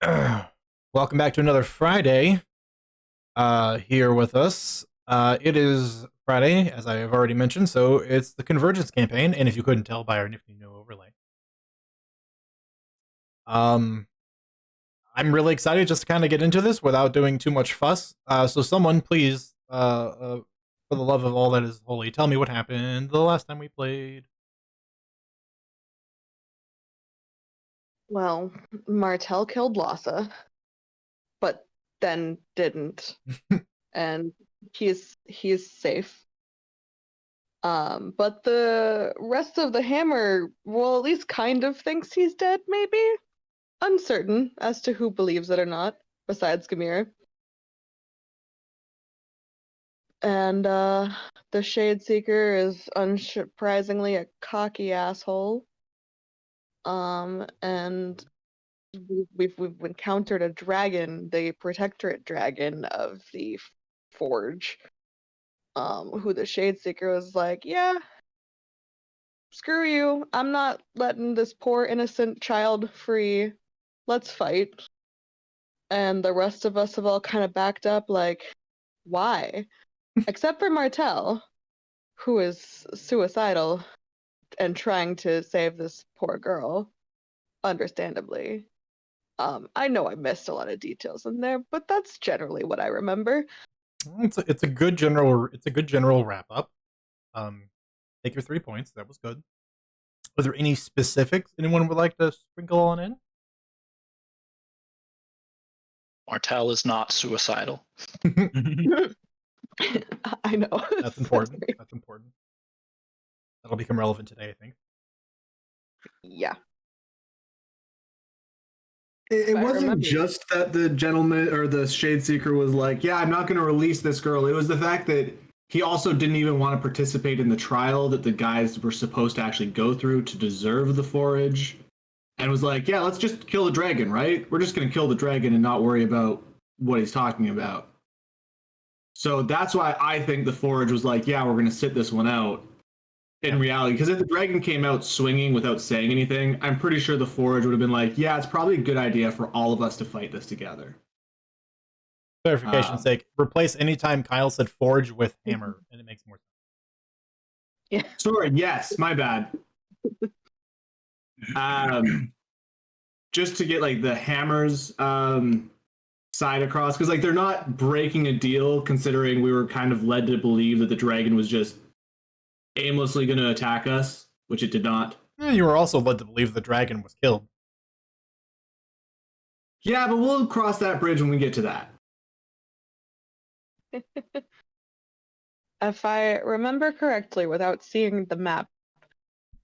Welcome back to another Friday here with us. It is Friday, as I have already mentioned, so it's the Convergence campaign, and if you couldn't tell by our nifty new overlay. Um, I'm really excited just to kind of get into this without doing too much fuss. So someone please, for the love of all that is holy, tell me what happened the last time we played. Well, Martel killed Lhasa, but then didn't, and he's safe. But the rest of the Hammer, well, at least kind of thinks he's dead, maybe? Uncertain as to who believes it or not, besides Gamir. And the Shade Seeker is unsurprisingly a cocky asshole. And we've encountered a dragon, the protectorate dragon of the forge, who the Shade Seeker was like, yeah, screw you, I'm not letting this poor innocent child free, let's fight. And the rest of us have all kind of backed up like, why? Except for Martel, who is suicidal and trying to save this poor girl, understandably. I know I missed a lot of details in there, but that's generally what I remember. It's a good general wrap up. Take your 3 points. That was good. Are there any specifics anyone would like to sprinkle on in? Martel is not suicidal. I know. That's important. That's important. That'll become relevant today, I think. Yeah. It wasn't just that the gentleman or the Shade Seeker was like, yeah, I'm not going to release this girl. It was the fact that he also didn't even want to participate in the trial that the guys were supposed to actually go through to deserve the forage. And was like, yeah, let's just kill the dragon, right? We're just going to kill the dragon and not worry about what he's talking about. So that's why I think the forage was like, yeah, we're going to sit this one out. In reality, because if the dragon came out swinging without saying anything, I'm pretty sure the forge would have been like, yeah, it's probably a good idea for all of us to fight this together. Clarification's sake, replace anytime Kyle said forge with hammer, and it makes more sense. Yeah. Sorry, yes, my bad. Just to get like the hammers side across, because like they're not breaking a deal, considering we were kind of led to believe that the dragon was just aimlessly going to attack us, which it did not. You were also led to believe the dragon was killed. Yeah, but we'll cross that bridge when we get to that. If I remember correctly, without seeing the map,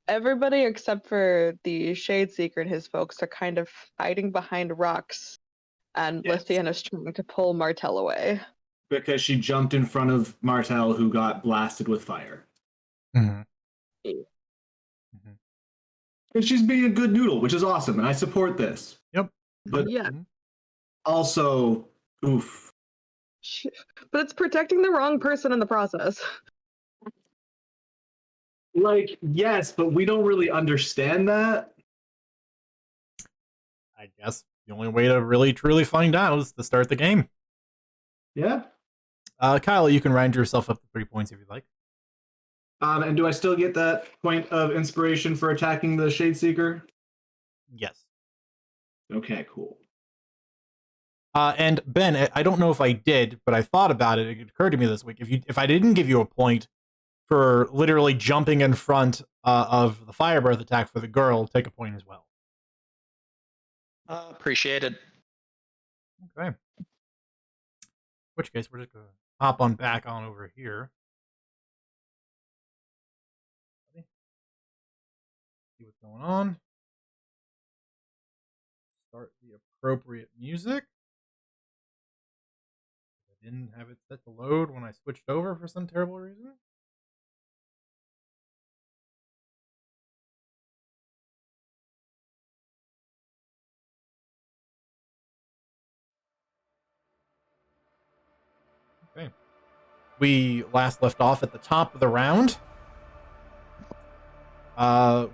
everybody except for the Shade Seeker and his folks are kind of hiding behind rocks, and Yes. Lithian is trying to pull Martel away. Because she jumped in front of Martel, who got blasted with fire. Mm-hmm. Mm-hmm. And she's being a good noodle, which is awesome, and I support this. Yep. But yeah. Also, oof. But it's protecting the wrong person in the process. Like, yes, but we don't really understand that. I guess the only way to really truly find out is to start the game. Yeah. Kyle, you can round yourself up to 3 points if you'd like. And do I still get that point of inspiration for attacking the Shade Seeker? Yes. Okay, cool. And Ben, I don't know if I did, but I thought about it. It occurred to me this week. If I didn't give you a point for literally jumping in front of the fire breath attack for the girl, take a point as well. Appreciated. Okay. In which case, we're just going to hop on back on over here. See what's going on. Start the appropriate music. I didn't have it set to load when I switched over for some terrible reason. Okay. We last left off at the top of the round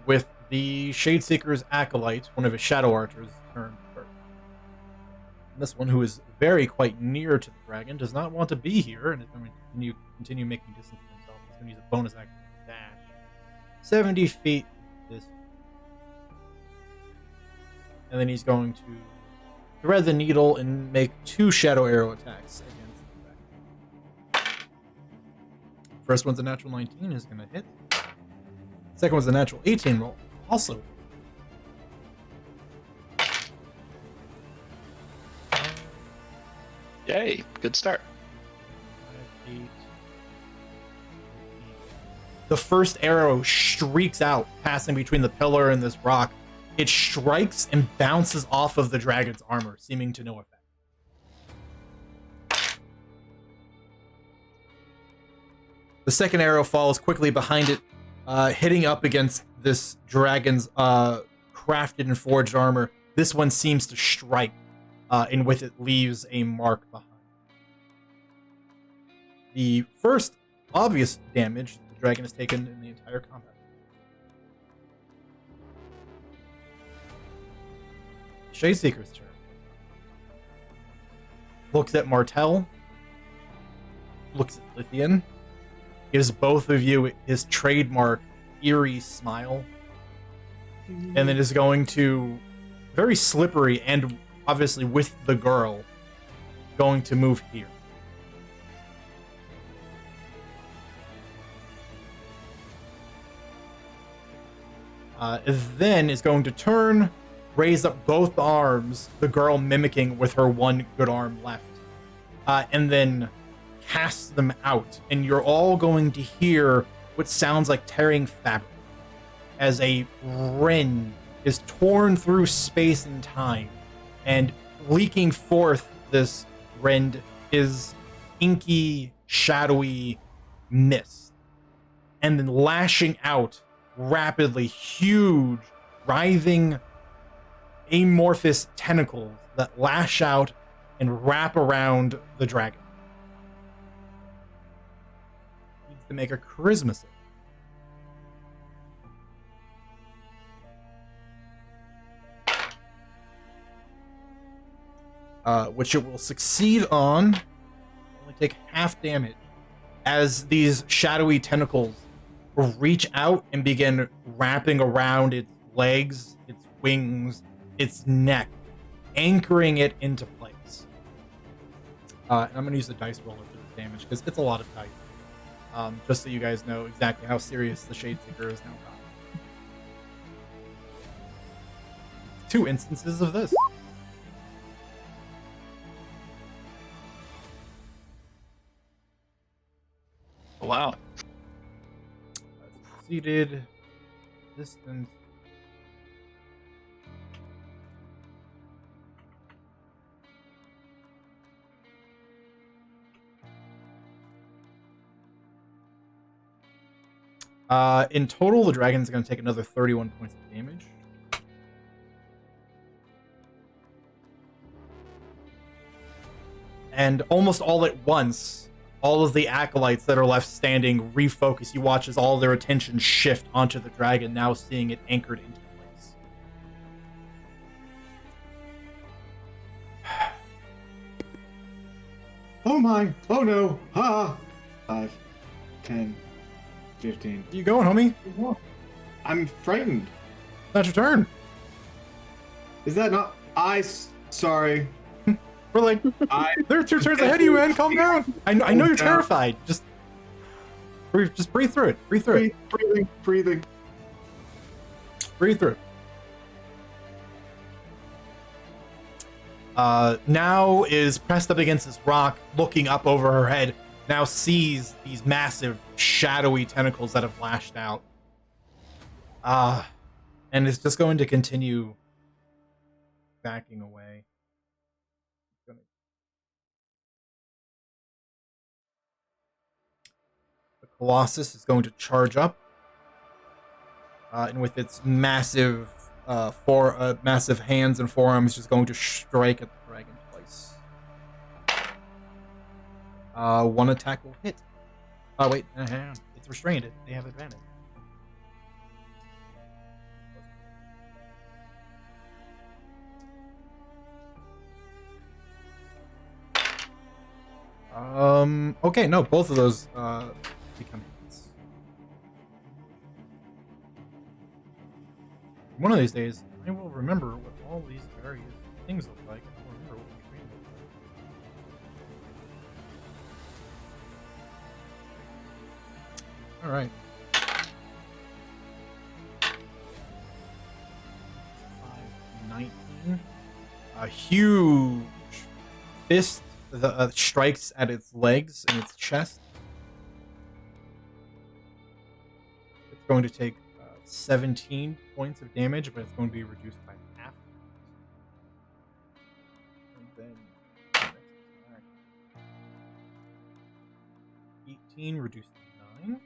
with the Shadeseeker's acolyte, one of his shadow archers, turned first. This one, who is quite near to the dragon, does not want to be here, and is going to continue making distance for himself. He's going to use a bonus action to dash 70 feet this, and then he's going to thread the needle and make 2 shadow arrow attacks against the dragon. First one's a natural 19, is going to hit. Second one's a natural 18 roll, also. Yay, good start. 5, 8. The first arrow streaks out, passing between the pillar and this rock. It strikes and bounces off of the dragon's armor, seeming to no effect. The second arrow follows quickly behind it, hitting up against this dragon's crafted and forged armor. This one seems to strike, and with it leaves a mark behind. The first obvious damage the dragon has taken in the entire combat. Shadeseeker's turn. Looks at Martel. Looks at Lithian. Gives both of you his trademark eerie smile. And then is going to, very slippery and obviously with the girl, going to move here. Then is going to turn, raise up both arms, the girl mimicking with her one good arm left, and then cast them out. And you're all going to hear what sounds like tearing fabric as a rend is torn through space and time, and leaking forth this rend is inky, shadowy mist, and then lashing out rapidly, huge, writhing, amorphous tentacles that lash out and wrap around the dragon. Needs to make a charisma save. Which it will succeed on. Only take half damage as these shadowy tentacles reach out and begin wrapping around its legs, its wings, its neck, anchoring it into place. And I'm going to use the dice roller for this damage because it's a lot of dice. Just so you guys know exactly how serious the Shadeseeker is now. 2 instances of this. Wow. Succeeded. Distance. In total, the dragon's going to take another 31 points of damage. And almost all at once, all of the acolytes that are left standing refocus. You watch as all their attention shift onto the dragon, now seeing it anchored into place. Oh my! Oh no! Ah! 5, 10, 15. Where you going, homie? I'm frightened. Not your turn. Is that not? Sorry. We're like, there are 2 turns ahead of you, man. Calm down. I know you're terrified. Just breathe through it. Breathe through it. Breathing. Breathe through it. Now is pressed up against this rock, looking up over her head. Now sees these massive, shadowy tentacles that have lashed out. And is just going to continue backing away. The Colossus is going to charge up. And with its massive massive hands and forearms, just going to strike at the dragon twice. 1 attack will hit. Oh wait, it's restrained. They have advantage. Okay, no, both of those become hits. One of these days, I will remember what all these various things look like. I will remember what the train looks like. All right. 19. A huge fist strikes at its legs and its chest. It's going to take 17 points of damage, but it's going to be reduced by half. And then 18 reduced to 9.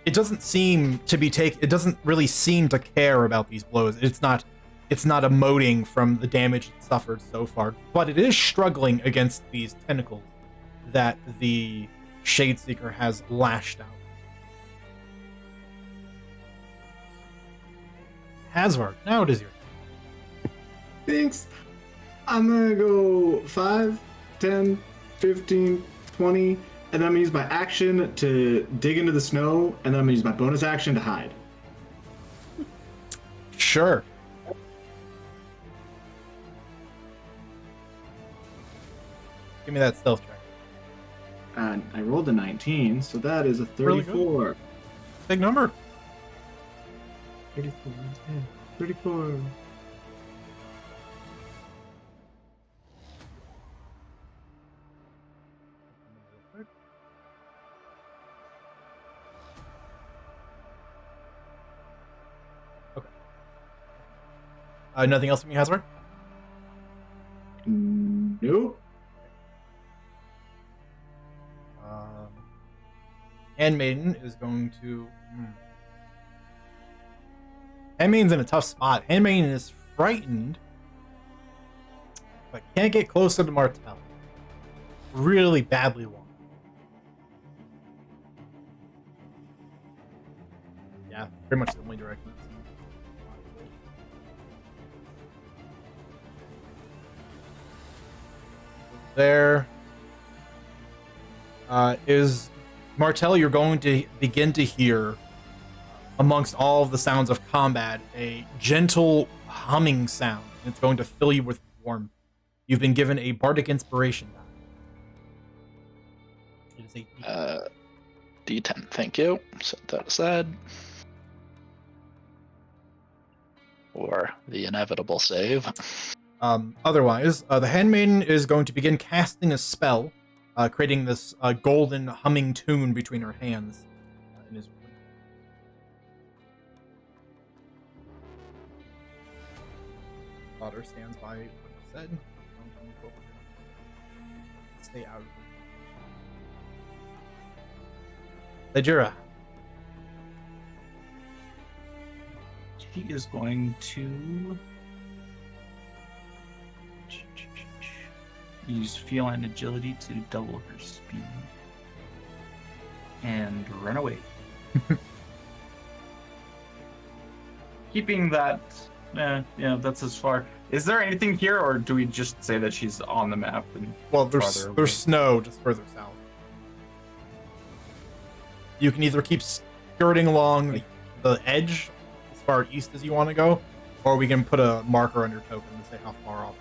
It doesn't seem to be it doesn't really seem to care about these blows. It's not emoting from the damage it suffered so far, but it is struggling against these tentacles that the Shadeseeker has lashed out. Hasvard, now it is your turn. Thanks. I'm gonna go 5, 10, 15, 20, and then I'm gonna use my action to dig into the snow, and then I'm gonna use my bonus action to hide. Sure. Give me that stealth check. And I rolled a 19, so that is a 34. Really big number. 34. Yeah, 34. Okay. Nothing else from you, Hasbro? Nope. Handmaiden is going to. Handmaiden's in a tough spot. Handmaiden is frightened, but can't get closer to Martel. Really badly want. Yeah, pretty much the only direction. There is Martel. You're going to begin to hear, amongst all of the sounds of combat, a gentle humming sound. And it's going to fill you with warmth. You've been given a bardic inspiration die. It is a D10. Thank you. Set that aside. Or the inevitable save. Otherwise, the Handmaiden is going to begin casting a spell, creating this golden humming tune between her hands. In his daughter stands by what he said. Stay out of it. Lejira. She is going to use feline agility to double her speed and run away. Keeping that, that's as far. Is there anything here, or do we just say that she's on the map? And well, there's snow just further south. You can either keep skirting along the edge as far east as you want to go, or we can put a marker on your token to say how far off.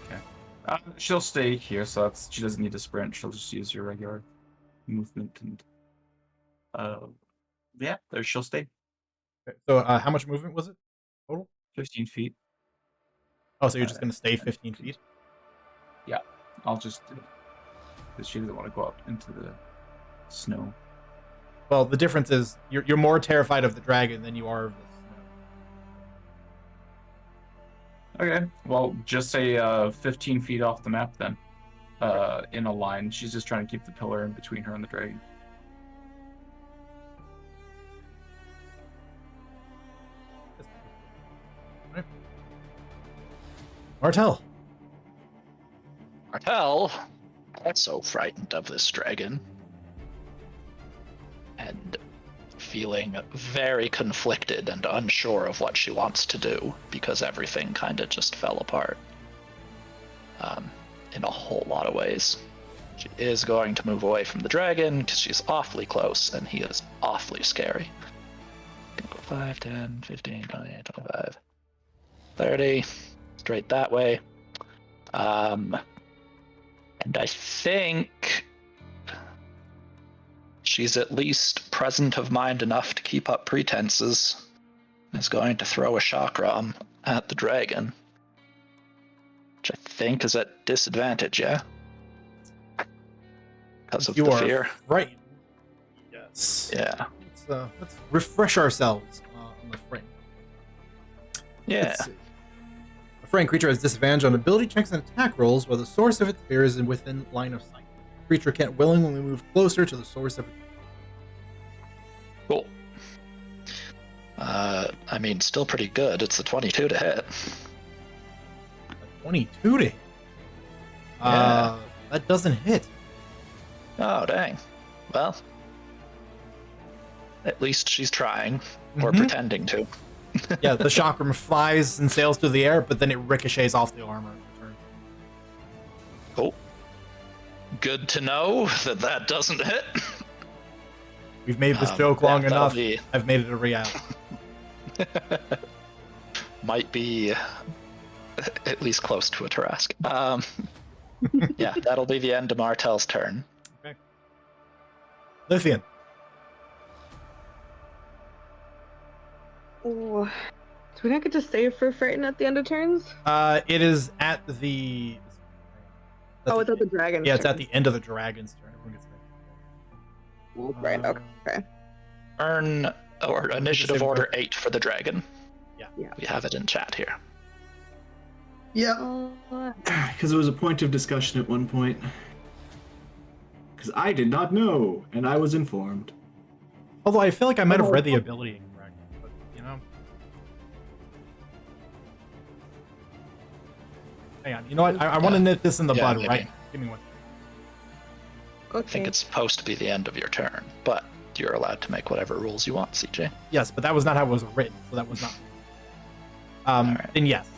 Okay. She'll stay here, so she doesn't need to sprint. She'll just use your regular movement, and there she'll stay. Okay, so how much movement was it total? 15 feet. Oh, so you're just going to stay 15 feet? Yeah, I'll just because she doesn't want to go up into the snow. Well, the difference is you're more terrified of the dragon than you are of the snow. Okay, well, just say 15 feet off the map then, in a line. She's just trying to keep the pillar in between her and the dragon. Right. Martel. Martel, that's so frightened of this dragon. And feeling very conflicted and unsure of what she wants to do because everything kind of just fell apart in a whole lot of ways. She is going to move away from the dragon because she's awfully close and he is awfully scary. 5, 10, 15, 20, 25, 30, straight that way. And I think she's at least present of mind enough to keep up pretenses. Is going to throw a chakram at the dragon, which I think is at disadvantage, yeah? Because of the fear. Right. Yes. Yeah. Let's refresh ourselves on the frame. Yeah. A frightened creature has disadvantage on ability checks and attack rolls where the source of its fear is within line of sight. The creature can't willingly move closer to the source of its fear. Cool. I mean, still pretty good. It's a 22 to hit. 22 to hit? Yeah. That doesn't hit. Oh, dang. Well, at least she's trying, or pretending to. Yeah, the chakram flies and sails through the air, but then it ricochets off the armor and returns. Cool. Good to know that that doesn't hit. We've made this joke long enough. Be... I've made it a reality. Might be at least close to a Tarask. Yeah, that'll be the end of Martel's turn. Okay. Lithian. Oh, do we not get to save for frighten at the end of turns? It is at the. It's at the dragon's Yeah, it's turn. at the end of the dragon's turn. Everyone gets Right, okay. Earn or initiative Save order for- 8 for the dragon. Yeah. We have it in chat here. Yeah, because it was a point of discussion at one point. Because I did not know, and I was informed. Although I feel like I might have read the ability incorrectly, but you know. Hang on, you know what? I want to nip this in the Yeah, bud, maybe. right? Give me one. I think it's supposed to be the end of your turn, but you're allowed to make whatever rules you want, CJ. Yes, but that was not how it was written, so that was not. Alright. Then yes,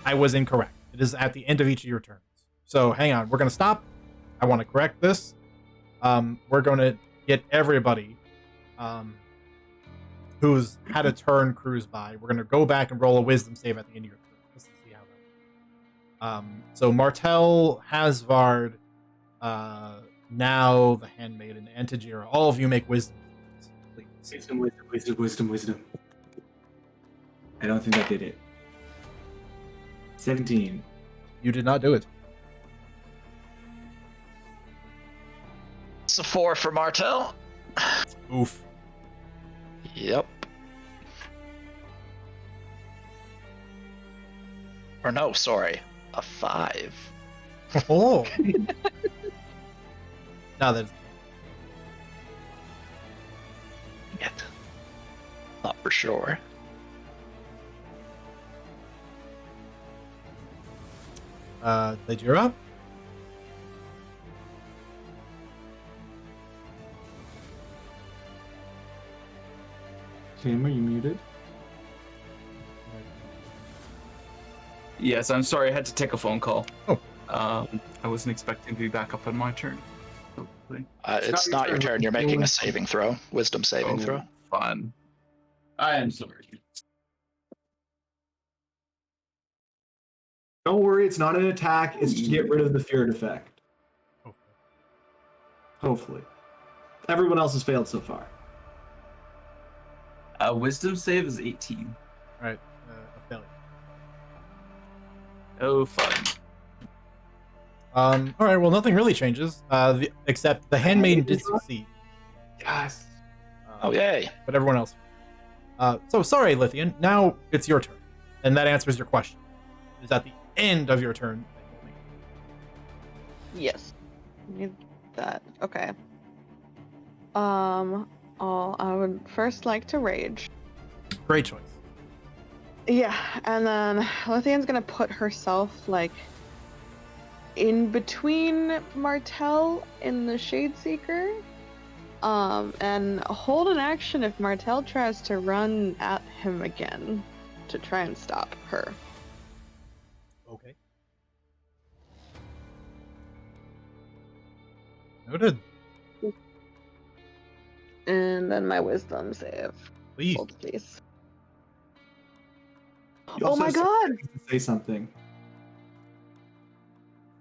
I was incorrect. It is at the end of each of your turns. So hang on, we're gonna stop. I want to correct this. We're gonna get everybody who's had a turn cruise by. We're gonna go back and roll a wisdom save at the end of your turn. Just to see how that. So Martel, Hasvard, now the Handmaiden, and Tajira. All of you make wisdom saves, please. Wisdom. I don't think that did it. 17. You did not do it. It's a 4 for Martel. Oof. Yep. Or no, sorry. A 5. Oh. No, that's Yet. Not for sure. Tajira. Tim, are you muted? Yes, I'm sorry. I had to take a phone call. Oh. I wasn't expecting to be back up on my turn. Hopefully. It's not your turn. You're making a saving throw. Wisdom saving throw. Fun. I am sorry. Don't worry, it's not an attack. It's to get rid of the feared effect. Hopefully. Everyone else has failed so far. Wisdom save is 18. All right, a failure. Oh, fun. All right. Well, nothing really changes, except the Handmaiden did succeed. Yes. Oh, yay. But everyone else. So sorry, Lithian. Now it's your turn, and that answers your question. It's at the end of your turn. Yes. Need that. Okay. I would first like to rage. Great choice. Yeah, and then Lithian's gonna put herself like in between Martel and the Shadeseeker. And hold an action if Martel tries to run at him again to try and stop her. Okay. Noted. And then my wisdom save. Please. Hold, please. You Oh also my have god! 6 seconds to say something.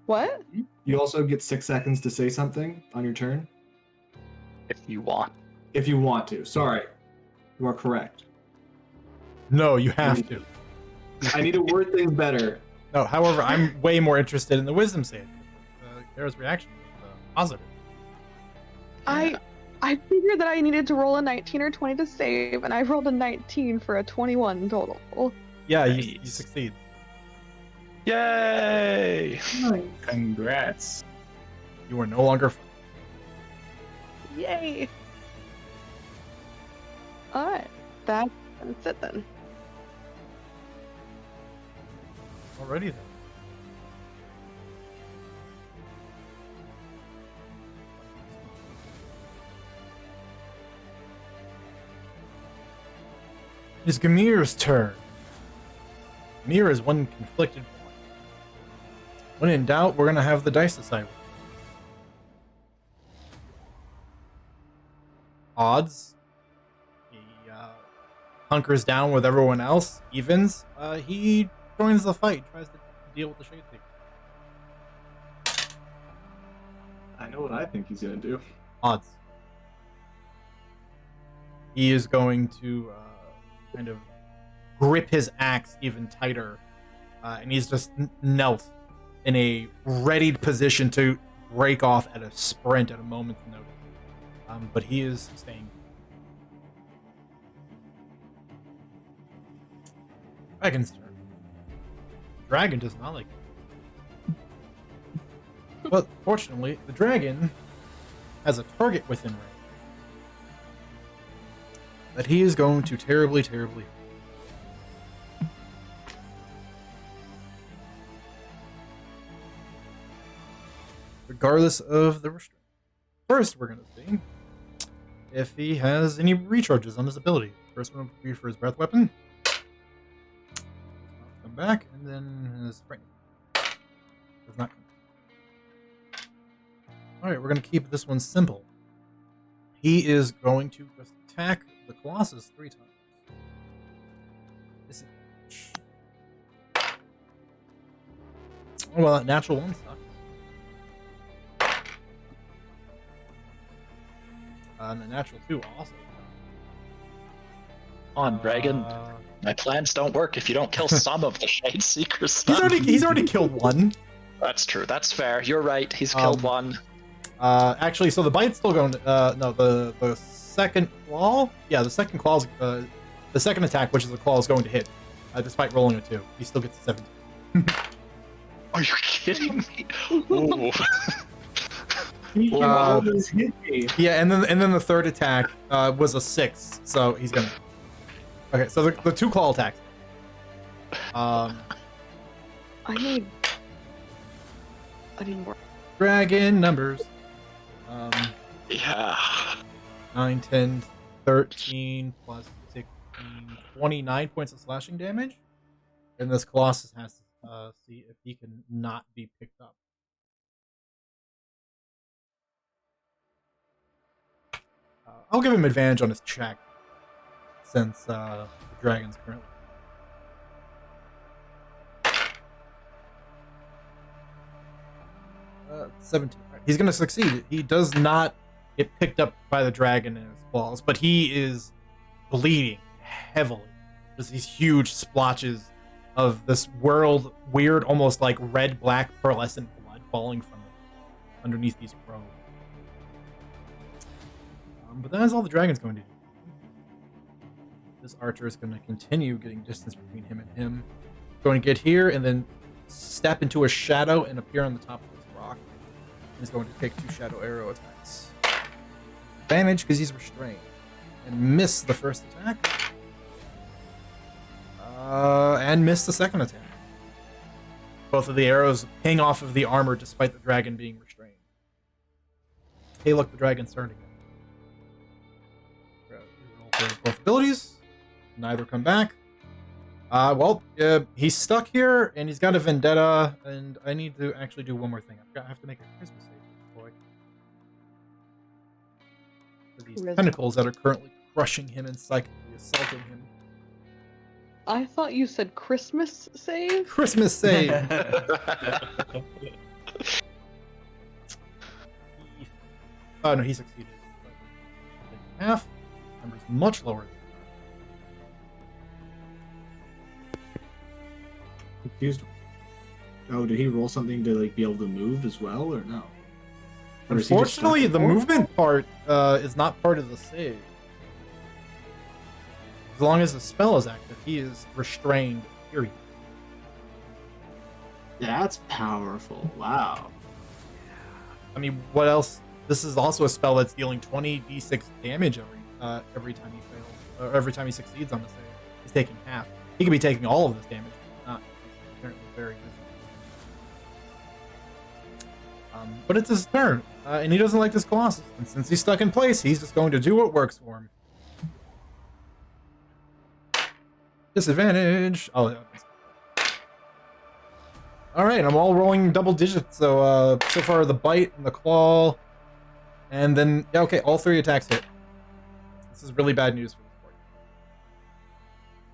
What? You also get 6 seconds to say something on your turn. If you want. If you want to. Sorry. You are correct. No, you have to. I need to word things better. No, however, I'm way more interested in the wisdom save. Kara's reaction was positive. I figured that I needed to roll a 19 or 20 to save, and I rolled a 19 for a 21 total. Yeah, Nice. you succeed. Yay! Congrats. You are no longer. Yay! Alright, that's it then. Alrighty then. It's Gamir's turn. Gamir is one conflicted point. When in doubt, we're gonna have the dice decide. Odds. He hunkers down with everyone else. Evens. He joins the fight. Tries to deal with the Shade Seeker. I know what I think he's gonna do. Odds. He is going to kind of grip his axe even tighter, and he's just knelt in a readied position to break off at a sprint at a moment's notice. But he is staying. Dragon's turn. Dragon does not like it. But fortunately, the dragon has a target within range that he is going to terribly hurt. Regardless of the restraint. First, we're going to see if he has any recharges on his ability. First one will be for his breath weapon. Come back, and then his frightening. Does not come. Alright, we're going to keep this one simple. He is going to just attack the Colossus 3 times. Oh, well, that natural one sucks. And the natural 2 also. On, dragon. My plans don't work if you don't kill some of the Shade Seekers. He's already killed one. That's true. That's fair. You're right. He's killed one. Actually, so the bite's still going. No, the second claw. Yeah, the second claw's the second attack, which is the claw, is going to hit, despite rolling a 2. He still gets a 17. Are you kidding me? Ooh. Yeah, and then the third attack was a 6, so he's gonna. Okay, so the 2 claw attacks. I need more. Dragon numbers. Yeah. 9, 10, 13 plus 16, 29 points of slashing damage. And this Colossus has to see if he can not be picked up. I'll give him advantage on his check, since the dragon's currently. 17. He's going to succeed. He does not get picked up by the dragon in his claws, but he is bleeding heavily. There's these huge splotches of this weird, almost like red-black pearlescent blood falling from underneath these robes. But that is all the dragon's going to do. This archer is going to continue getting distance between him and him. Going to get here and then step into a shadow and appear on the top of this rock. He's going to take 2 shadow arrow attacks. Advantage because he's restrained. And miss the first attack. And miss the second attack. Both of the arrows ping off of the armor despite the dragon being restrained. Hey, look, the dragon's turn again. for both abilities. Neither come back. He's stuck here, and he's got a vendetta, and I need to actually do one more thing. I have to make a Christmas save, boy. For these tentacles that are currently crushing him and psychically assaulting him. I thought you said Christmas save? Christmas save! Oh, no, he succeeded. Half. Number's much lower. Confused. Oh, did he roll something to like be able to move as well, or no? Or is he just stuck Unfortunately, in the form? movement part is not part of the save. As long as the spell is active, he is restrained, period. That's powerful. Wow. I mean, what else? This is also a spell that's dealing 20d6 damage every time he fails, or every time he succeeds on the save. He's taking half. He could be taking all of this damage, but not. He's apparently very good. But it's his turn, and he doesn't like this Colossus. And since he's stuck in place, he's just going to do what works for him. Disadvantage. Oh, yeah. All right, I'm all rolling double digits. So so far the bite and the claw, and then yeah, okay, all 3 attacks hit. This is really bad news for this boy.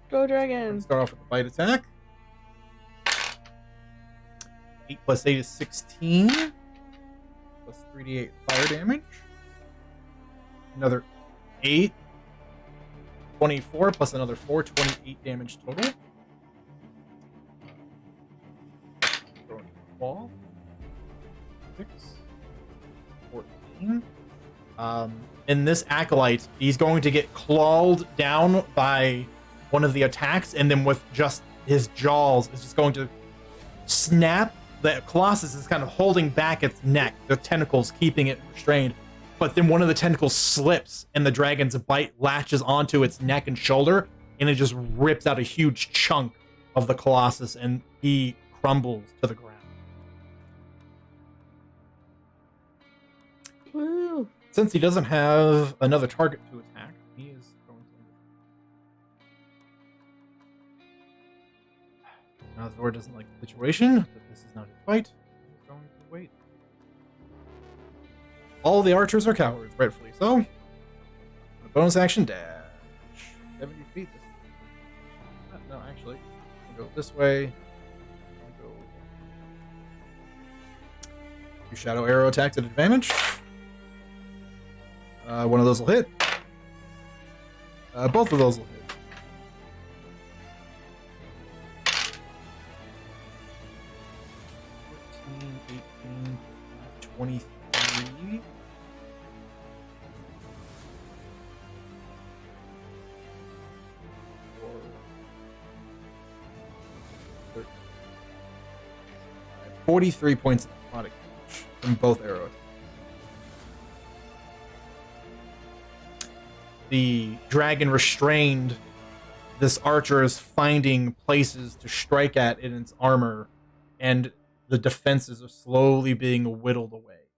Go I'm dragon. gonna start off with the bite attack. 8 plus 8 is 16. Plus 3d8 fire damage. Another 8. 24 plus another 4, 28 damage total. Claw. 6. 14. In this acolyte, he's going to get clawed down by one of the attacks, and then with just his jaws, it's just going to snap. The Colossus is kind of holding back its neck, the tentacles keeping it restrained. But then one of the tentacles slips, and the dragon's bite latches onto its neck and shoulder, and it just rips out a huge chunk of the Colossus, and he crumbles to the ground. Woo. Since he doesn't have another target to attack, he is going to... Now Zor doesn't like the situation, but this is not his fight. He's going to wait. All the archers are cowards, rightfully so. A bonus action dash. 70 feet. No, actually. I'll go this way. I'll go... 2 shadow arrow attacks at advantage. One of those will hit. Both of those will hit. 14, 18, 23. Or 13. 43 points of necrotic damage from both arrows. The dragon restrained. This archer is finding places to strike at in its armor, and the defenses are slowly being whittled away.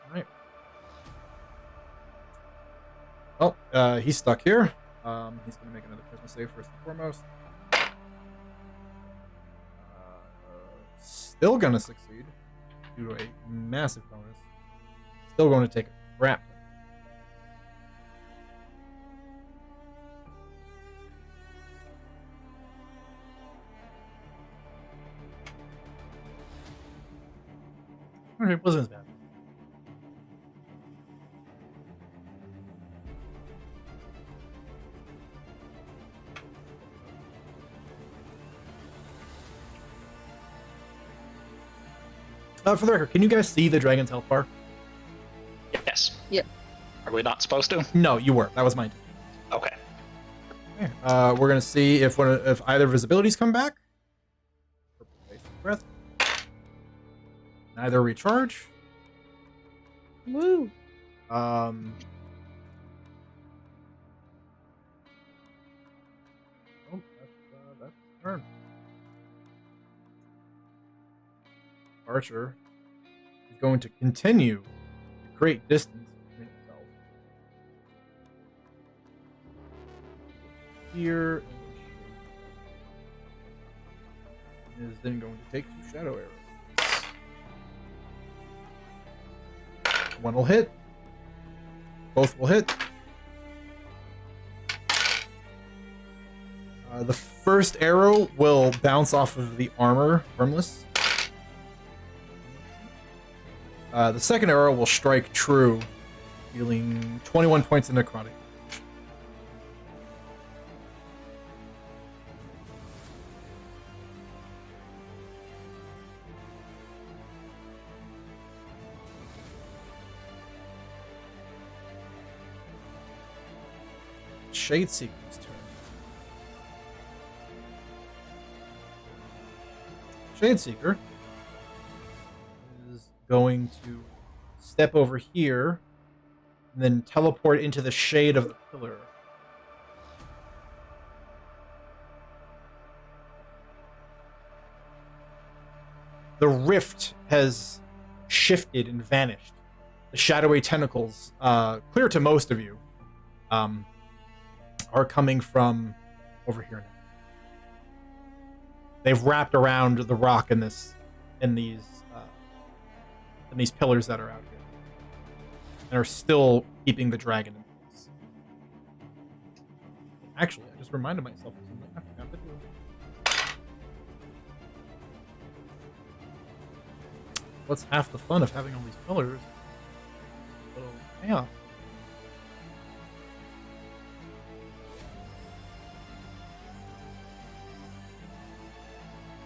Alright. Well, he's stuck here. He's going to make another charisma save first and foremost. Still gonna succeed due to a massive bonus. Still going to take a crap. Alright, it wasn't as bad. For the record, can you guys see the dragon's health bar? Yes. Yep. Are we not supposed to? No, you were. That was mine. Okay. Okay. We're gonna see if either of his abilities come back. Breath. Neither recharge. Woo. Oh, that's turn. archer is going to continue to create distance between himself. Here and is then going to take 2 shadow arrows. One will hit. Both will hit. The first arrow will bounce off of the armor, harmless. The second arrow will strike true, dealing 21 points of necrotic. Shadeseeker's turn. Shadeseeker is going to step over here and then teleport into the shade of the pillar. The rift has shifted and vanished. The shadowy tentacles, clear to most of you, are coming from over here now. They've wrapped around the rock in these pillars that are out here, and are still keeping the dragon in place. Actually, I just reminded myself of something I forgot to do. What's half the fun of having all these pillars? So, yeah.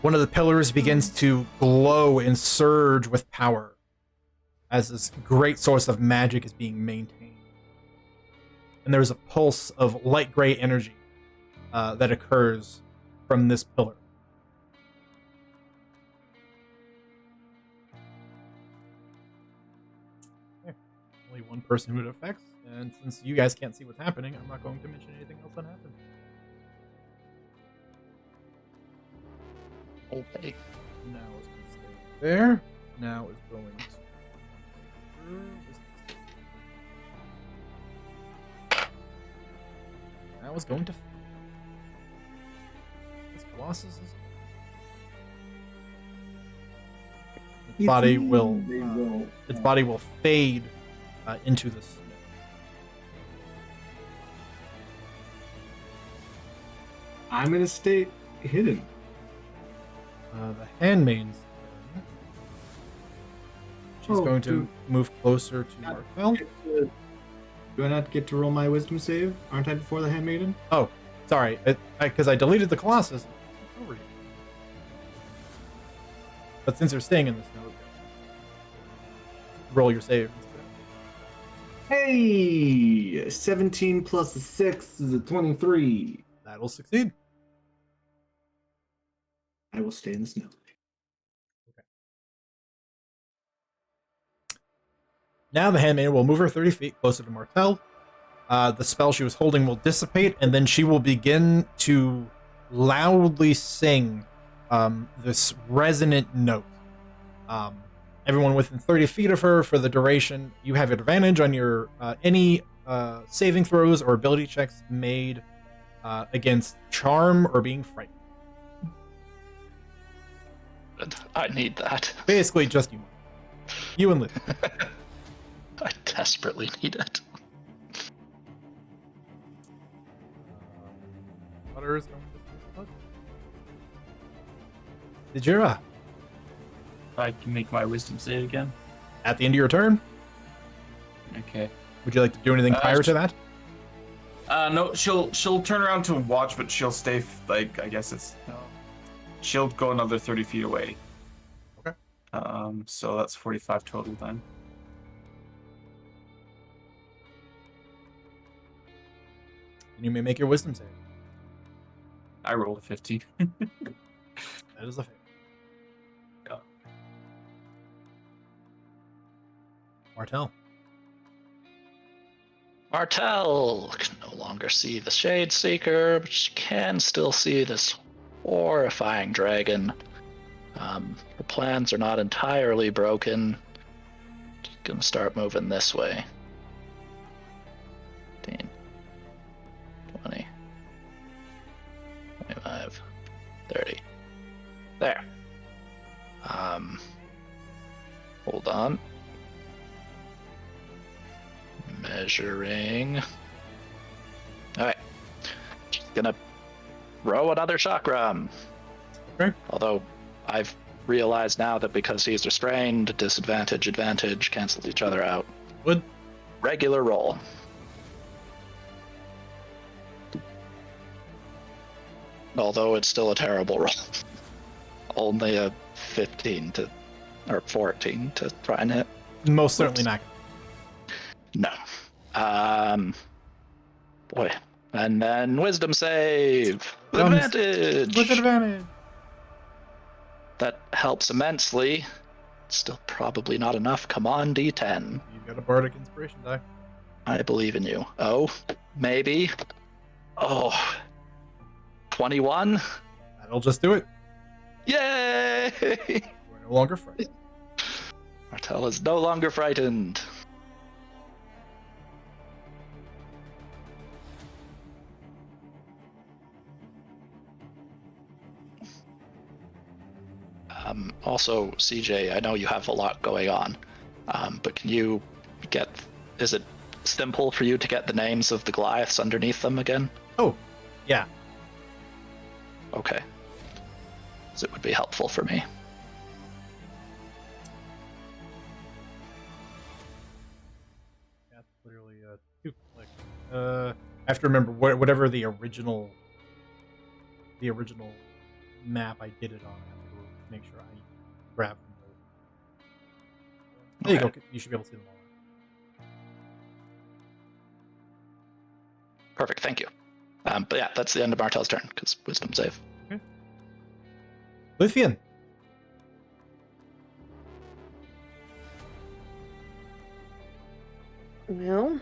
One of the pillars begins to glow and surge with power as this great source of magic is being maintained. And there's a pulse of light gray energy that occurs from this pillar. Okay. Only one person who it affects, and since you guys can't see what's happening, I'm not going to mention anything else that happens. Okay. Now it's going to stay there. Now it's going to... Now it's going to... This Colossus is... Its body will fade into the snow. I'm going to stay hidden. The handmaid's turn. She's going to move closer to Martel. Do I not get to roll my wisdom save? Aren't I before the handmaiden? Oh, sorry. Because I deleted the Colossus. It's over here. But since you're staying in this node, roll your save instead. Hey! 17 plus a 6 is a 23. That'll succeed. I will stay in the snow. Okay. Now the handmaiden will move her 30 feet closer to Martel. The spell she was holding will dissipate, and then she will begin to loudly sing this resonant note. Everyone within 30 feet of her, for the duration, you have advantage on your any saving throws or ability checks made against charm or being frightened. I need that. Basically, just you. You and Liz. I desperately need it. Butter is going to Dijira. I can make my wisdom save again. At the end of your turn, Okay. would you like to do anything prior to that? No, she'll turn around to watch, but she'll stay like I guess it's she'll go another 30 feet away. Okay. So that's 45 total then. And you may make your wisdom save. I rolled a 15. That is a fail. Yeah. Martel. Martel can no longer see the Shade Seeker, but she can still see this horrifying dragon The plans are not entirely broken. Just gonna start moving this way. 15, 20, 25, 30. There. Hold on. Measuring. Alright. Just gonna row another chakra. Okay. Although I've realized now that because he's restrained, disadvantage, advantage cancel each other out. Would Regular roll. Although it's still a terrible roll. Only a 15 to, or 14 to try and hit. most certainly not. No. Boy. And then wisdom save. With advantage. With advantage. That helps immensely. Still probably not enough. Come on, D10. You've got a bardic inspiration die. I believe in you. Oh, maybe. Oh. 21? That'll just do it. Yay! We're no longer friends. Martel is no longer frightened. Also, CJ, I know you have a lot going on, but can you get... Is it simple for you to get the names of the Goliaths underneath them again? Oh, yeah. Okay. So it would be helpful for me. That's literally two clicks. I have to remember whatever the original map I did it on. I have to make sure I grab from those. There you go. You should be able to see them all. Perfect, thank you. But yeah, that's the end of Martel's turn, because wisdom save. Okay. Lithian. Well,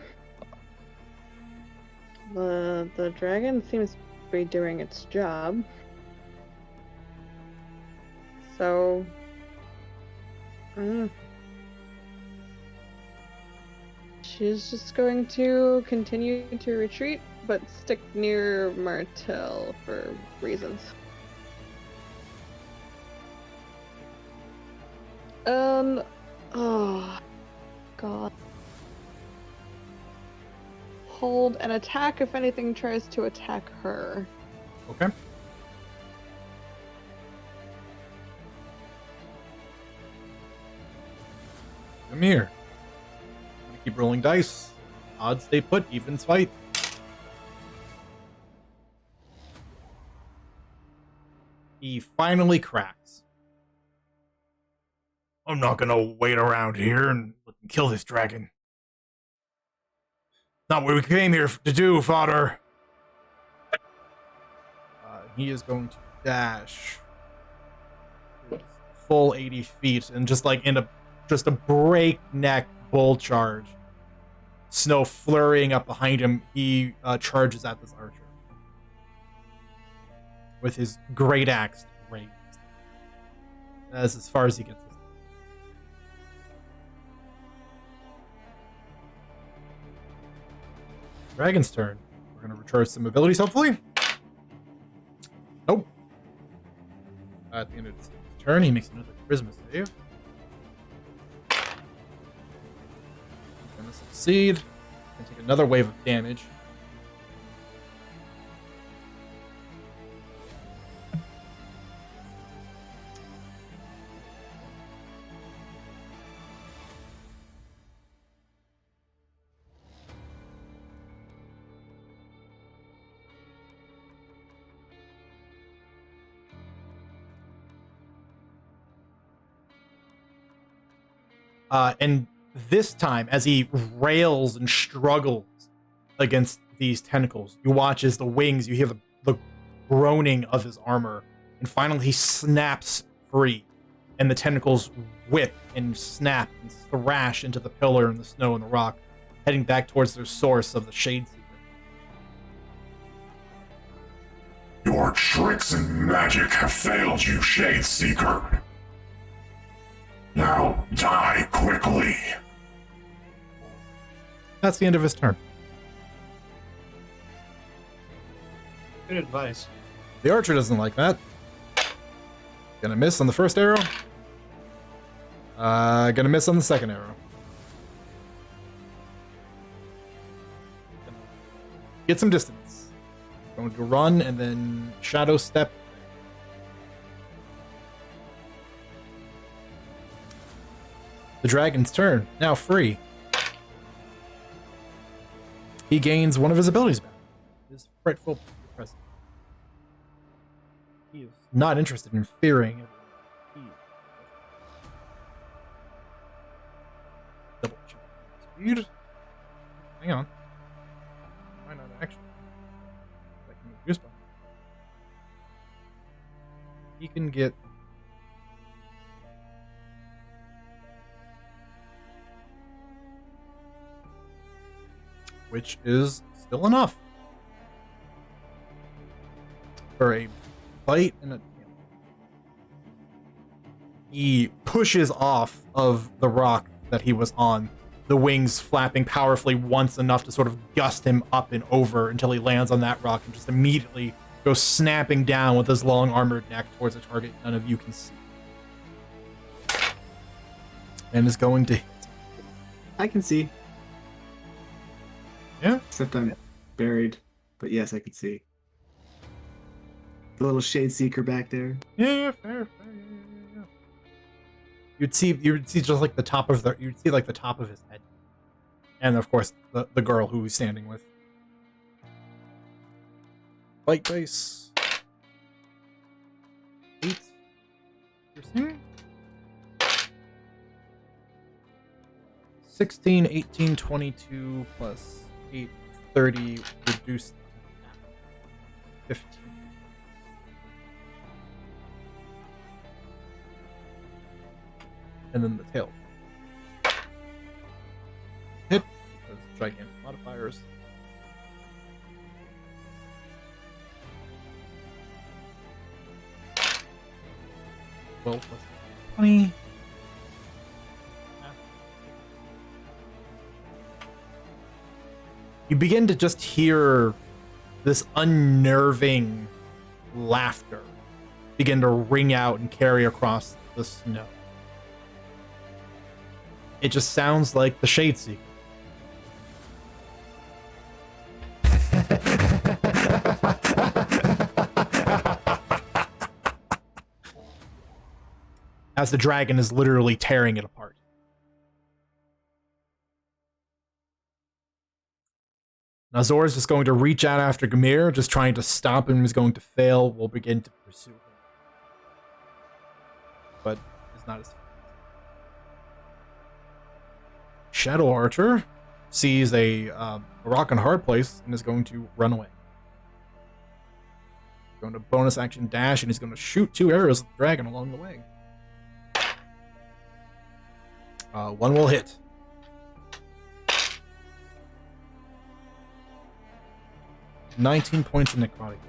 the dragon seems to be doing its job. So, she's just going to continue to retreat, but stick near Martel for reasons. Oh, God. Hold and attack if anything tries to attack her. Okay. Come here. I'm gonna keep rolling dice. Odds stay put, evens fight. He finally cracks. I'm not gonna wait around here and let them kill this dragon. Not what we came here to do, fodder. He is going to dash full 80 feet and just like in a breakneck bull charge. Snow flurrying up behind him, he charges at this archer with his great axe raised. That's as far as he gets. Dragon's turn. We're going to recharge some abilities, hopefully. Nope. At the end of his turn, he makes another charisma save. He's going to succeed and take another wave of damage. And this time, as he rails and struggles against these tentacles, you watch as the wings, you hear the groaning of his armor, and finally he snaps free, and the tentacles whip and snap and thrash into the pillar and the snow and the rock, heading back towards their source of the Shade Secret. Your tricks and magic have failed you, Shade Seeker. Now die quickly. That's the end of his turn. Good advice. The archer doesn't like that. Gonna miss on the first arrow. Gonna miss on the second arrow. Get some distance. Going to run and then shadow step. The dragon's turn. Now free. He gains one of his abilities back. His frightful presence. He is not interested in fearing it. Double check speed. Hang on. Why not action? I can use goosebumps. He can get which is still enough for a bite and a. He pushes off of the rock that he was on, the wings flapping powerfully once enough to sort of gust him up and over until he lands on that rock and just immediately goes snapping down with his long armored neck towards a target none of you can see. And is going to hit. I can see. Yeah? Except I'm buried. But yes, I can see. The little Shade Seeker back there. Yeah, fair. Yeah. You'd see just like the top of you'd see like the top of his head. And of course the girl who he's standing with. Light base. 8. Piercing. 16, 18, 22 plus 8, 30 reduced to 15. And then the tail. Hit, because gigantic modifiers. Well, plus 20. You begin to just hear this unnerving laughter begin to ring out and carry across the snow. It just sounds like the Shade Seeker. As the dragon is literally tearing it apart. Now Zor is just going to reach out after Gamir, just trying to stop him. He's going to fail. We'll begin to pursue him. But it's not as fast. Shadow Archer sees a rock and hard place and is going to run away. Going to bonus action dash, and he's going to shoot 2 arrows at the dragon along the way. One will hit. $19 points of necrotic damage.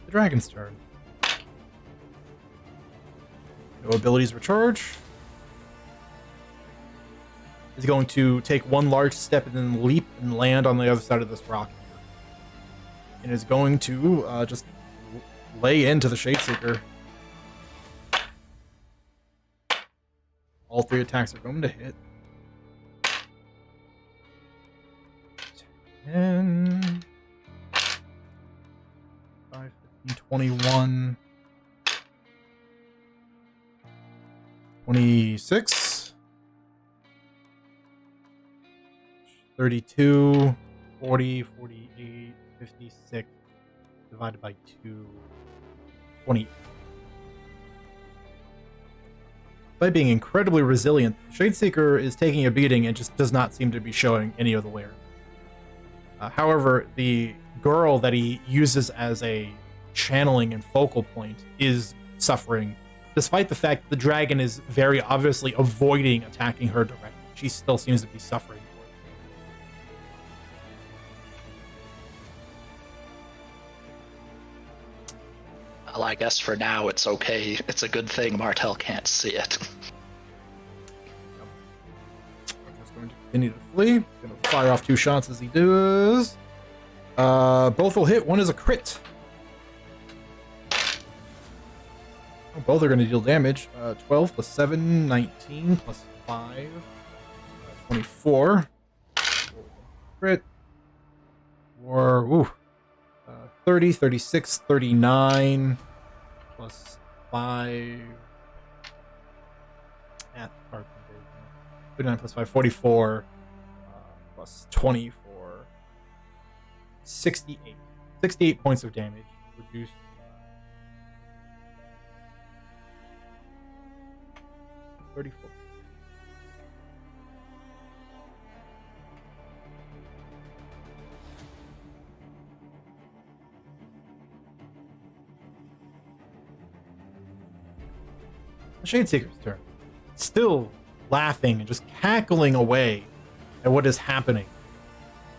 The dragon's turn. No abilities recharge. He's going to take one large step and then leap and land on the other side of this rock. And is going to just lay into the Shade Seeker. All 3 attacks are going to hit. 10, 5, 15, 21, 26, 32, 40, 48, 56, divided by 2, 20. By being incredibly resilient, Shadeseeker is taking a beating and just does not seem to be showing any of the wear. However, the girl that he uses as a channeling and focal point is suffering, despite the fact that the dragon is very obviously avoiding attacking her directly. she still seems to be suffering. Well, I guess for now it's okay. It's a good thing Martel can't see it. I'm just going to continue to flee. Gonna fire off 2 shots as he does. Both will hit. One is a crit. Oh, both are going to deal damage. 12 plus 7, 19 plus 5, 24. Crit. Or, 30, 36, 39, plus 5. Math part conversion. 39 plus 5, 44, plus 24. 68. 68 points of damage. Reduced. Uh, 34. The Shadeseeker's turn. Still laughing and just cackling away at what is happening.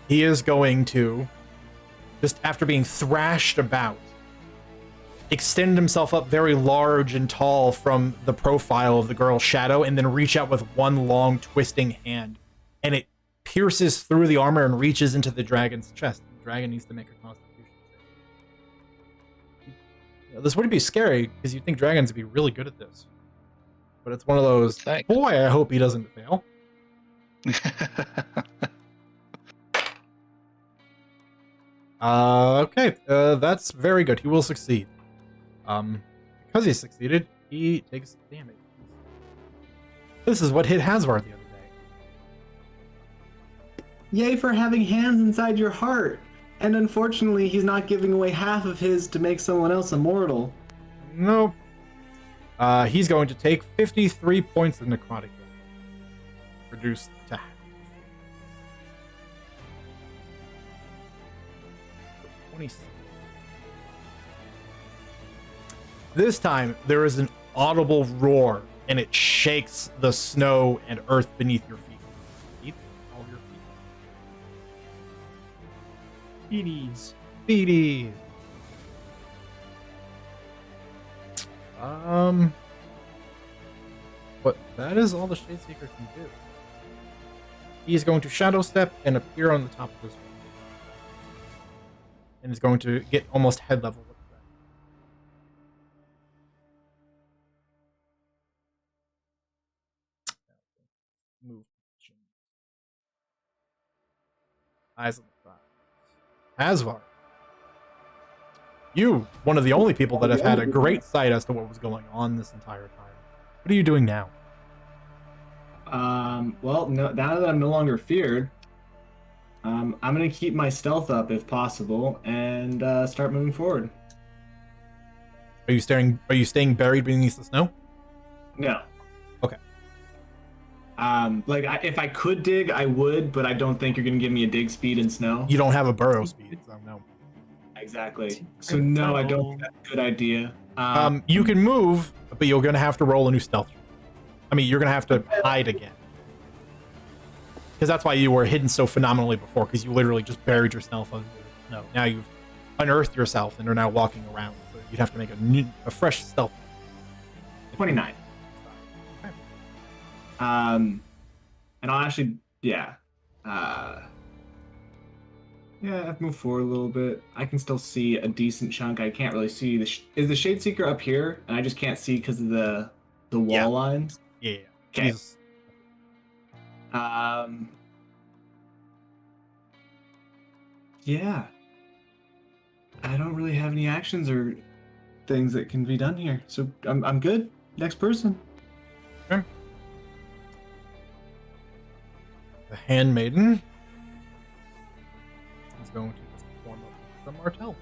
He is going to, just after being thrashed about, extend himself up very large and tall from the profile of the girl's shadow, and then reach out with one long twisting hand. And it pierces through the armor and reaches into the dragon's chest. The dragon needs to make a constitution save. This wouldn't be scary, because you'd think dragons would be really good at this. But it's one of those, boy, I hope he doesn't fail. Okay, that's very good. He will succeed. Because he succeeded, he takes damage. This is what hit Hasvar the other day. Yay for having hands inside your heart. And unfortunately, he's not giving away half of his to make someone else immortal. Nope. He's going to take 53 points of necrotic damage. Reduced to half. This time, there is an audible roar, and it shakes the snow and earth beneath your feet. All your feet. Beaties. Beaties. But that is all the Shadeseeker can do. He is going to Shadow Step and appear on the top of this one. And is going to get almost head level with that. Move position. Eyes on the prize. Hasvar. You, one of the only people that have had a great sight as to what was going on this entire time. What are you doing now? Well, no, now that I'm no longer feared, I'm gonna keep my stealth up if possible and start moving forward. Are you staying buried beneath the snow? No. Okay. If I could dig, I would, but I don't think you're gonna give me a dig speed in snow. You don't have a burrow speed, so no. Exactly. So no, I don't think that's a good idea. You can move, but you're gonna have to roll a new stealth. I mean, you're gonna have to hide again. Because that's why you were hidden so phenomenally before, because you literally just buried yourself under the snow. Now you've unearthed yourself and are now walking around. So you'd have to make a fresh stealth. 29. Okay. And I'll actually, yeah. Yeah, I've moved forward a little bit. I can still see a decent chunk. I can't really see is the Shadeseeker up here, and I just can't see because of the wall lines. Yeah. Okay. Jesus. Yeah. I don't really have any actions or things that can be done here, so I'm good. Next person. Okay. The Handmaiden is going to just form up the Martel.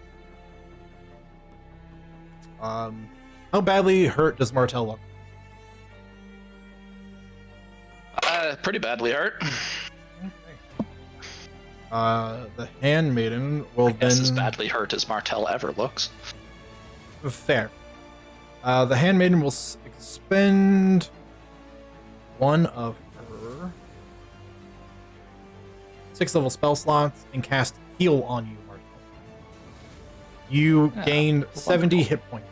How badly hurt does Martel look? Pretty badly hurt. The Handmaiden will then... As badly hurt as Martel ever looks. Fair. The Handmaiden will expend one of her 6th-level spell slots and cast Heal on you, Martel. You gain 70 hit points.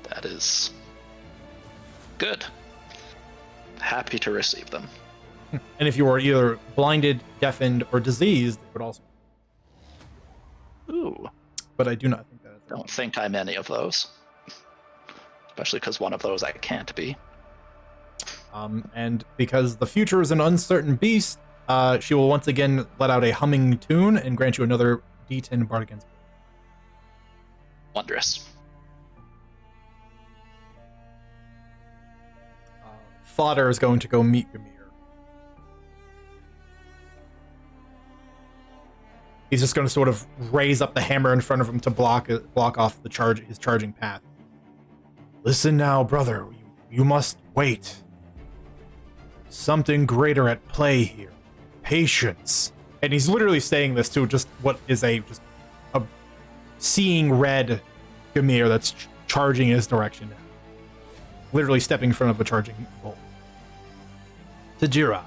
That is good. Happy to receive them. And if you are either blinded, deafened, or diseased, it would also. Ooh. But I do not think that is. Don't think I'm any of those. Especially because one of those I can't be. And because the future is an uncertain beast, she will once again let out a humming tune and grant you another D10 Bardic Inspiration. Wondrous. Fodder is going to go meet Gamir. He's just going to sort of raise up the hammer in front of him to block off his charging path. Listen now, brother. You must wait. Something greater at play here. Patience. And he's literally saying this to just what is a seeing red Gamir that's charging in his direction now. Literally stepping in front of a charging bolt. Tajira.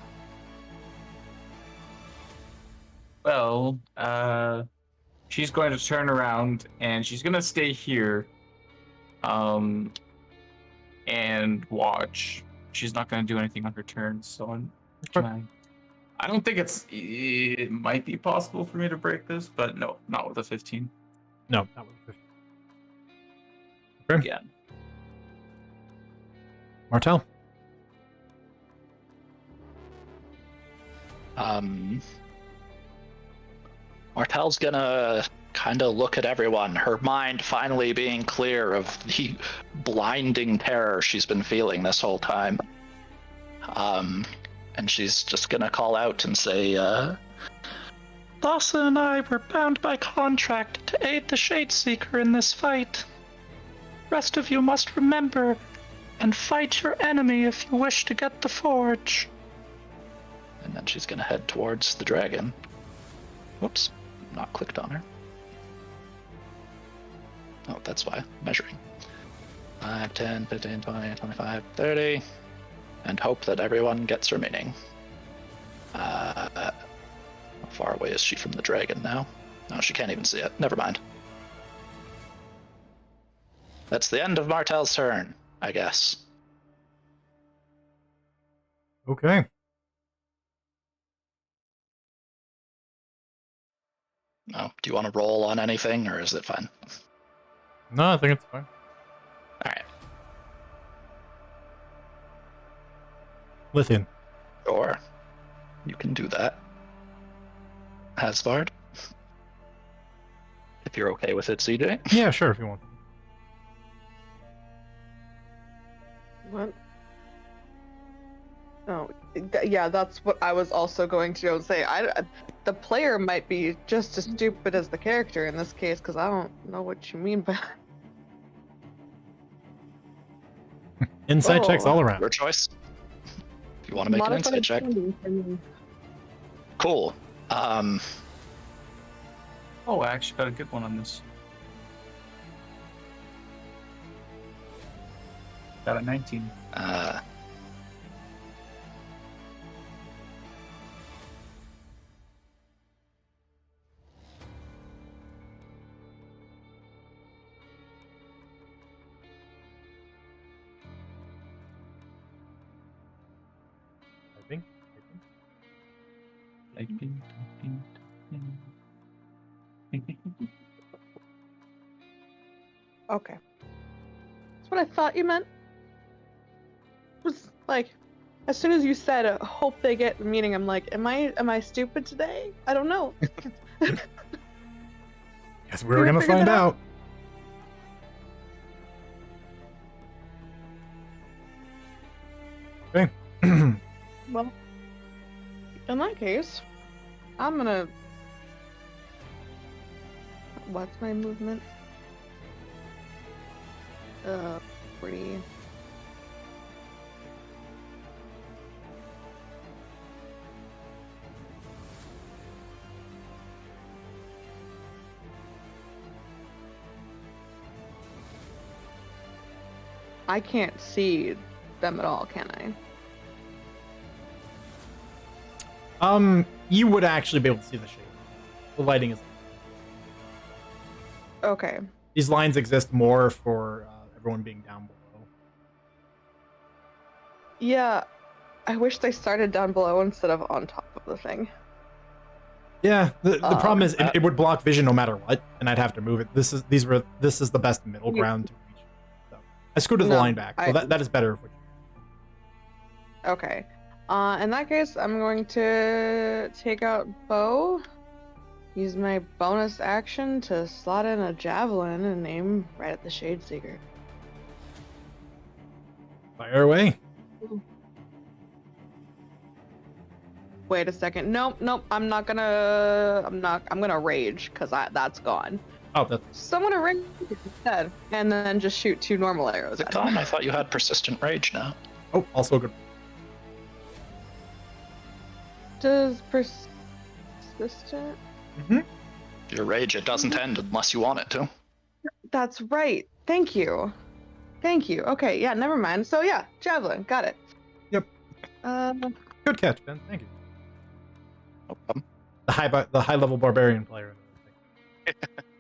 Well, she's going to turn around and she's going to stay here and watch. She's not going to do anything on her turn, so I'm trying. I don't think it might be possible for me to break this, but no, not with a 15. No, not with a 15. Okay. Again. Martel. Martel's gonna kind of look at everyone, her mind finally being clear of the blinding terror she's been feeling this whole time. And she's just gonna call out and say, Dawson and I were bound by contract to aid the Shadeseeker in this fight. Rest of you must remember and fight your enemy if you wish to get the forge. And then she's gonna head towards the dragon. Whoops, not clicked on her. Oh, that's why. Measuring. 5, 10, 15, 20, 25, 30. And hope that everyone gets remaining. How far away is she from the dragon now? No, she can't even see it. Never mind. That's the end of Martel's turn, I guess. Okay. Oh, do you want to roll on anything, or is it fine? No, I think it's fine. Alright. Lithium. Sure. You can do that. Asvard? If you're okay with it, CJ? Yeah, sure, if you want. What? Oh, yeah, that's what I was also going to go say. The player might be just as stupid as the character in this case, because I don't know what you mean by Insight checks all around. Your choice. If you want to make an insight check. Cool. Oh, I actually got a good one on this. Got a 19. I think. Okay. That's what I thought you meant. It was like, as soon as you said, hope they get, meaning I'm like, am I stupid today? I don't know. Guess we're gonna find out. Okay. Well, in that case, I'm gonna... What's my movement? 40... I can't see them at all, can I? You would actually be able to see the shade. The lighting is. Okay. These lines exist more for everyone being down below. Yeah, I wish they started down below instead of on top of the thing. Yeah, the problem is that- it would block vision no matter what, and I'd have to move it. This is the best middle ground to reach. So I scooted the No, line back, so that is better. Okay. In that case, I'm going to take out bow, use my bonus action to slot in a javelin and aim right at the Shade Seeker. Fire away. Wait a second. Nope. I'm gonna rage because that's gone. Oh, that's So I'm gonna rage instead, and then just shoot 2 normal arrows Is it at him. gone? I thought you had persistent rage now. oh, also good. Does persistent? Your rage, it doesn't end unless you want it to. That's right. Thank you. Okay, yeah, never mind. So yeah, javelin, got it. Yep. Good catch, Ben. Thank you. No problem. The high level barbarian player.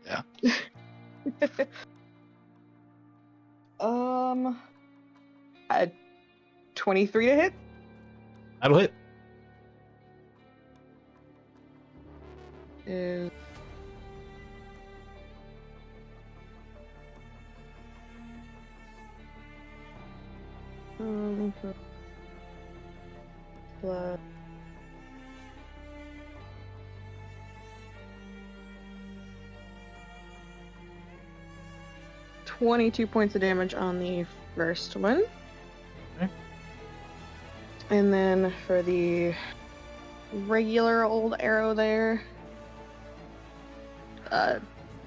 Yeah. At 23 to hit. That'll hit. Is plus 22 points of damage on the first one. Okay. And then for the regular old arrow there,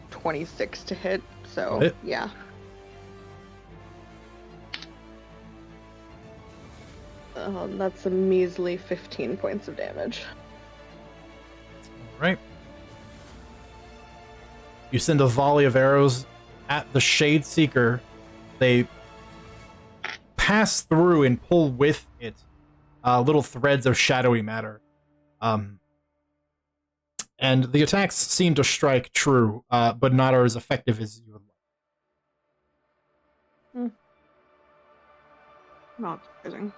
26 to hit. So Hit. yeah. That's a measly 15 points of damage. All right. You send a volley of arrows at the Shade Seeker. They pass through and pull with it little threads of shadowy matter. And the attacks seem to strike true, but not are as effective as you would like. Not surprising.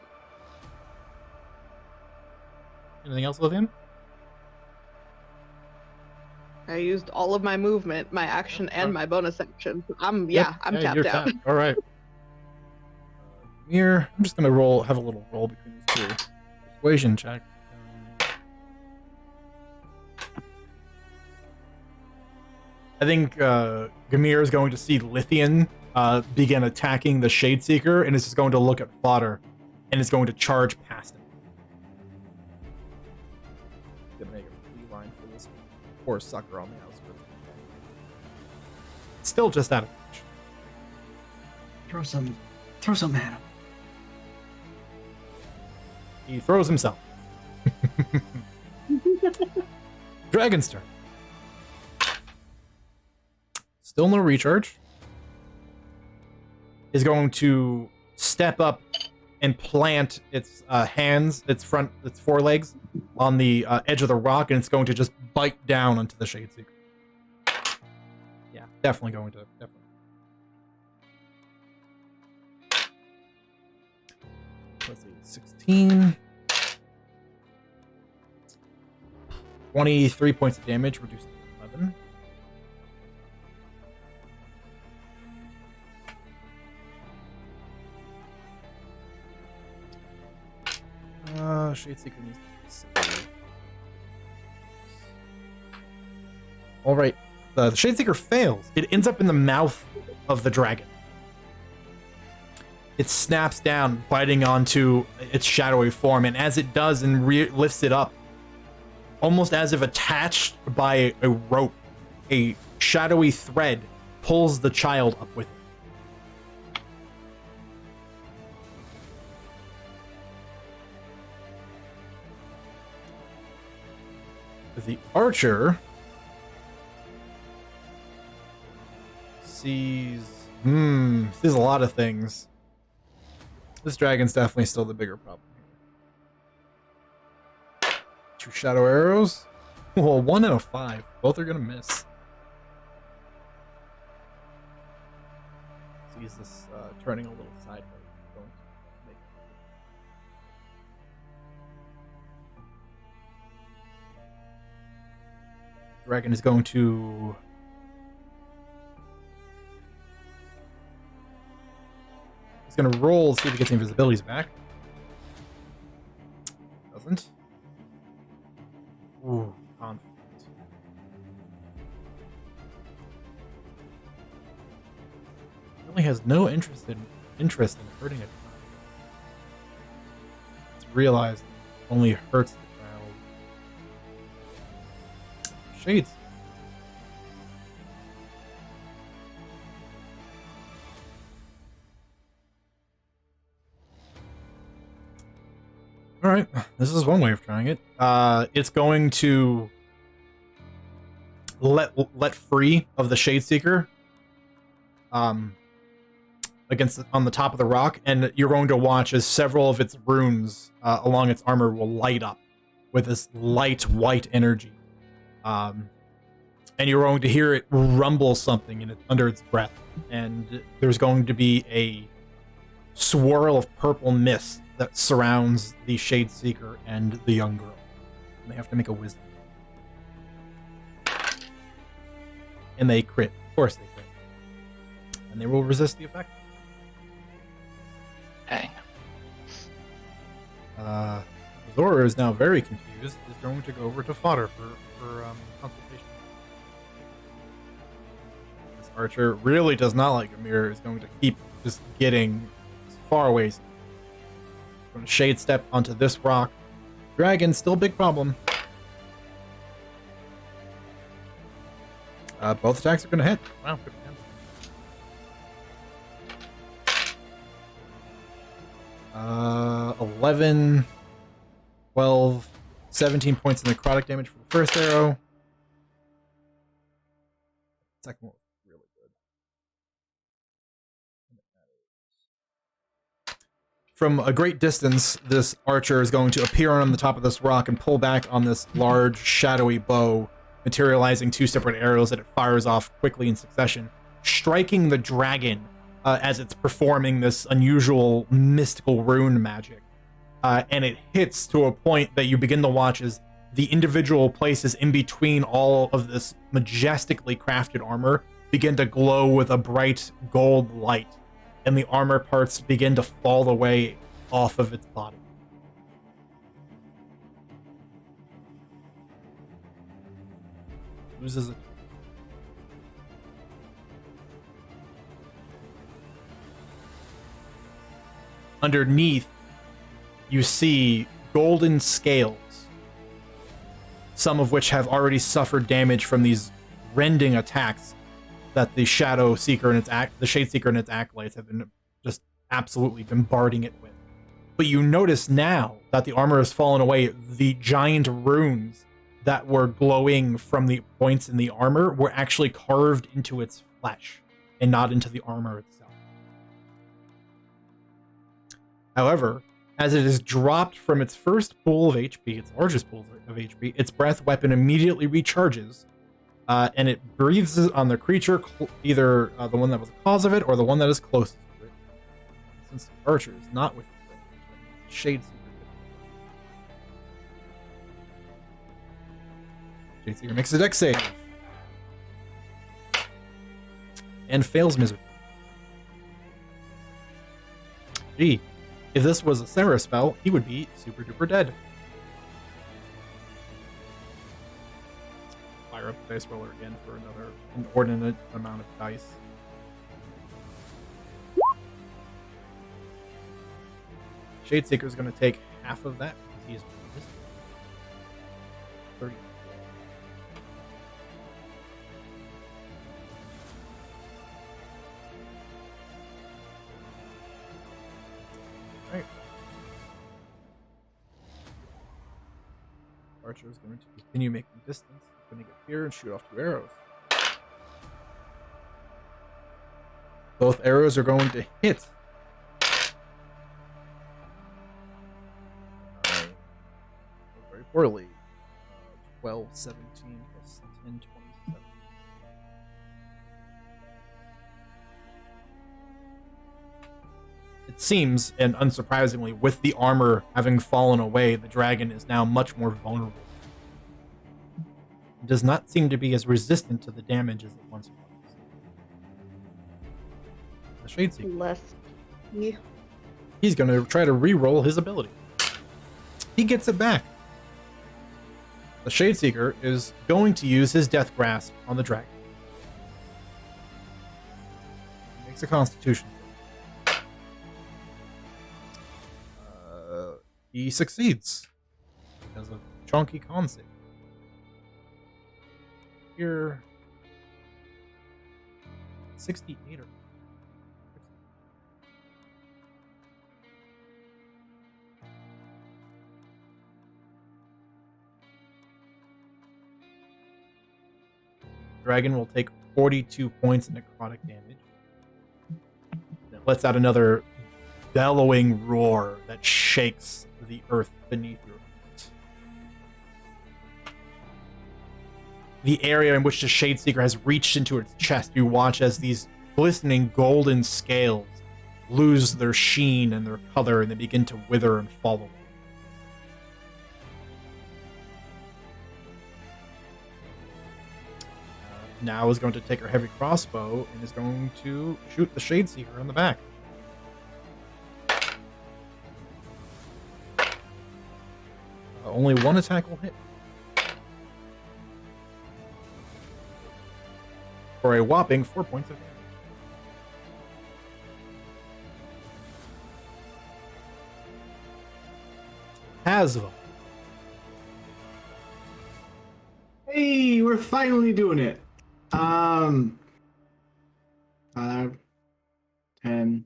Anything else with him? I used all of my movement, my action, and my bonus action. I'm Yep. I'm tapped you're out. All right. Here, I'm just gonna have a little roll between these two. Persuasion check. I think Gamir is going to see Lithian begin attacking the Shade Seeker, and is just going to look at fodder, and is going to charge past him. Gonna make a beeline for this poor sucker on the outskirts. Still just out of reach. Throw some at him. He throws himself. Dragon's turn. Still no recharge. Is going to step up and plant its its forelegs on the edge of the rock, and it's going to just bite down onto the Shade Seeker. Yeah, definitely going to. Definitely. Let's see, 16. 23 points of damage, reduced to 11. Shade Seeker needs to save. Alright, the Shade Seeker fails. It ends up in the mouth of the dragon. It snaps down, biting onto its shadowy form, and as it does and lifts it up, almost as if attached by a rope, a shadowy thread pulls the child up with it. The archer sees a lot of things. This dragon's definitely still the bigger problem here. shadow arrows. Well, 1 and a 5. Both are gonna miss. Sees this turning a little sideways. Going to make Dragon is going to he's gonna roll, see if he gets any invisibilities back. Doesn't. Ooh, conflict. Really has no interest in hurting it. It's realized it only hurts the child. Shades. All right, this is one way of trying it. It's going to let free of the Shade Seeker against on the top of the rock, and you're going to watch as several of its runes along its armor will light up with this light white energy, and you're going to hear it rumble something under its breath, and there's going to be a swirl of purple mist that surrounds the Shade Seeker and the young girl. And they have to make a wisdom. And they crit. Of course they crit. And they will resist the effect. Dang. Zora is now very confused. Is going to go over to Fodder for consultation. This archer really does not like Amir. Is going to keep just getting as far away as going to shade step onto this rock. Dragon, still a big problem. Both attacks are going to hit. Wow, good for him. 11, 12, 17 points of necrotic damage for the first arrow. Second one was really good. From a great distance, this archer is going to appear on the top of this rock and pull back on this large, shadowy bow, materializing 2 separate arrows that it fires off quickly in succession, striking the dragon as it's performing this unusual mystical rune magic. And it hits to a point that you begin to watch as the individual places in between all of this majestically crafted armor begin to glow with a bright gold light, and the armor parts begin to fall away off of its body. Loses it. Underneath, you see golden scales, some of which have already suffered damage from these rending attacks that the Shadow Seeker and the Shade Seeker and its acolytes have been just absolutely bombarding it with. But you notice now that the armor has fallen away, the giant runes that were glowing from the points in the armor were actually carved into its flesh and not into the armor itself. However, as it is dropped from its first pool of HP, its largest pool of HP, its breath weapon immediately recharges, and it breathes on the creature, either the one that was the cause of it or the one that is closest to it. Since the archer is not with the Shade Seeker. Shade Seeker makes a dex save. And fails miserably. Gee, if this was a Sarah spell, he would be super duper dead. Fire up the dice roller again for another inordinate amount of dice. Shade Seeker is going to take half of that because he is resistant. 30. Right. Archer is going to continue making distance. He's going to get here and shoot off 2 arrows. Both arrows are going to hit. Very poorly. 12, 17 plus 10, 27. It seems, and unsurprisingly, with the armor having fallen away, the dragon is now much more vulnerable. It does not seem to be as resistant to the damage as it once was. The Shadeseeker. Less. Yeah. He's going to try to re-roll his ability. He gets it back. The Shadeseeker is going to use his Death Grasp on the dragon. He makes a Constitution. He succeeds because of chunky con save. Here, 68 or dragon will take 42 points of necrotic damage. It lets out another bellowing roar that shakes the earth beneath your feet. The area in which the Shadeseeker has reached into its chest, you watch as these glistening golden scales lose their sheen and their color, and they begin to wither and fall away. Now is going to take her heavy crossbow and is going to shoot the Shadeseeker in the back. Only one attack will hit. For a whopping 4 points of damage. Hazva. Hey, we're finally doing it. 5, 10,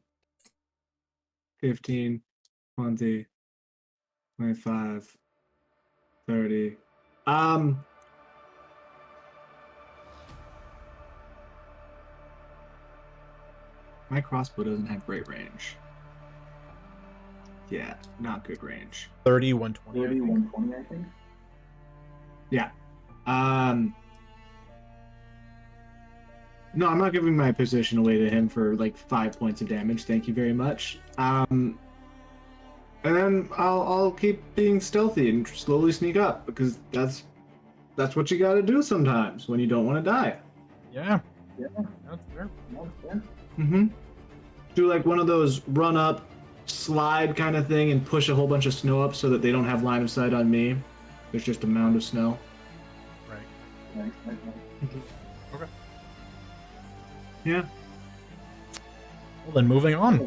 15, 20, 25, 30. My crossbow doesn't have great range. Yeah, not good range. 30, 120. 30, 120, I think. Yeah. No, I'm not giving my position away to him for like 5 points of damage. Thank you very much. And then I'll keep being stealthy and slowly sneak up because that's what you got to do sometimes when you don't want to die. Yeah. That's fair. Mm-hmm. Do like one of those run up, slide kind of thing and push a whole bunch of snow up so that they don't have line of sight on me. There's just a mound of snow. Right. Okay. Yeah. Well, then moving on.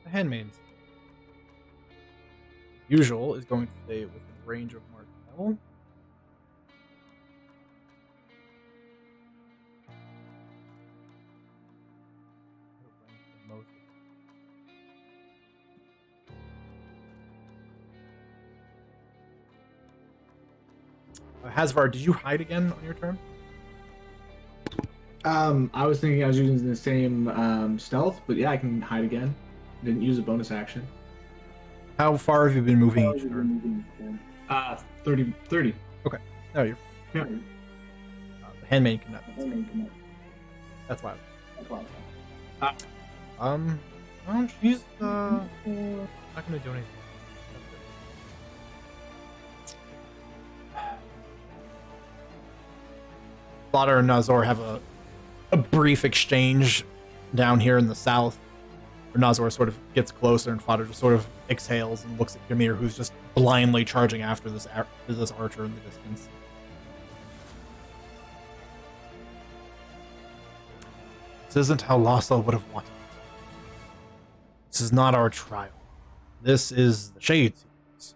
The handmaids. Usual is going to stay within range of Martel. Hasvar, did you hide again on your turn? I was thinking I was using the same stealth, but yeah, I can hide again. Didn't use a bonus action. How far have you been moving each turn? 30. Okay. No, you're. Yeah. The handmaid cannot. That's why. Well, she's not gonna do anything. Slaughter and Nazor have a brief exchange down here in the south. Where Nazor sort of gets closer and Fodder just sort of exhales and looks at Ymir, who's just blindly charging after this archer in the distance. This isn't how Lhasa would have wanted it. This is not our trial. This is the Shadeseekers.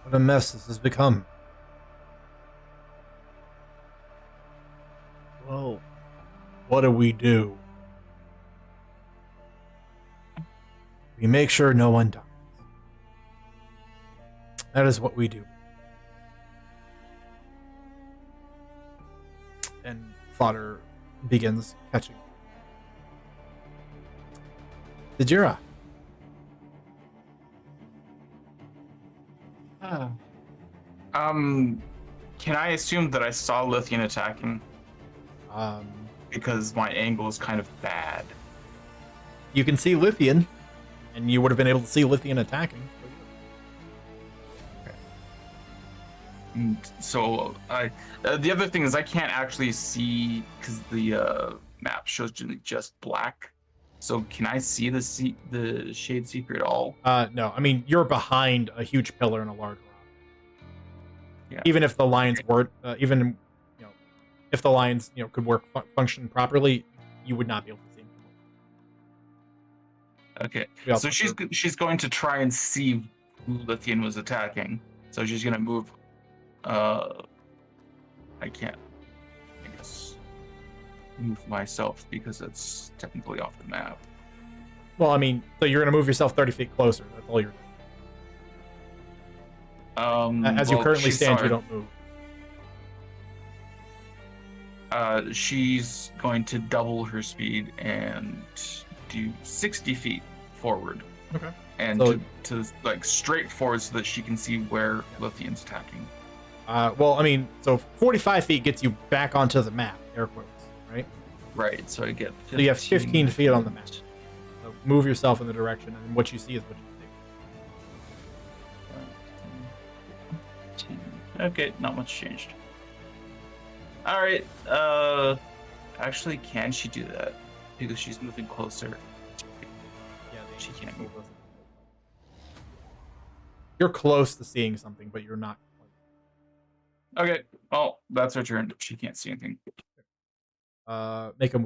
What a mess this has become. Well, what do? We make sure no one dies. That is what we do. And Fodder begins catching. Tajira. Can I assume that I saw Lithian attacking? Um, Because my angle is kind of bad. you can see Lithian, and you would have been able to see Lithian attacking. And so the other thing is I can't actually see because the map shows just black. So can I see the Shade Seeker at all? No, I mean you're behind a huge pillar and a large rock. Yeah. Even if the lines weren't, if the lines could work function properly, you would not be able to see them. Okay. So she's going to try and see who Lithian was attacking. So she's gonna move. I can't. I guess move myself because it's technically off the map. Well, I mean, so you're gonna move yourself 30 feet closer. That's all you're doing. As you currently stand, you don't move. She's going to double her speed and do 60 feet forward. Okay. And So- to like straight forward so that she can see where Lithian's attacking. Well, I mean, so 45 feet gets you back onto the map, air quotes, right? Right, so I get 15. So you have 15 feet on the map. So move yourself in the direction, and what you see is what you see. Okay, not much changed. All right. Actually, can she do that? Because she's moving closer. Yeah, She can't move. You're close to seeing something, but you're not. Okay. Well, that's her turn. She can't see anything. Make a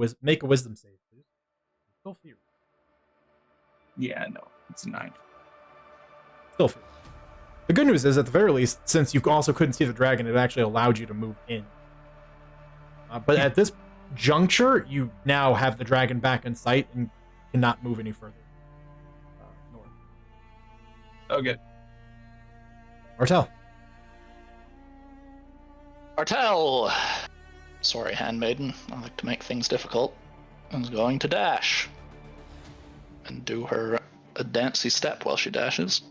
wisdom save, please. Still fear. Yeah, no, it's 9. Still fear. The good news is, at the very least, since you also couldn't see the dragon, it actually allowed you to move in. But at this juncture, you now have the dragon back in sight and cannot move any further north. Okay. Martel. Martel! Sorry, handmaiden. I like to make things difficult. Is going to dash. And do her a dancey step while she dashes.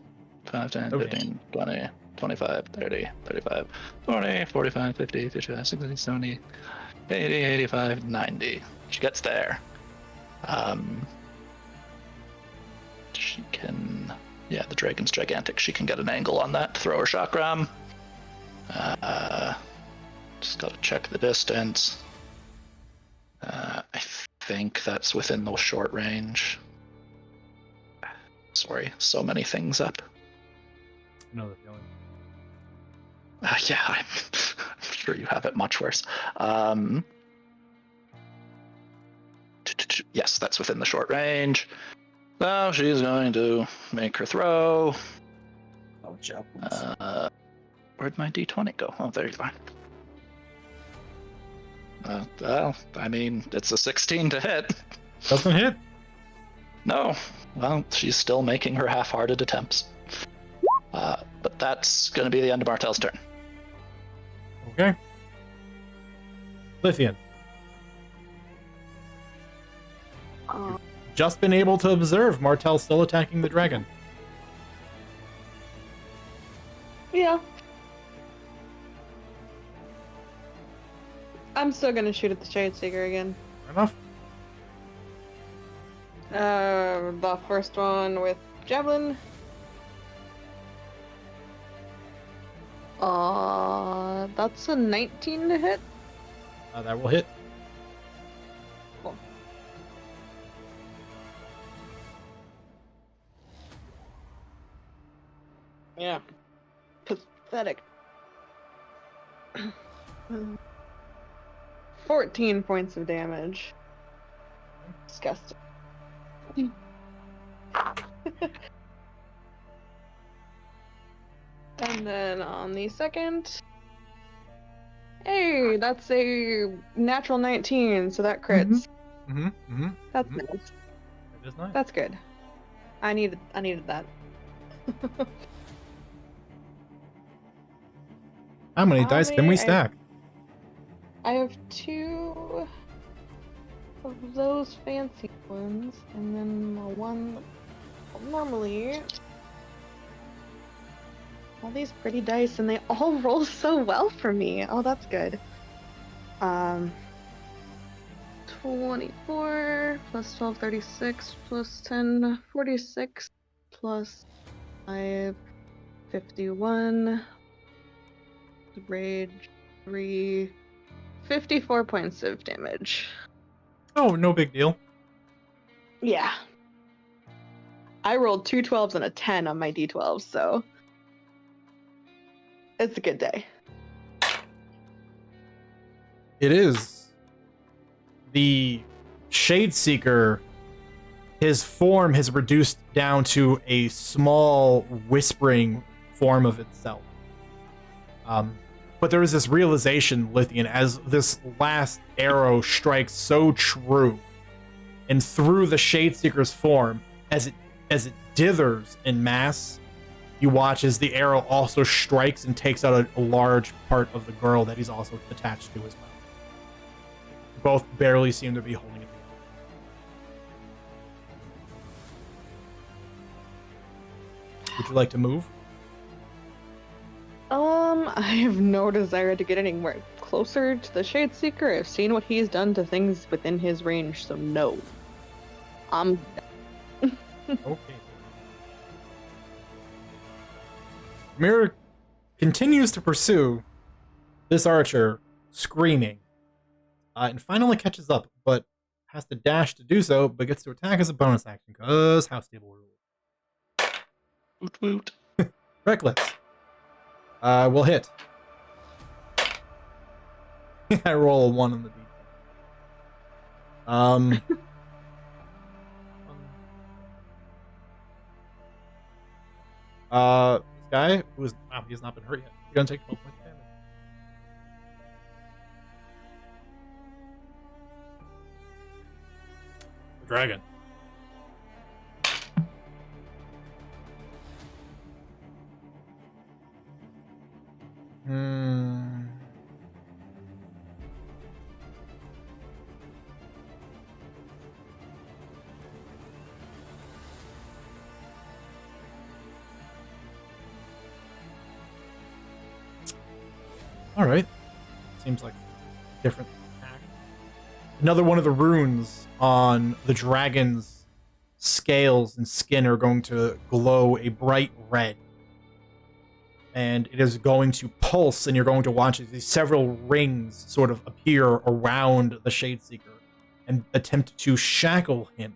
5, 10, Okay. 15, 20, 25, 30, 35, 40, 45, 50, 55, 60, 70, 80, 85, 90. She gets there. She can... Yeah, the dragon's gigantic. She can get an angle on that to throw her chakram. Just gotta check the distance. I think that's within the short range. Sorry, so many things up. No, the feeling. Yeah, I'm sure you have it much worse. Yes, that's within the short range. Now she's going to make her throw. Oh, javelins. Where'd my d20 go? Oh, there you are. Well, I mean, it's a 16 to hit. Doesn't hit. No. Well, she's still making her half-hearted attempts. But that's going to be the end of Martel's turn. Okay. Lithian. Just been able to observe Martel still attacking the dragon. Yeah. I'm still gonna shoot at the Shade Seeker again. Fair enough. The first one with Javelin. That's a 19 to hit. That will hit. Cool. Yeah. Pathetic. 14 points of damage. Disgusting. And then on the second, hey, that's a natural 19, so that crits. Mm-hmm. Mm-hmm. That's Mhm. nice. It is nice. That's good. I needed that. How many How dice can many? we stack? I have 2 of those fancy ones, and then one normally. All these pretty dice, and they all roll so well for me. Oh, that's good. 24 plus 12, 36 plus 10, 46 plus 5, 51. Rage 3, 54 points of damage. Oh, no big deal. Yeah. I rolled 2 12s and a 10 on my d12, so it's a good day. It is. The Shade Seeker, his form has reduced down to a small whispering form of itself. But there is this realization, Lithian, as this last arrow strikes so true, and through the Shade Seeker's form, as it dithers in mass, you watch as the arrow also strikes and takes out a large part of the girl that he's also attached to as well. Both barely seem to be holding it together. Would you like to move? I have no desire to get anywhere closer to the Shade Seeker. I've seen what he's done to things within his range, so no. Okay. Mirror continues to pursue this archer, screaming, and finally catches up, but has to dash to do so, but gets to attack as a bonus action, because house table rules. Woot woot. Reckless. Will hit. I roll a 1 on the d10. This guy who he has not been hurt yet. He's gonna take 12 points of damage. The dragon. All right. Seems like a different attack. Another one of the runes on the dragon's scales and skin are going to glow a bright red. And it is going to pulse, and you're going to watch as these several rings sort of appear around the Shade Seeker and attempt to shackle him.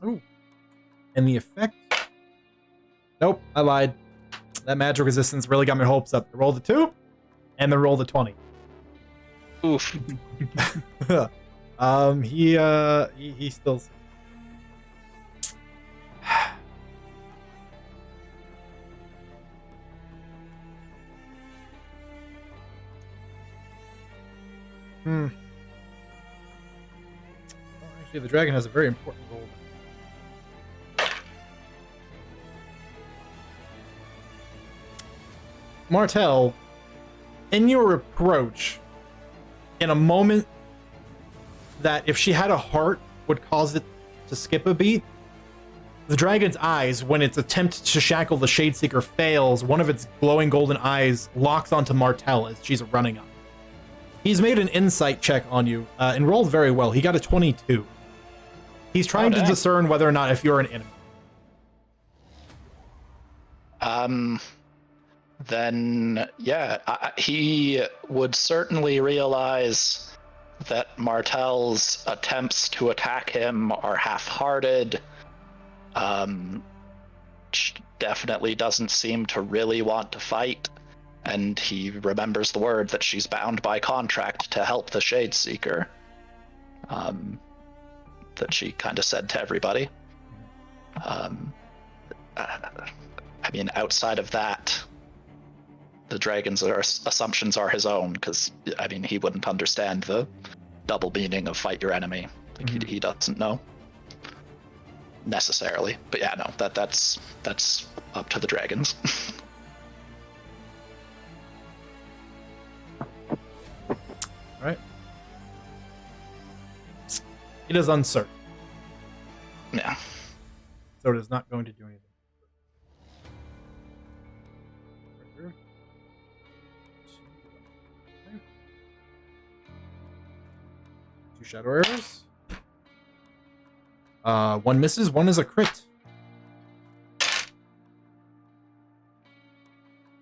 Ooh. And the effect... Nope, I lied. That magic resistance really got my hopes up. I rolled a 2, and then rolled a 20. Oof. He still... Well, actually, the dragon has a very important role. Martel, in your approach, in a moment that if she had a heart would cause it to skip a beat, the dragon's eyes, when its attempt to shackle the Shade Seeker fails, one of its glowing golden eyes locks onto Martel as she's running up. He's made an insight check on you and rolled very well. He got a 22. He's trying to discern whether or not if you're an enemy. Then, yeah, he would certainly realize that Martel's attempts to attack him are half-hearted. Definitely doesn't seem to really want to fight. And he remembers the word that she's bound by contract to help the Shade Seeker. That she kind of said to everybody. I mean, outside of that, the dragon's assumptions are his own, because, I mean, he wouldn't understand the double meaning of fight your enemy. Like, he doesn't know. Necessarily. But yeah, no, that's up to the dragons. Right. It is uncertain, Yeah. so it is not going to do anything. Two shadow arrows. One misses, one is a crit.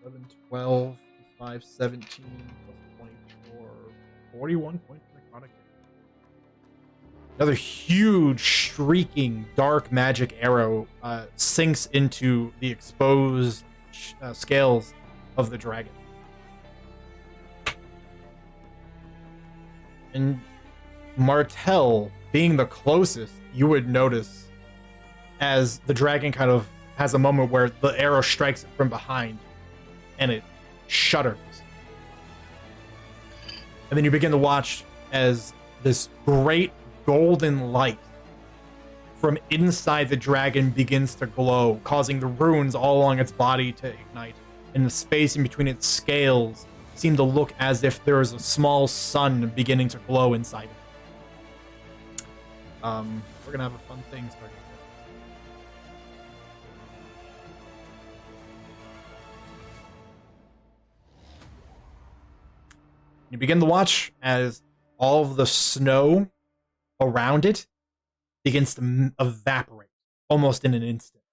11, 12, 5, 17, plus 24, 41 points of necrotic. Another huge, shrieking, dark magic arrow sinks into the exposed scales of the dragon. And Martel, being the closest, you would notice as the dragon kind of has a moment where the arrow strikes it from behind and it shudders. And then you begin to watch as this great golden light from inside the dragon begins to glow, causing the runes all along its body to ignite. And the space in between its scales seem to look as if there is a small sun beginning to glow inside it. We're gonna have a fun thing starting here. You begin to watch as all of the snow around it begins to evaporate almost in an instant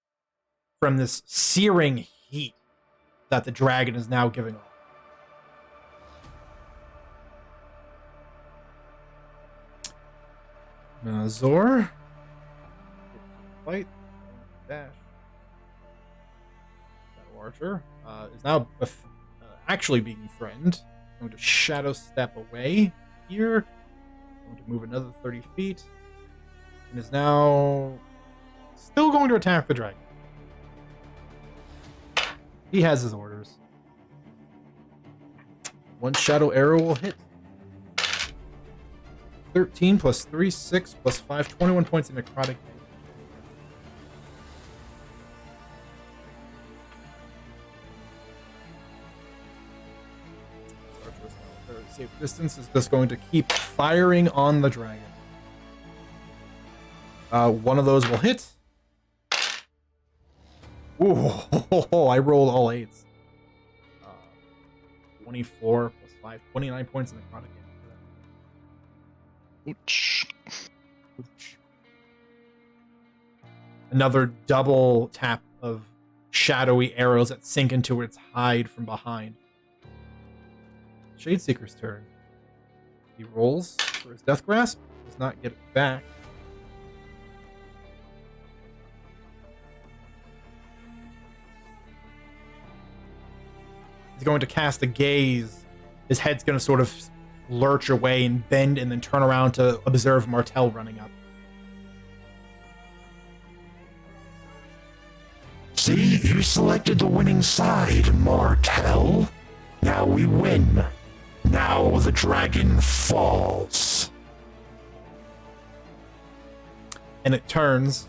from this searing heat that the dragon is now giving off. Zor, fight, dash. Shadow Archer is now actually being friend. I'm going to shadow step away here. I'm going to move another 30 feet. And is now still going to attack the dragon. He has his orders. One shadow arrow will hit. 13 plus 3, 6 plus 5, 21 points of necrotic damage. Safe distance is just going to keep firing on the dragon. One of those will hit. Ooh, I rolled all 8s. 24 plus 5, 29 points of necrotic damage. Ouch. Another double tap of shadowy arrows that sink into its hide from behind. Shadeseeker's turn. He rolls for his Death Grasp. Does not get it back. He's going to cast a gaze. His head's going to sort of lurch away and bend and then turn around to observe Martel running up. See, you selected the winning side, Martel. Now we win. Now the dragon falls. And it turns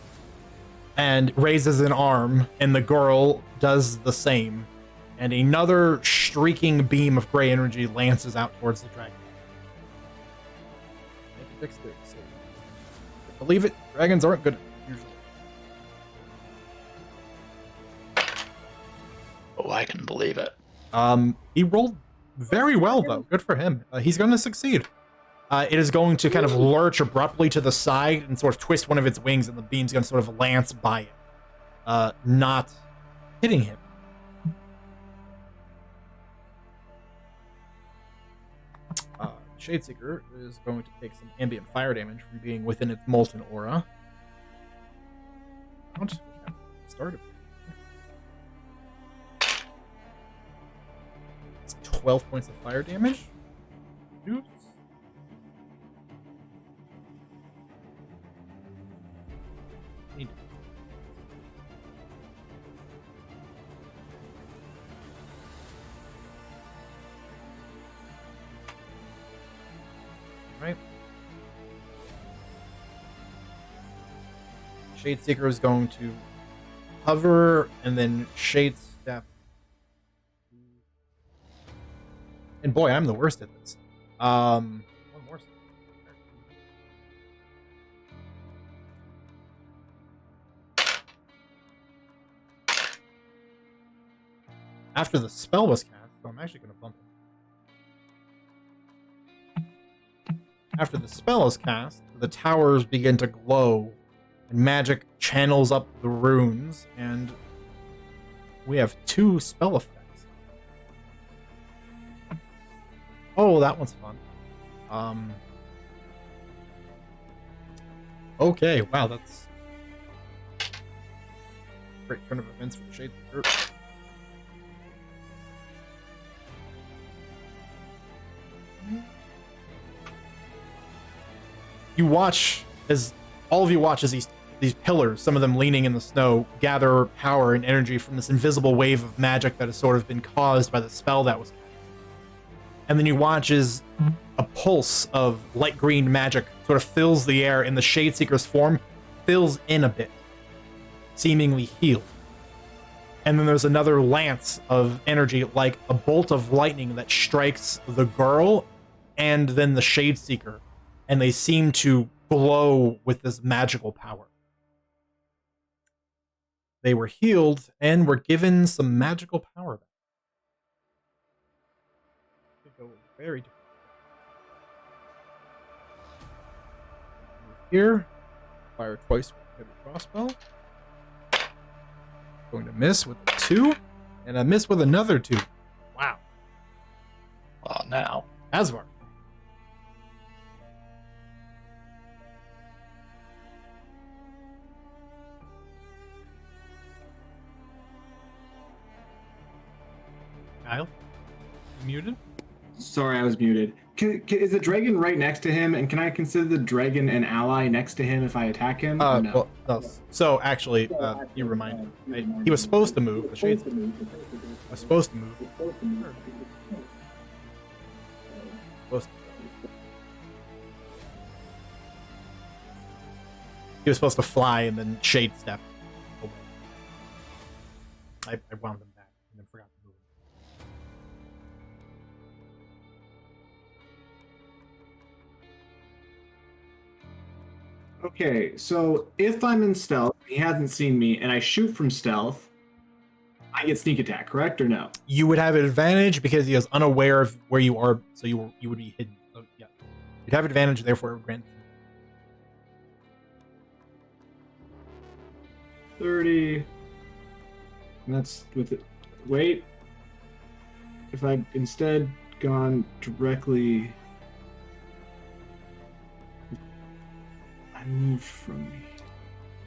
and raises an arm, and the girl does the same. And another streaking beam of gray energy lances out towards the dragon. Dexterity save. Believe it, dragons aren't good usually. Oh, I can believe it. He rolled very well though. Good for him. He's going to succeed. It is going to kind of lurch abruptly to the side and sort of twist one of its wings, and the beam's going to sort of lance by it, not hitting him. Shadeseeker is going to take some ambient fire damage from being within its molten aura. I'll just start it. It's 12 points of fire damage. Oops. Right. Shadeseeker is going to hover and then shade step. And boy, I'm the worst at this. One more step. After the spell was cast, so I'm actually going to bump it. After the spell is cast, the towers begin to glow, and magic channels up the runes, and we have 2 spell effects. Oh, that one's fun. Okay, wow, that's great turn of events for the Shade Seeker. You watch as all of you watch as these pillars, some of them leaning in the snow, gather power and energy from this invisible wave of magic that has sort of been caused by the spell that was cast. And then you watch as a pulse of light green magic sort of fills the air, and the Shade Seeker's form fills in a bit, seemingly healed. And then there's another lance of energy, like a bolt of lightning that strikes the girl and then the Shade Seeker, and they seem to glow with this magical power. They were healed and were given some magical power back. They go very different. Here, fire twice with a heavy crossbow. Going to miss with a 2, and a miss with another 2. Wow. Well, now. Asvar. Kyle? You muted? Sorry, I was muted. Is the dragon right next to him, and can I consider the dragon an ally next to him if I attack him? Or no? Well, no. So actually, you reminded me. He was supposed to move. The Shades was supposed to move. He was supposed to fly and then shade step. I wound him back and then forgot to move him. Okay, so if I'm in stealth, he hasn't seen me, and I shoot from stealth, I get sneak attack, correct or no? You would have an advantage because he is unaware of where you are, so you would be hidden. So yeah, you'd have advantage, therefore it would grant. 30. And that's with it. Wait. If I'd instead gone directly. I moved from me.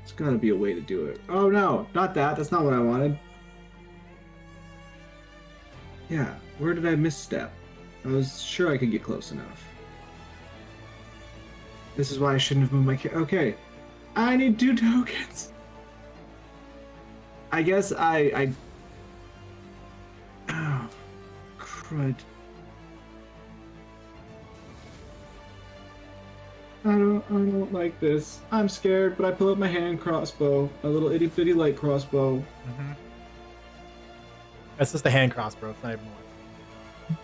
There's gotta be a way to do it. Oh no, not that. That's not what I wanted. Yeah, where did I misstep? I was sure I could get close enough. This is why I shouldn't have moved my okay. I need 2 tokens. I guess I oh, crud. I don't like this. I'm scared, but I pull out my hand crossbow, a little itty bitty light crossbow. Mm-hmm. That's just a hand crossbow. It's not even one.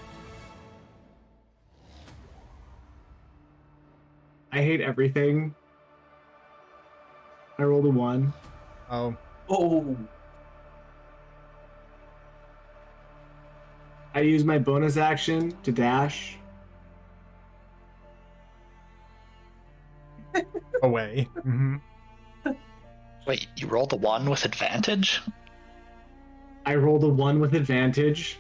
I hate everything. I rolled a 1. Oh. Oh. I use my bonus action to dash. Away. Mm-hmm. Wait, you rolled a 1 with advantage? I rolled a 1 with advantage.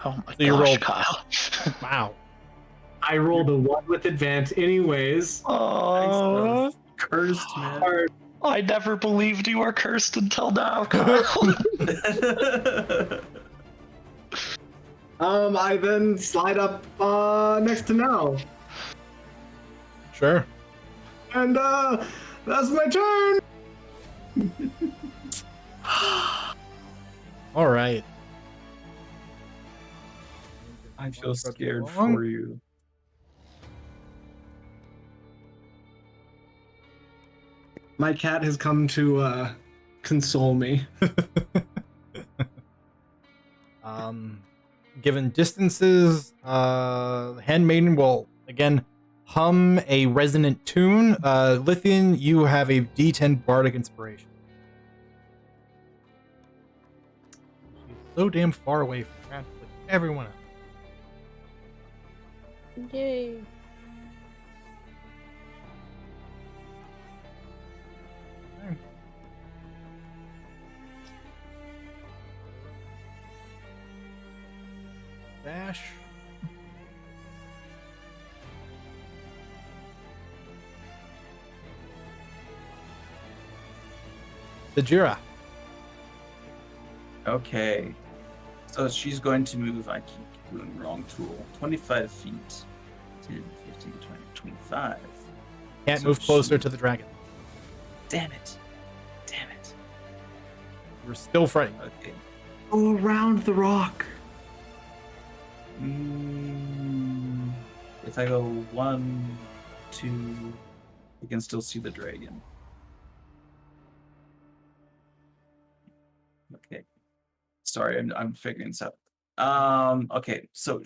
Oh my So you gosh, rolled- Kyle. Wow. I rolled a 1 with advantage anyways. Oh, Cursed, man. Hard. I never believed you were cursed until now, Kyle. I then slide up next to Nell. Sure. And that's my turn. All right. I feel scared Along. for you. My cat has come to console me. Given distances, the handmaiden will again hum a resonant tune. Lithian, you have a D10 bardic inspiration. She's so damn far away from practically everyone else. Yay. Okay. Dash. The Jira. Okay. So she's going to move. I keep doing the wrong tool. 25 feet. 10, 15, 20, 25. Can't So move closer she- to the dragon. Damn it. Damn it. You're still frightened. Okay. Go around the rock. If I go 1, 2, you can still see the dragon. Okay. Sorry, I'm figuring this out. Okay, so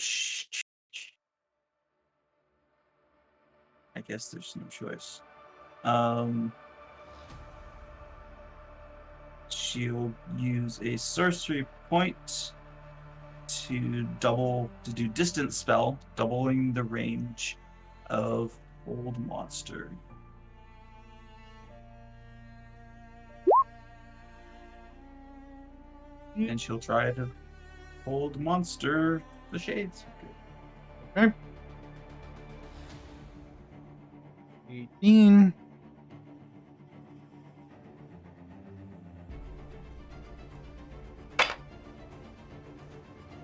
I guess there's no choice. She'll use a sorcery point to do distance spell, doubling the range of old monster. And she'll try to hold monster the shades. Okay. 18.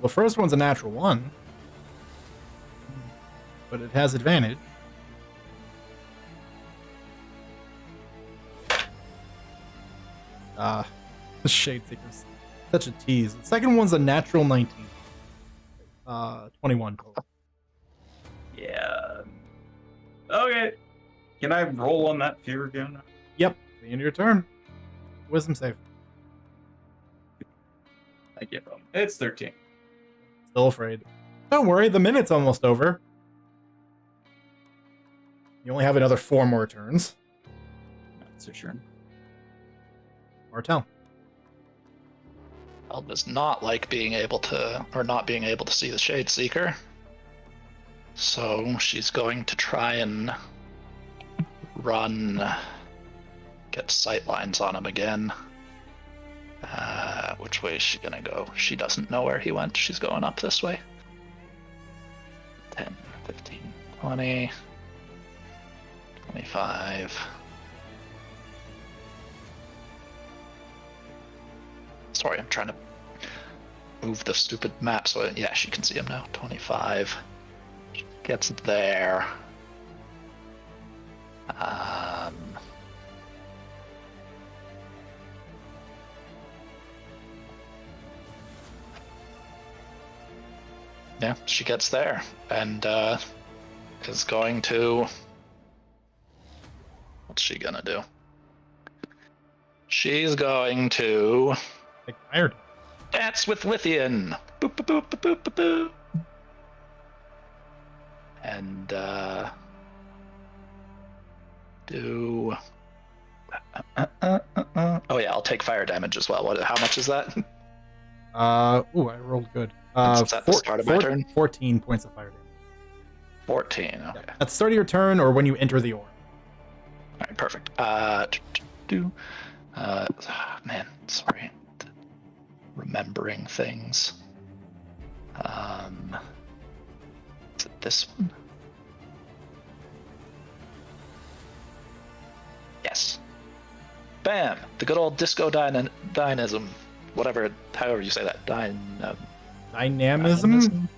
The first one's a natural 1. But it has advantage. The Shade Seeker's such a tease. The second one's a natural 19. 21 total. Yeah. Okay. Can I roll on that fear again? Yep. The end of your turn. Wisdom save. I give them. It's 13. Still afraid. Don't worry, the minute's almost over. You only have another 4 more turns. That's for sure. Martel. Elle does not like being able to, or not being able to see the Shade Seeker. So she's going to try and run, get sight lines on him again. Which way is she gonna go? She doesn't know where he went. She's going up this way. 10, 15, 20, 25. Sorry, I'm trying to move the stupid map so yeah, she can see him now. 25. She gets there. Yeah, she gets there and is going to. What's she gonna do? She's going to Like fire. dance with Lithian. Boop, boop, boop, boop, boop, boop, boop. And do. Oh yeah, I'll take fire damage as well. How much is that? Ooh, I rolled good. Is that the start of my turn? 14 points of fire damage. 14. Okay. Yeah. At the start of your turn or when you enter the orb. All right, perfect. Man, sorry. Remembering things. Is it this one? Yes. Bam! The good old disco dynamism. Whatever, however you say that. Dynamism?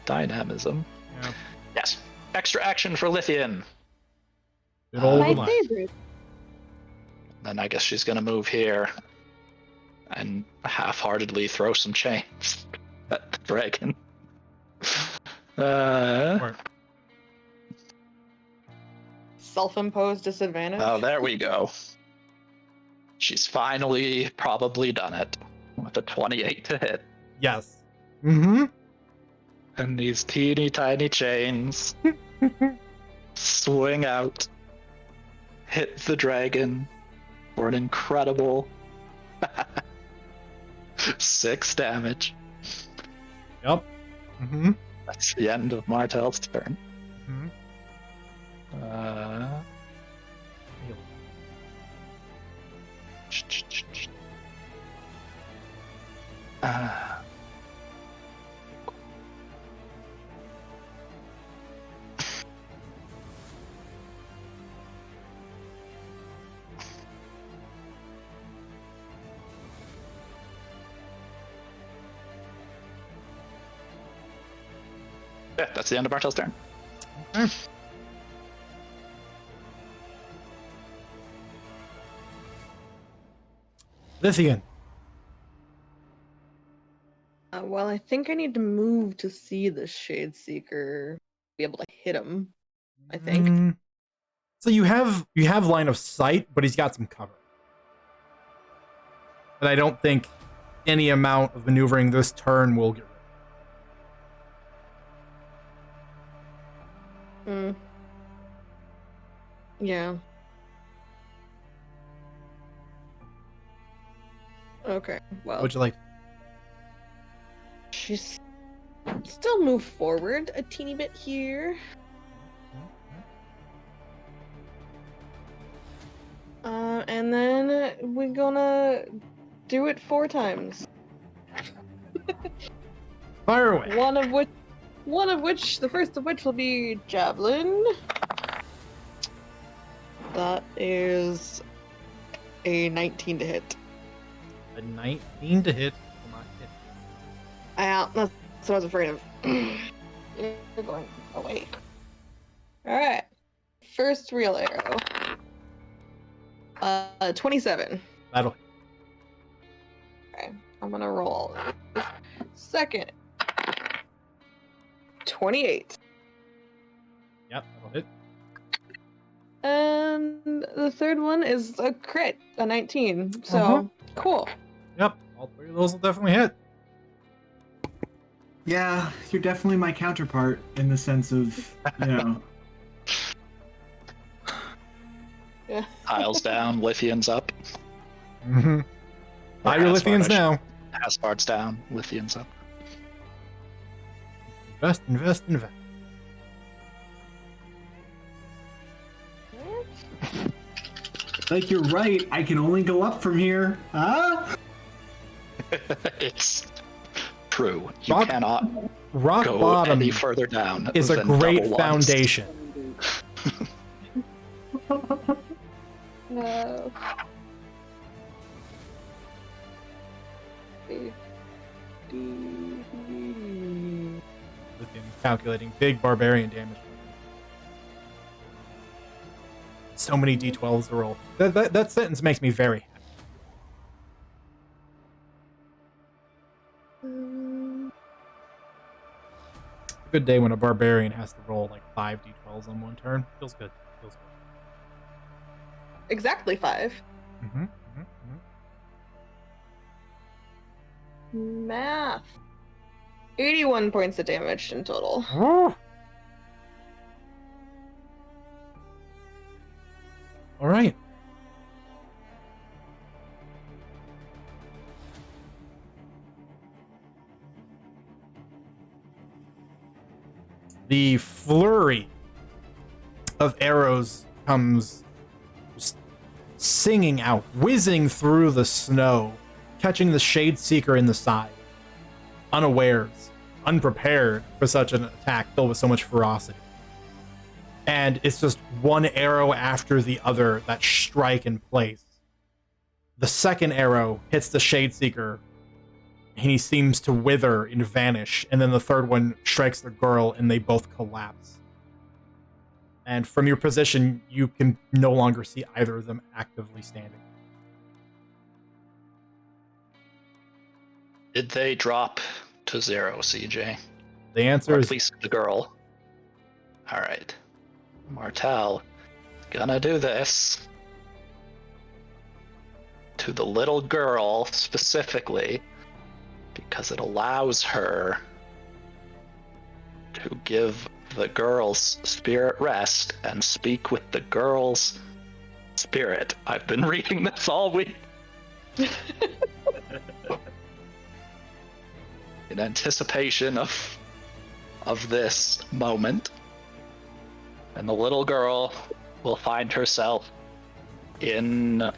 Dynamism. Yeah. Yes. Extra action for Lithian. Good old My line. favorite. Then I guess she's gonna move here and half-heartedly throw some chains at the dragon. Or- Self-imposed disadvantage. Oh, there we go. She's finally probably done it with a 28 to hit. Yes. Mm-hmm. And these teeny tiny chains swing out, hit the dragon for an incredible 6 damage. Yep. Mm-hmm. That's the end of Martel's turn. Mm-hmm. Yeah, that's the end of Martel's turn. Okay. Lithian. Well, I think I need to move to see the Shade Seeker, be able to hit him. I think. So you have line of sight, but he's got some cover. And I don't think any amount of maneuvering this turn will get rid of it. Yeah. Okay. Well, Would you like? she's still move forward a teeny bit here. And then we're gonna do it 4 times. Fire away. One of which, the first of which will be Javelin. That is a 19 to hit. A 19 to hit. Will not hit. That's what I was afraid of. You're going away. Alright. First real arrow. 27. That'll hit. Okay, I'm gonna roll. Second. 28. Yep, that'll hit. And the third one is a crit, a 19. So, cool. Yep, all 3 of those will definitely hit. Yeah, you're definitely my counterpart in the sense of, you know. Yeah. Tiles down, Lithian's up. Mm-hmm. Buy your Lithians now. Asbard's down, Lithian's up. Invest. Like, you're right, I can only go up from here. Huh? It's true. You cannot Rock go bottom any further down. is a than great double ones. foundation. No. Lithium calculating big barbarian damage. So many d12s to roll. That sentence makes me very happy. Good day when a barbarian has to roll like 5 d12s on one turn. Feels good. Exactly 5. Math. 81 points of damage in total. All right. The flurry of arrows comes just singing out, whizzing through the snow, catching the Shade Seeker in the side, unawares, unprepared for such an attack filled with so much ferocity. And it's just one arrow after the other that strike in place. The second arrow hits the Shade Seeker, and he seems to wither and vanish, and then the third one strikes the girl, and they both collapse. And from your position, you can no longer see either of them actively standing. Did they drop to 0, CJ? The answer Or is at least the girl. Alright. Martel, gonna do this. To the little girl, specifically, because it allows her to give the girl's spirit rest and speak with the girl's spirit. I've been reading this all week. in anticipation of this moment. And the little girl will find herself in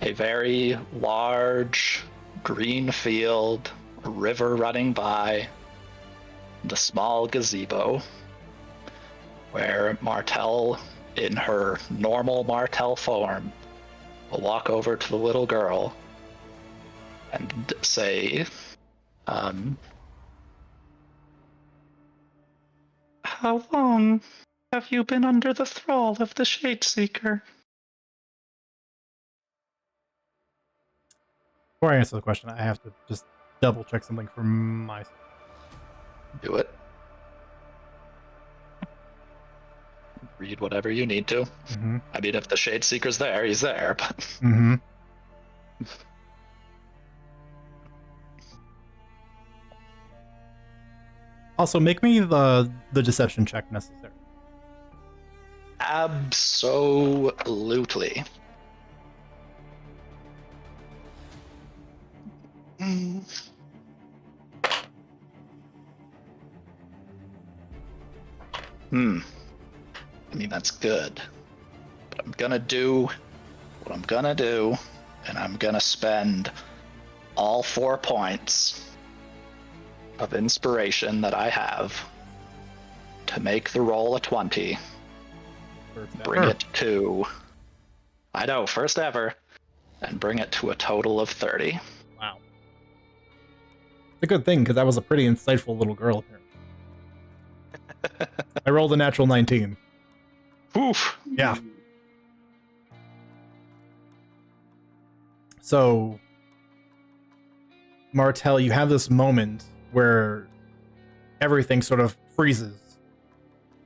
a very large green field, a river running by, and a small gazebo, where Martell, in her normal Martell form, will walk over to the little girl and say, how long have you been under the thrall of the Shadeseeker? Before I answer the question, I have to just double check something from my side. Do it. Read whatever you need to. Mm-hmm. I mean, if the Shadeseeker's there, he's there, but... Mm-hmm. Also, make me the deception check necessary. Absolutely. I mean, that's good. But I'm gonna do what I'm gonna do, and I'm gonna spend all 4 points of inspiration that I have to make the roll a 20. Bring it to... I know, first ever. And bring it to a total of 30. Wow. It's a good thing, because that was a pretty insightful little girl here. I rolled a natural 19. Oof. Yeah. So, Martell, you have this moment where everything sort of freezes,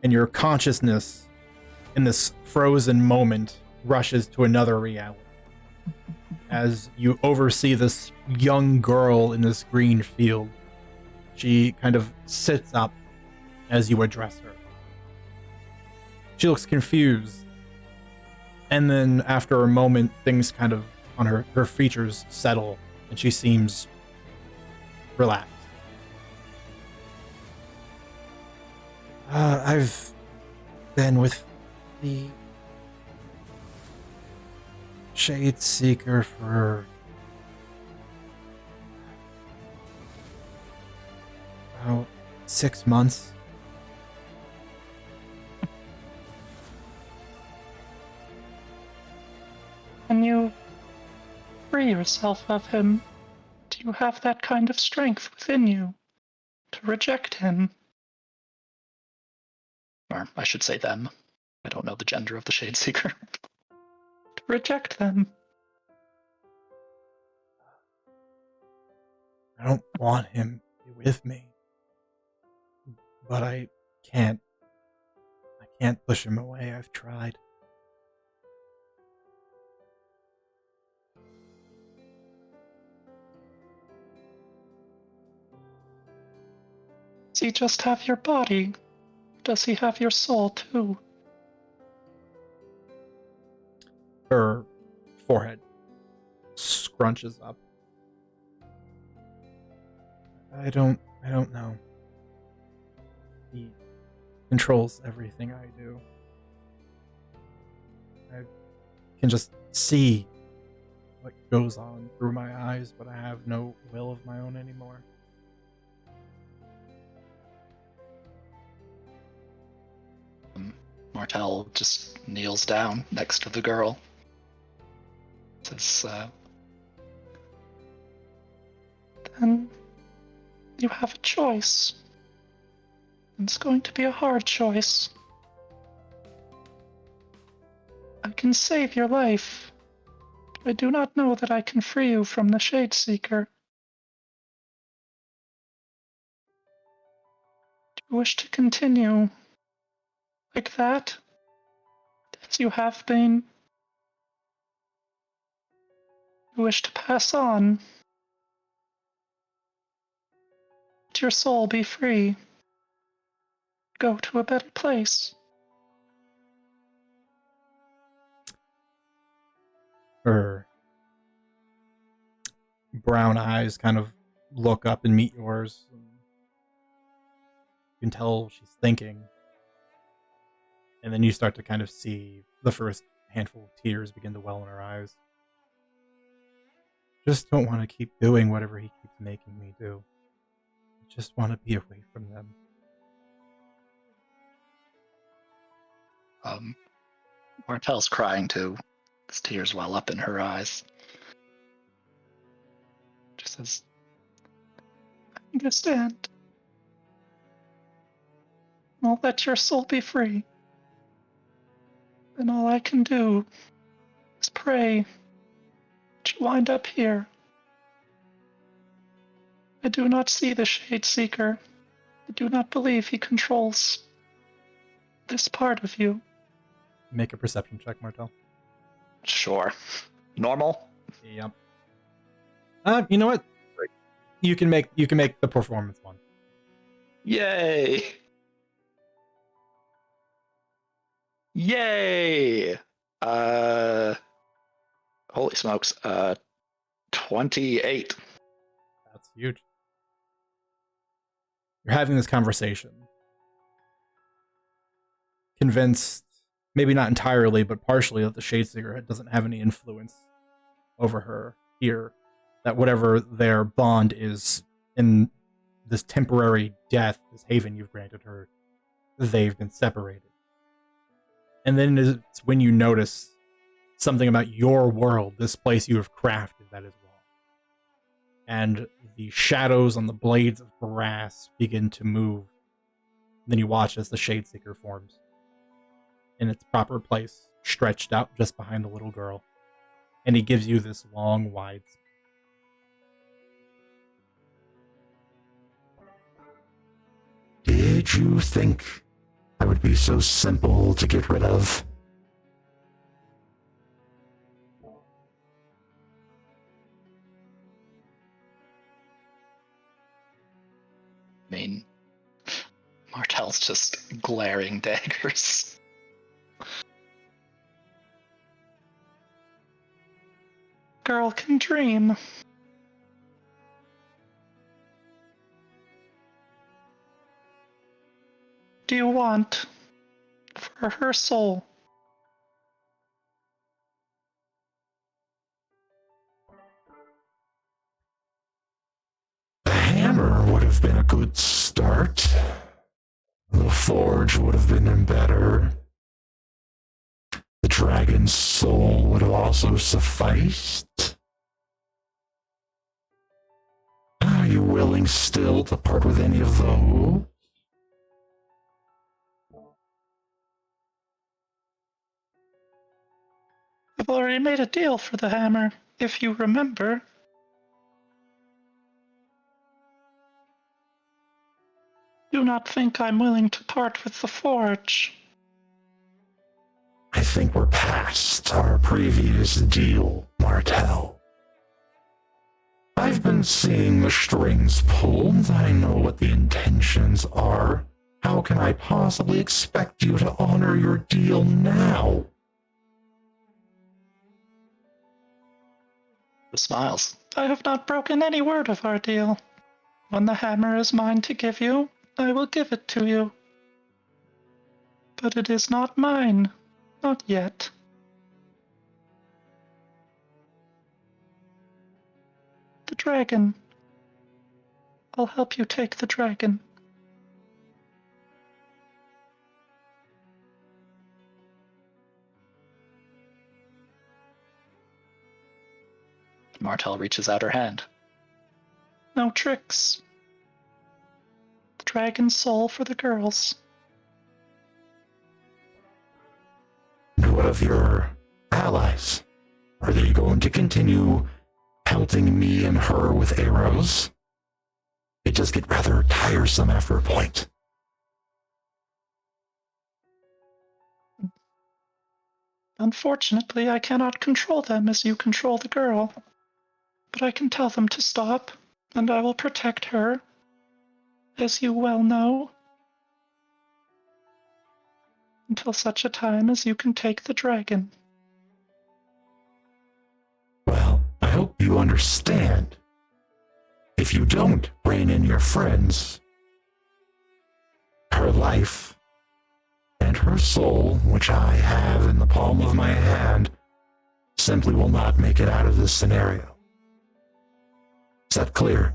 and your consciousness in this frozen moment rushes to another reality. As you oversee this young girl in this green field, she kind of sits up as you address her. She looks confused, and then after a moment, things kind of on her features settle, and she seems relaxed. I've been with the Shadeseeker for about 6 months. Can you free yourself of him? Do you have that kind of strength within you to reject him? Or I should say them. I don't know the gender of the Shadeseeker. To reject them. I don't want him to be with me, but I can't push him away. I've tried. Does he just have your body? Does he have your soul too? Her forehead scrunches up. I don't know. He controls everything I do. I can just see what goes on through my eyes, but I have no will of my own anymore. Martell just kneels down next to the girl. Says, then you have a choice. It's going to be a hard choice. I can save your life, but I do not know that I can free you from the Shadeseeker. Do you wish to continue like that, as you have been? You wish to pass on? Let your soul be free. Go to a better place. Her brown eyes kind of look up and meet yours. And you can tell she's thinking. And then you start to kind of see the first handful of tears begin to well in her eyes. Just don't want to keep doing whatever he keeps making me do. I just want to be away from them. Martel's crying too. His tears well up in her eyes. She says, I understand. I'll let your soul be free. And all I can do is pray that you wind up here. I do not see the Shade Seeker. I do not believe he controls this part of you. Make a perception check, Martel. Sure. Normal? Yep. You know what? You can make the performance one. Yay! Yay! Holy smokes. 28. That's huge. You're having this conversation. Convinced, maybe not entirely, but partially, that the Shadesseeker doesn't have any influence over her here. That whatever their bond is in this temporary death, this haven you've granted her, they've been separated. And then it's when you notice something about your world, this place you have crafted, that is wrong. And the shadows on the blades of grass begin to move. Then you watch as the Shadeseeker forms in its proper place, stretched out just behind the little girl. And he gives you this long, wide smile. Did you think I would be so simple to get rid of? I mean, Martel's just glaring daggers. Girl can dream. Do you want for her soul? The hammer would have been a good start. The forge would have been better. The dragon's soul would have also sufficed. Are you willing still to part with any of those? I've already made a deal for the hammer, if you remember. Do not think I'm willing to part with the forge. I think we're past our previous deal, Martel. I've been seeing the strings pulled. I know what the intentions are. How can I possibly expect you to honor your deal now? The smiles. I have not broken any word of our deal. When the hammer is mine to give you, I will give it to you. But it is not mine. Not yet. The dragon. I'll help you take the dragon. Martel reaches out her hand. No tricks. The dragon's soul for the girls. And what of your allies? Are they going to continue pelting me and her with arrows? It does get rather tiresome after a point. Unfortunately, I cannot control them as you control the girl. But I can tell them to stop, and I will protect her, as you well know, until such a time as you can take the dragon. Well, I hope you understand. if you don't rein in your friends, her life and her soul, which I have in the palm of my hand, simply will not make it out of this scenario. Is that clear?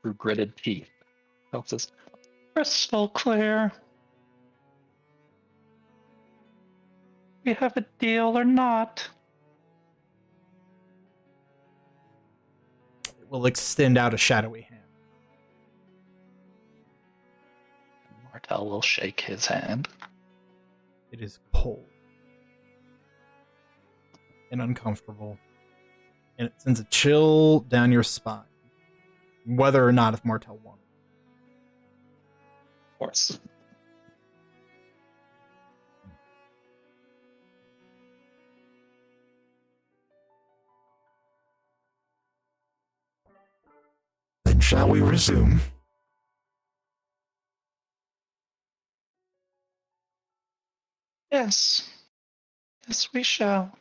Through gritted teeth. Helps us. Crystal clear. We have a deal or not? It will extend out a shadowy hand. Martel will shake his hand. It is cold and uncomfortable, and it sends a chill down your spine, whether or not if Martel won. Of course. Then shall we resume? Yes. Yes, we shall.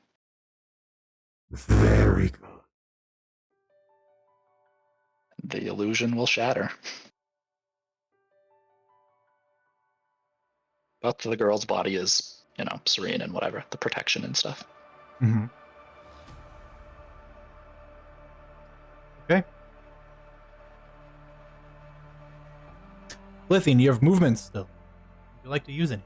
Very good. The illusion will shatter. But the girl's body is, serene and whatever, the protection and stuff. Mm-hmm. Okay. Lithian, you have movement still. Would you like to use any?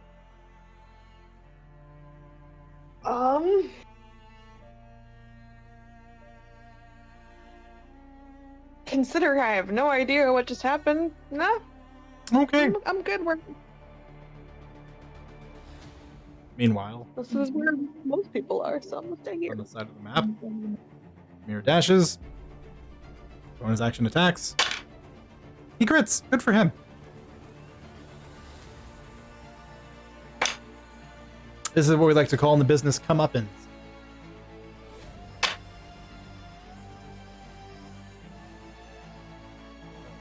Considering I have no idea what just happened, nah, Okay. I'm good. Meanwhile, This is where most people are, so I'm gonna stay here. on the side of the map, Mirror dashes. Bonus action attacks. He crits. Good for him. This is what we like to call in the business comeuppance.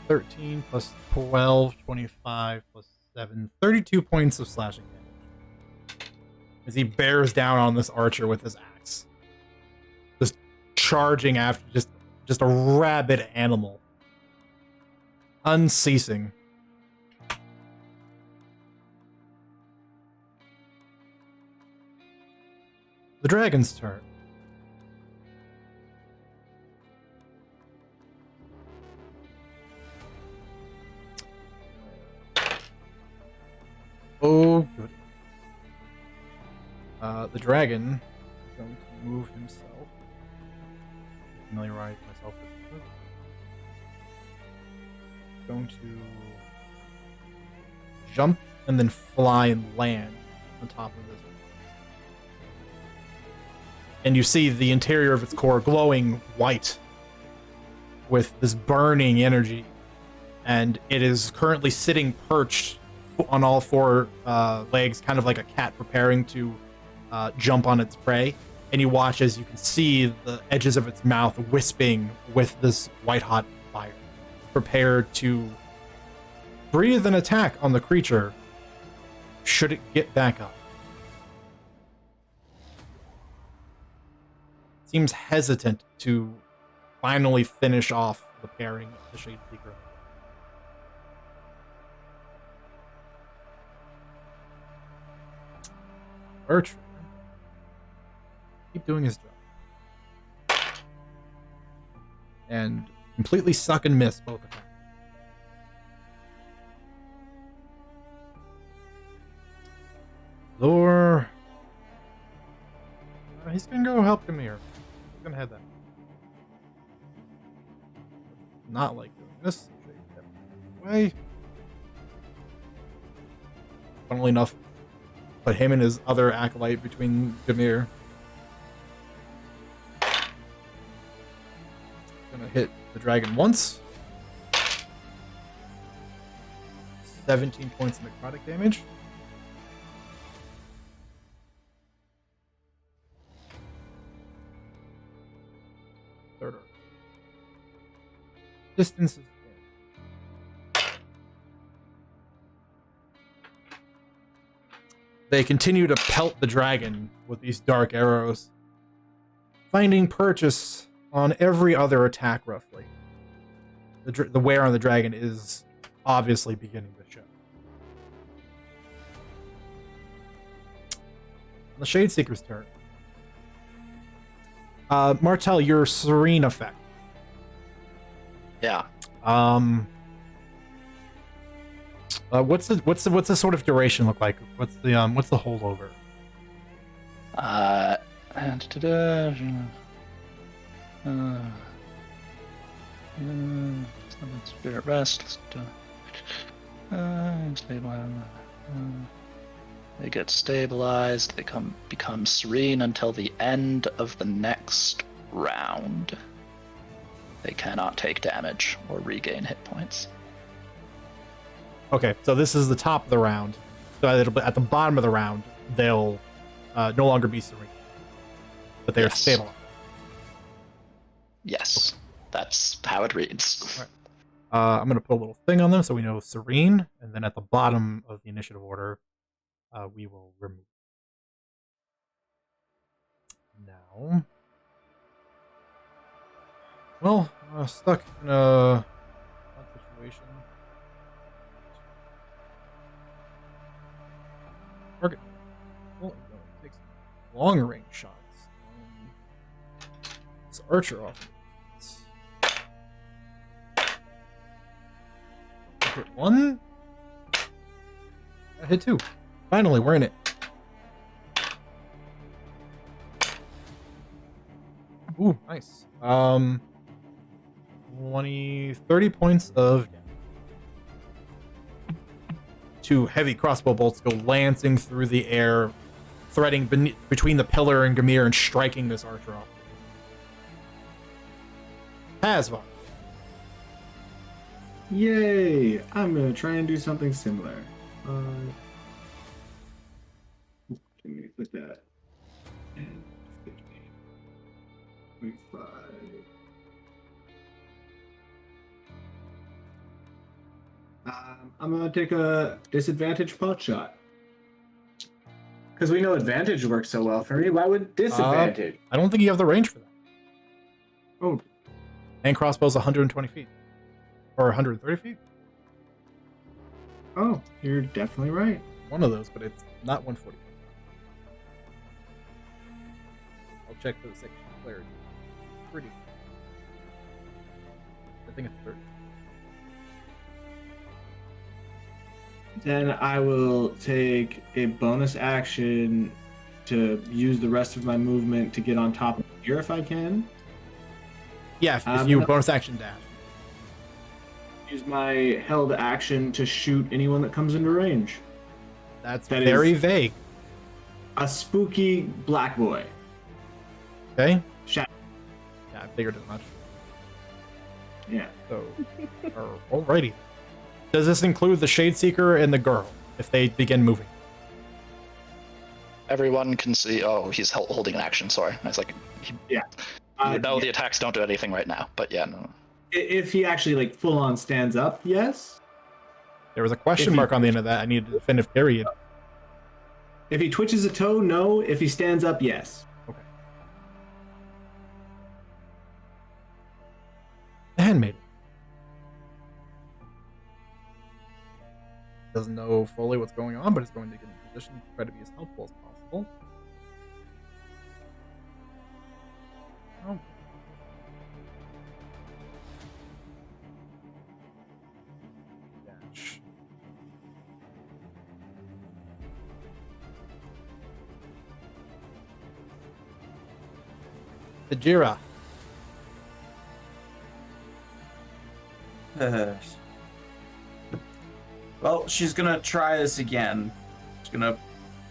$13 plus 12, 25 plus 7, 32 points of slashing damage. As he bears down on this archer with his axe. Just charging after just a rabid animal. Unceasing. The dragon's turn. Oh, good. The dragon is going to move himself. Familiarize myself with this. Going to jump and then fly and land on top of this. And you see the interior of its core glowing white with this burning energy. And it is currently sitting perched on all four legs, kind of like a cat preparing to jump on its prey. And you watch as you can see the edges of its mouth wisping with this white-hot fire, prepared to breathe an attack on the creature should it get back up. Seems hesitant to finally finish off the pairing of the Shade Seeker. Archer. Keep doing his job. And completely suck and miss both attacks. Lore. He's gonna go help Demir. He's gonna head that not like doing this. Way. Funnily enough, put him and his other acolyte between Demir. Gonna hit the dragon once. 17 points of necrotic damage. Third order. Distance is in. They continue to pelt the dragon with these dark arrows. finding purchase on every other attack, roughly. The wear on the dragon is obviously beginning to show. The Shadeseeker's turn. Martel, your serene effect. Yeah. What's the sort of duration look like? What's the holdover? Spirit rest. They get stabilized. They become serene until the end of the next round. They cannot take damage or regain hit points. Okay, so this is the top of the round. So at the bottom of the round, they'll no longer be serene, but they're stabilized. Yes, okay. That's how it reads. Right. I'm going to put a little thing on them so we know serene, and then at the bottom of the initiative order, we will remove. Now, well, stuck in a situation. Target. Well, it takes long range shots. This archer off. Hit one. I hit two. Finally, we're in it. Ooh, nice. 30 points of damage. 2 heavy crossbow bolts go lancing through the air, threading between the pillar and Gamir and striking this archer off. Hazvar. Yay! I'm gonna try and do something similar. Let me put that. 10, 15, 25. I'm gonna take a disadvantage pot shot. Because we know advantage works so well for me. Why would disadvantage? I don't think you have the range for that. Oh. And crossbow's 120 feet. Or 130 feet? Oh, you're definitely right. One of those, but it's not 140. I'll check for the sake of clarity. Pretty. I think it's 30. Then I will take a bonus action to use the rest of my movement to get on top of here if I can. Yeah, if you bonus action dash. Use my held action to shoot anyone that comes into range. That very vague. A spooky black boy. Okay. Shadow. Yeah, I figured as much. Yeah. So, alrighty. Does this include the Shadeseeker and the girl if they begin moving? Everyone can see. Oh, he's holding an action. Sorry, I was like, yeah. The attacks don't do anything right now, but yeah, no. If he actually like full on stands up, yes. There was a question mark on the end of that. I needed a definitive period. If he twitches a toe, no. If he stands up, yes. Okay. The handmaiden doesn't know fully what's going on, but is going to get in position to try to be as helpful as possible. Oh. Dash. Tajira. Well, she's gonna try this again. She's gonna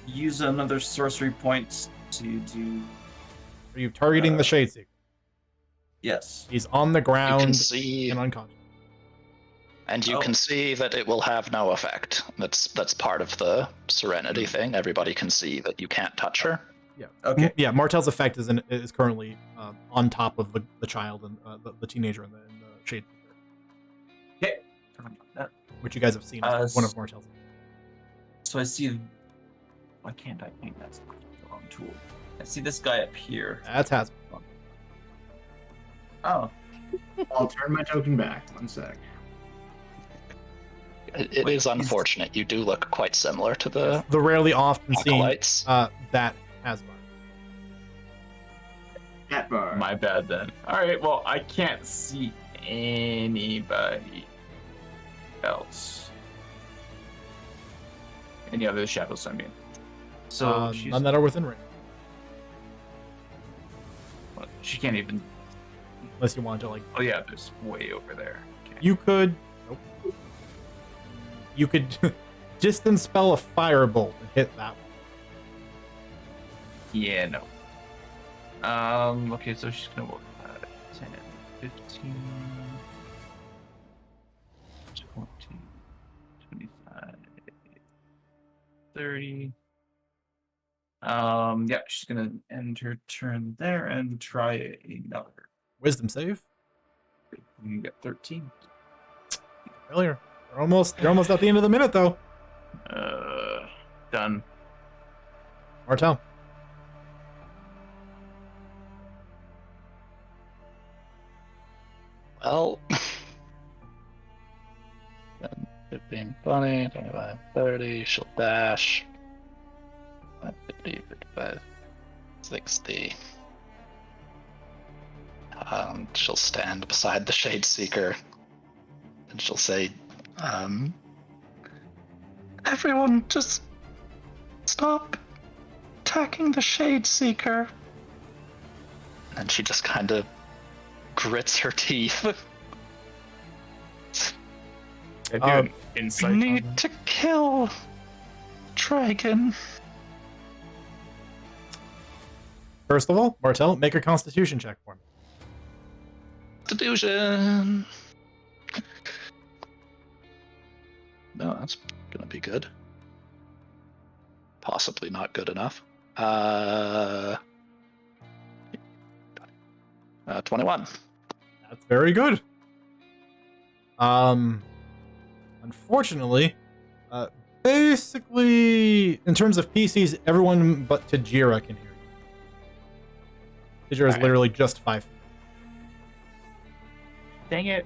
use another sorcery point to do. Are you targeting the Shadeseeker? Yes. He's on the ground you can see, and unconscious. And you can see that it will have no effect. That's part of the Serenity thing. Everybody can see that you can't touch her. Yeah. Okay. Yeah. Martel's effect is currently on top of the child and the teenager and the Shadeseeker. Okay. Which you guys have seen as one of Martel's. So I see. Why can't I paint? That's the wrong tool. I see this guy up here. That's Hasbro. Oh, I'll turn my token back. 1 sec. It Wait, is unfortunate. You do look quite similar to the The rarely often seen acolytes. that Hasbar. Cat bar. my bad then. All right, well, I can't see anybody else. Any other shadows, I mean. So she's, None that are within range, she can't even. unless you want to like. Oh yeah, there's way over there. Okay. You could. Nope. You could distance spell a firebolt and hit that one. Yeah, no. Okay, so she's gonna work 10, 15, 20, 25, 30. Yeah, she's gonna end her turn there and try another. Wisdom save. You get 13. Failure. You're almost at the end of the minute though. Done. Martel. Well, 10, 15, 20, 25, 30. She'll dash. 50, 55, 60. She'll stand beside the Shade Seeker. And she'll say, everyone just stop attacking the Shade Seeker. And she just kind of grits her teeth. I do an insight. We on need that. to kill Dragon. First of all, Martel, make a Constitution check for me. Constitution. No, that's gonna be good. Possibly not good enough. 21. That's very good. Unfortunately, basically, in terms of PCs, everyone but Tajira can hear you. Tajira is Alright. literally just 5 feet. Dang it.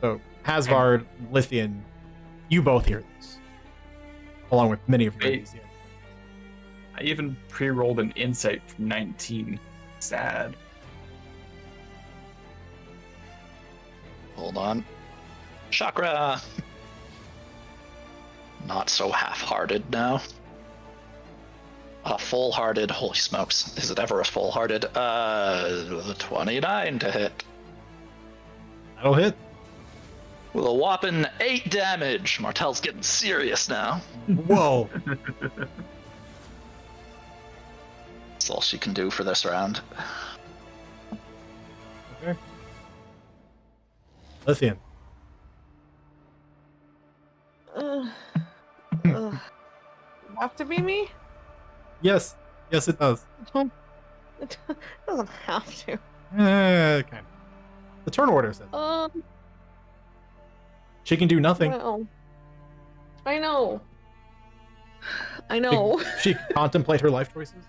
So, Hasvard, Lithian, you both hear this. Along with many of your Wait. PCs. I even pre-rolled an insight from 19. Sad. Hold on. Chakra. Not so half-hearted now. Full-hearted. Holy smokes. Is it ever a full-hearted? 29 to hit. That'll hit. With a whopping 8 damage. Martel's getting serious now. Whoa. That's all she can do for this round. Okay. Lithian. Have to be me? Yes. Yes, it does. It doesn't have to. Kind of. The turn order says she can do nothing. Well, I know. I know. She can contemplate her life choices.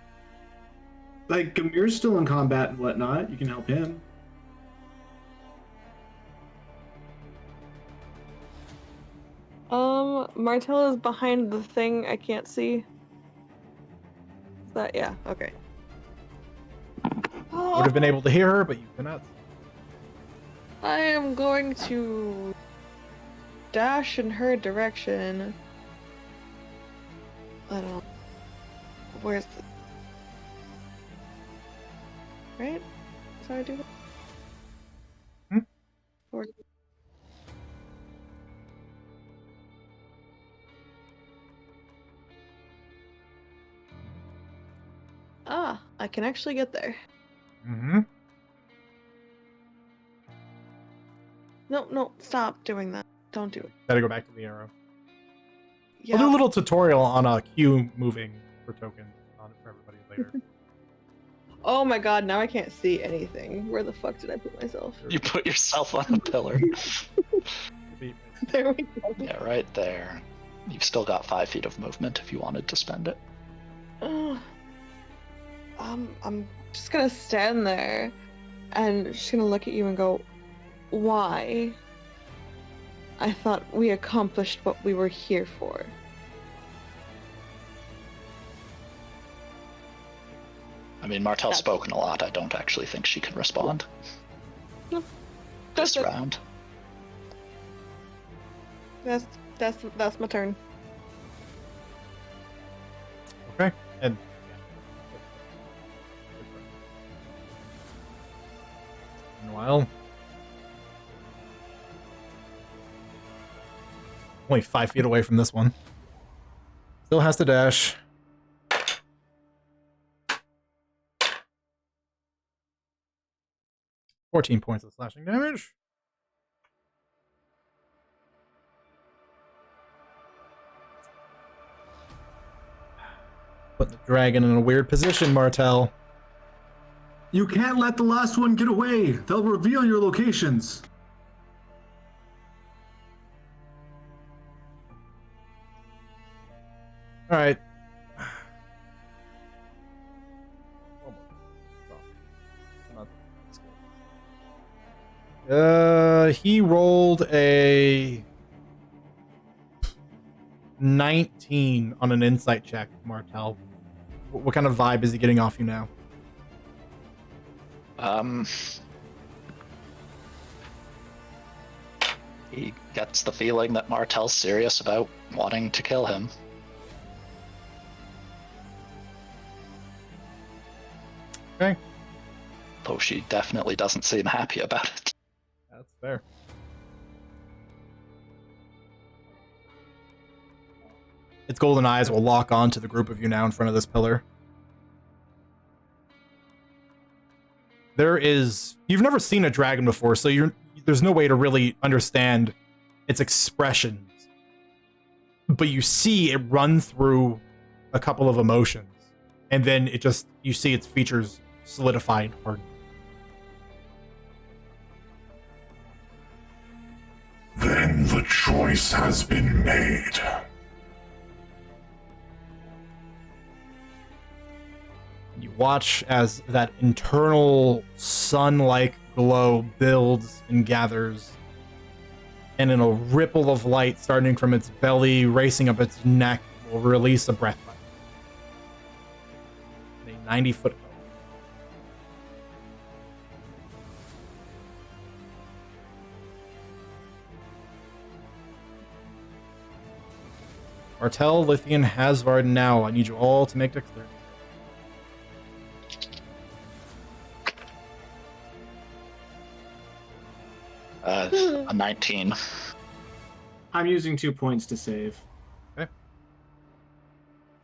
Like, Gamir's still in combat and whatnot. You can help him. Martell is behind the thing I can't see. Is that, yeah, okay. Would have been able to hear her, but you cannot. I am going to dash in her direction. I don't know. Where's the... Right? That's how I do it? Hmm? Or... Ah, I can actually get there. Mm-hmm. No, stop doing that. Don't do it. Gotta go back to the arrow. Yeah. I'll do a little tutorial on a Q moving for tokens on it for everybody later. Oh my god, now I can't see anything. Where the fuck did I put myself? You put yourself on a pillar. There we go. Yeah, right there. You've still got 5 feet of movement if you wanted to spend it. I'm just gonna stand there And she's gonna look at you and go, "Why? I thought we accomplished what we were here for." I mean, Martel's spoken a lot. I don't actually think she can respond. No. This round. That's my turn. Okay. And meanwhile, only 5 feet away from this one. Still has to dash. $14 points of slashing damage. Put the dragon in a weird position, Martel. You can't let the last one get away. They'll reveal your locations. All right. He rolled a 19 on an insight check, Martel. What kind of vibe is he getting off you now? He gets the feeling that Martel's serious about wanting to kill him. Okay. Though she definitely doesn't seem happy about it. That's fair. Its golden eyes will lock on to the group of you now in front of this pillar. You've never seen a dragon before, so there's no way to really understand its expressions. But you see it run through a couple of emotions, and then you see its features solidify and harden. Then the choice has been made. You watch as that internal sun-like glow builds and gathers, and in a ripple of light starting from its belly, racing up its neck, will release a breath bite. A 90-foot cone. Martel, Lithian, Hasvard, now. I need you all to make dexterity. A 19. I'm using 2 points to save.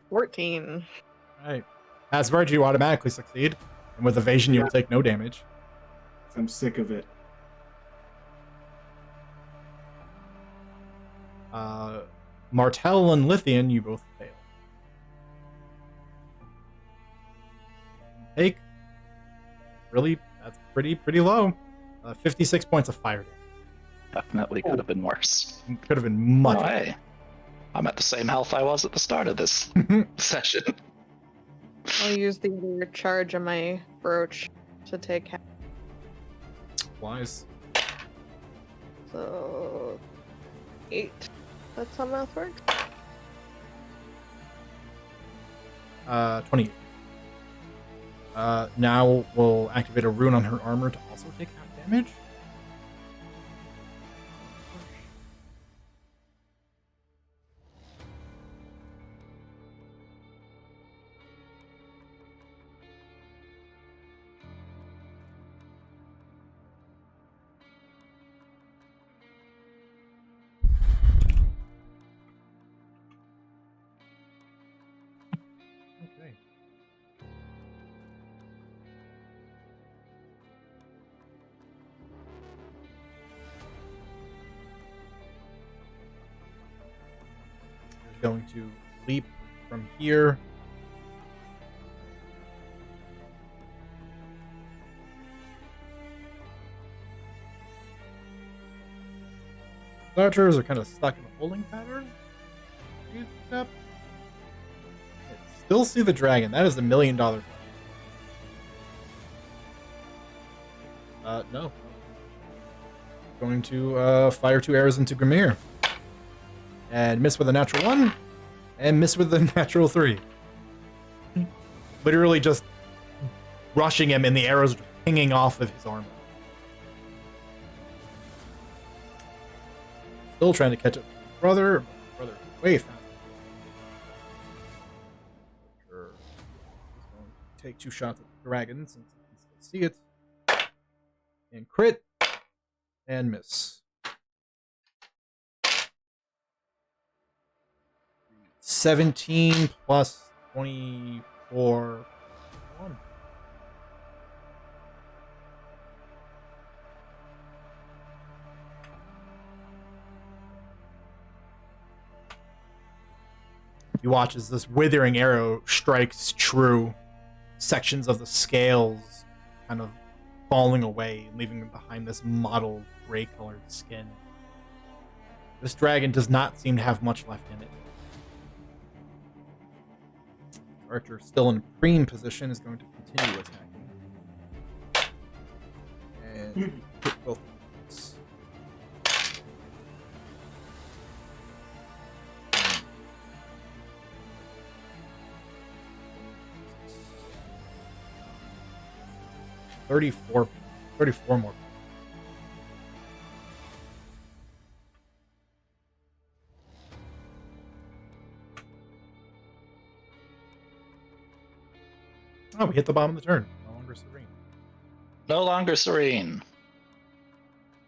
14. Alright. Hasvard, you automatically succeed. And with evasion, you'll take no damage. I'm sick of it. Martel and Lithian, you both fail. Take. Really? That's pretty low. 56 points of fire damage. Definitely could have been worse. Could have been much Oh, hey. I'm at the same health I was at the start of this session. I'll use the other charge on my brooch to take half. wise. So 8. That's how math works. 28. Now we'll activate a rune on her armor to also take half damage. Okay. Going to leap from here. Archers are kind of stuck in a holding pattern. Step. Still see the dragon. That is the $1 million. No. Going to fire 2 arrows into Grimir. And miss with a natural 1. And miss with a natural 3. Literally just rushing him, and the arrows pinging off of his armor. Still trying to catch up to his brother. Brother way faster. Sure. He's going to take 2 shots at the dragon since he can still see it. And crit. And miss. 17 plus 24. 1. You watch as this withering arrow strikes true. Sections of the scales kind of falling away, leaving them behind this mottled gray-colored skin. This dragon does not seem to have much left in it. Archer, still in preen position, is going to continue attacking. And hit both of these. $34 more. Oh, we hit the bottom of the turn. No longer serene. No longer serene.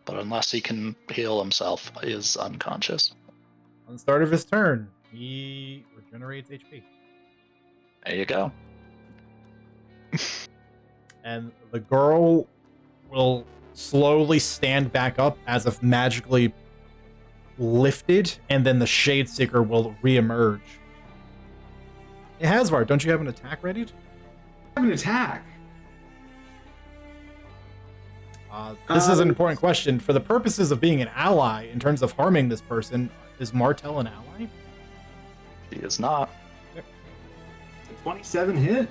But unless he can heal himself, he is unconscious. On the start of his turn, he regenerates HP. There you go. And the girl will slowly stand back up as if magically lifted, and then the Shade Seeker will reemerge. Hey, Hasvar, don't you have an attack ready? I have an attack. This is an important question. For the purposes of being an ally, in terms of harming this person, is Martel an ally? He is not. 27 hit.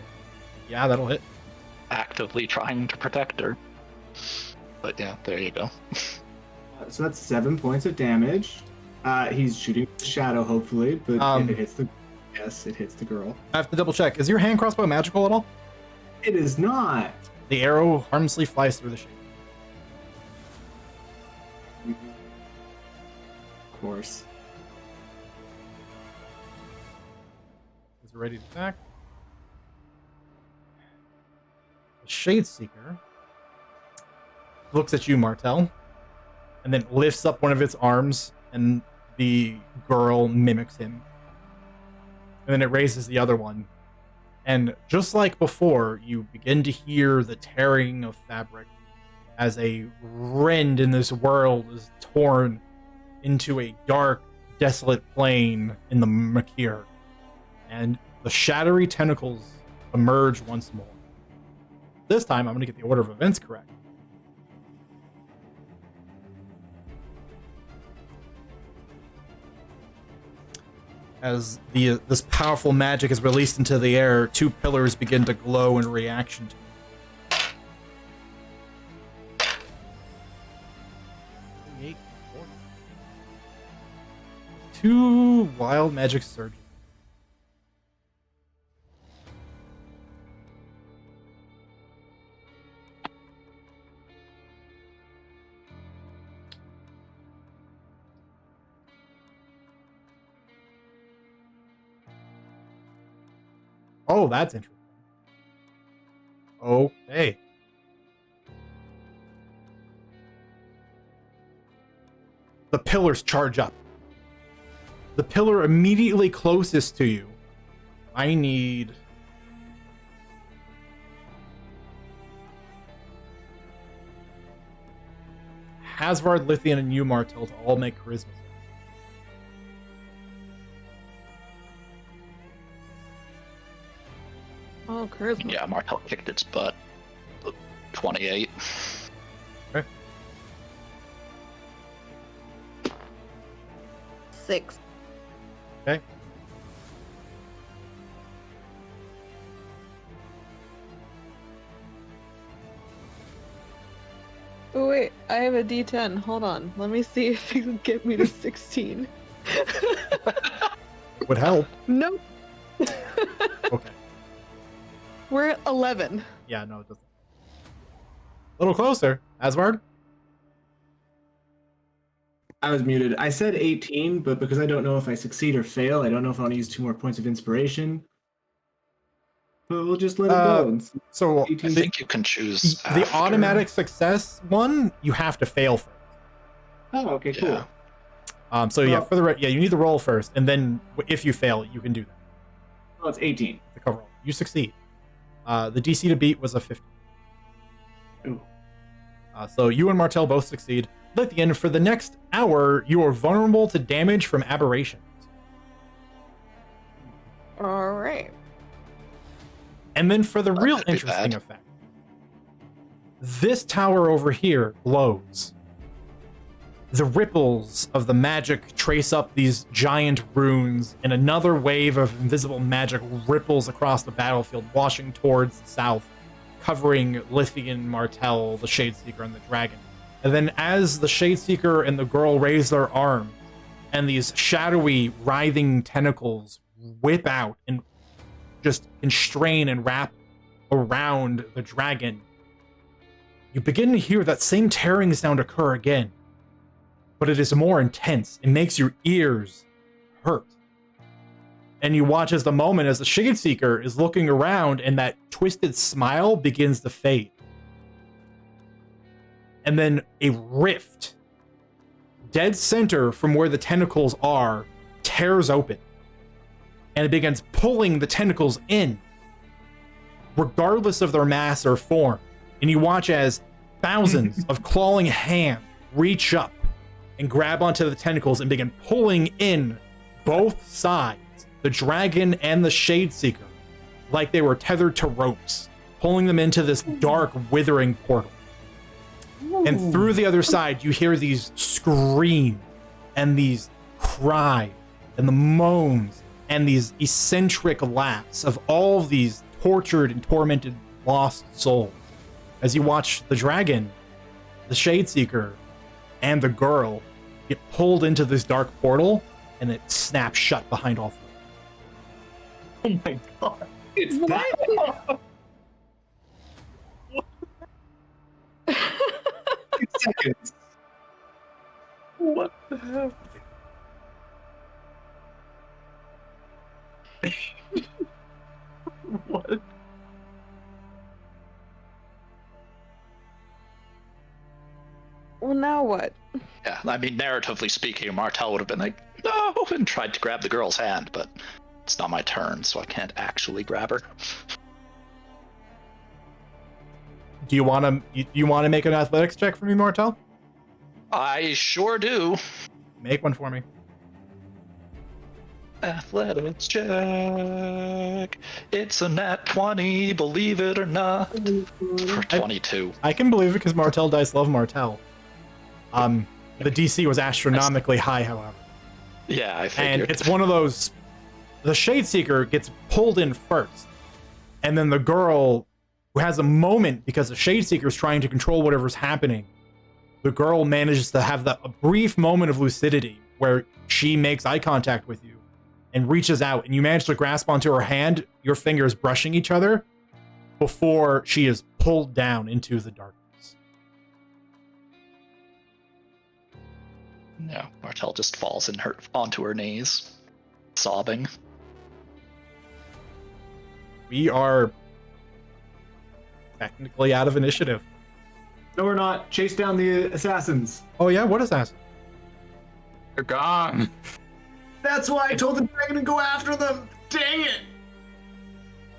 Yeah, that'll hit. Actively trying to protect her. But yeah, there you go. So that's 7 points of damage. He's shooting the shadow, hopefully, but if it hits the... Yes, it hits the girl. I have to double check. Is your hand crossbow magical at all? It is not. The arrow harmlessly flies through the shade. Of course. Is it ready to attack? The Shade Seeker looks at you, Martel, and then lifts up one of its arms, and the girl mimics him. And then it raises the other one. And just like before, you begin to hear the tearing of fabric as a rend in this world is torn into a dark, desolate plain in the Makir. And the shadowy tentacles emerge once more. This time, I'm going to get the order of events correct. As this powerful magic is released into the air, 2 pillars begin to glow in reaction to it. 2 wild magic surges. Oh, that's interesting. Okay. The pillars charge up. The pillar immediately closest to you. I need... Hasvard, Lithian, and you, Martel, to all make charisma. Oh, charisma. Yeah, Martel kicked its butt. 28. Okay. 6. Okay. Oh wait, I have a D10. Hold on. Let me see if you can get me to 16. Would help. Nope. Okay. We're at 11. Yeah, no, it doesn't. A little closer. Asvard? I was muted. I said 18, but because I don't know if I succeed or fail, I don't know if I want to use 2 more points of inspiration. But we'll just let it go. So 18. I think you can choose the after. automatic success one, you have to fail first. Oh, okay, cool. Yeah. So yeah, you need to roll first, and then if you fail, you can do that. Well, it's 18. The cover roll. You succeed. The DC to beat was a 50. Ooh. So you and Martel both succeed. Lithian, for the next hour, you are vulnerable to damage from aberrations. All right. And then for the real could be interesting bad. effect, this tower over here glows. The ripples of the magic trace up these giant runes, and another wave of invisible magic ripples across the battlefield, washing towards the south, covering Lithian, Martel, the Shadeseeker, and the dragon. And then as the Shadeseeker and the girl raise their arms, and these shadowy, writhing tentacles whip out and just constrain and wrap around the dragon, you begin to hear that same tearing sound occur again. But it is more intense. It makes your ears hurt. And you watch as the moment as the Shadeseeker is looking around and that twisted smile begins to fade. And then a rift, dead center from where the tentacles are, tears open. And it begins pulling the tentacles in, regardless of their mass or form. And you watch as thousands of clawing hands reach up and grab onto the tentacles and begin pulling in both sides, the dragon and the Shadeseeker, like they were tethered to ropes, pulling them into this dark, withering portal. And through the other side, you hear these screams and these cries and the moans and these eccentric laughs of all of these tortured and tormented lost souls. As you watch the dragon, the Shadeseeker, and the girl get pulled into this dark portal, and it snaps shut behind all three. Oh my god. It's What? 2 seconds. What the hell? What? Well, now what? Yeah, I mean, narratively speaking, Martel would have been like, no, and tried to grab the girl's hand, but it's not my turn, so I can't actually grab her. Do you want to make an athletics check for me, Martel? I sure do. Make one for me. Athletics check. It's a nat 20, believe it or not. For 22. I can believe it because Martel dice love Martel. The DC was astronomically high, however. Yeah, I And figured. it's one of those, the Shadeseeker gets pulled in first, and then the girl, who has a moment because the Shadeseeker is trying to control whatever's happening, the girl manages to have a brief moment of lucidity where she makes eye contact with you and reaches out, and you manage to grasp onto her hand, your fingers brushing each other, before she is pulled down into the darkness. Yeah, Martel just falls onto her knees, sobbing. We are technically out of initiative. No, we're not. Chase down the assassins. Oh yeah, what is that? They're gone. That's why I told the dragon to go after them. Dang it!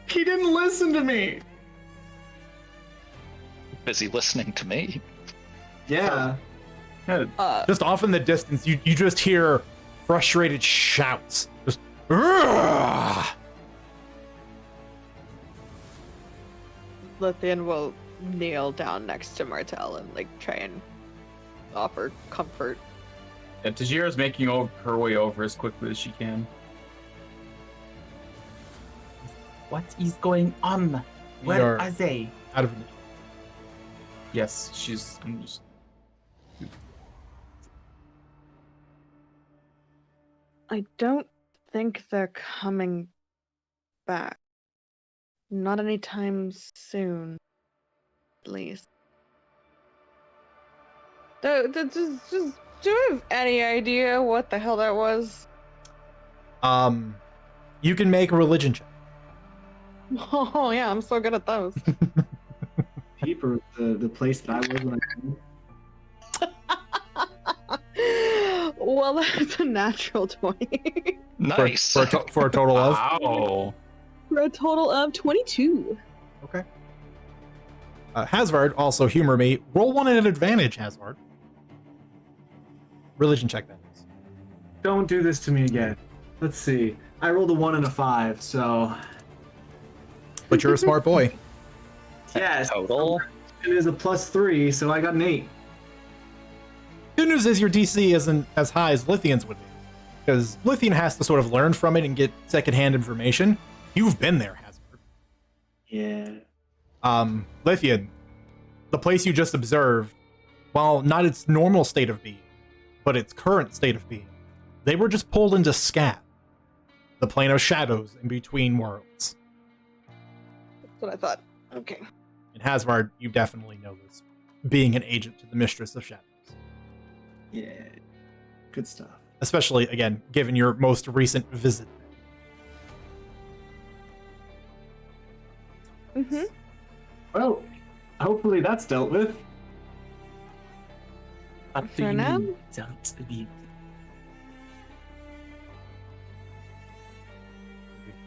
He didn't listen to me. Busy listening to me. Yeah. Just off in the distance, you just hear frustrated shouts. Just, "Urgh!" Lithian will kneel down next to Martel and like try and offer comfort. Yeah, Tajira's making her way over as quickly as she can. What is going on? We are Where are they? out of initiative. Yes, she's. I'm just. I don't think they're coming back. Not anytime soon, at least. Just, do you have any idea what the hell that was? You can make a religion check. Oh yeah, I'm so good at those. Peeper, the place that I was when I came. Well, that's a natural 20. Nice. For a total of? Wow. For a total of 22. Okay. Hasvard, also humor me. Roll one at an advantage, Hasvard. Religion check that is. Don't do this to me again. Let's see. I rolled a 1 and a 5, so But you're a smart boy. yes. Total. It is a +3, so I got an 8. Good news is your DC isn't as high as Lithian's would be. Because Lithian has to sort of learn from it and get secondhand information. You've been there, Hasvard. Yeah. Lithian, the place you just observed, while not its normal state of being, but its current state of being, they were just pulled into Scat, the plane of shadows in between worlds. That's what I thought. Okay. And Hasvard, you definitely know this, being an agent to the Mistress of Shadows. Yeah. Good stuff. Especially, again, given your most recent visit. Mm-hmm. Well, hopefully that's dealt with. For now? You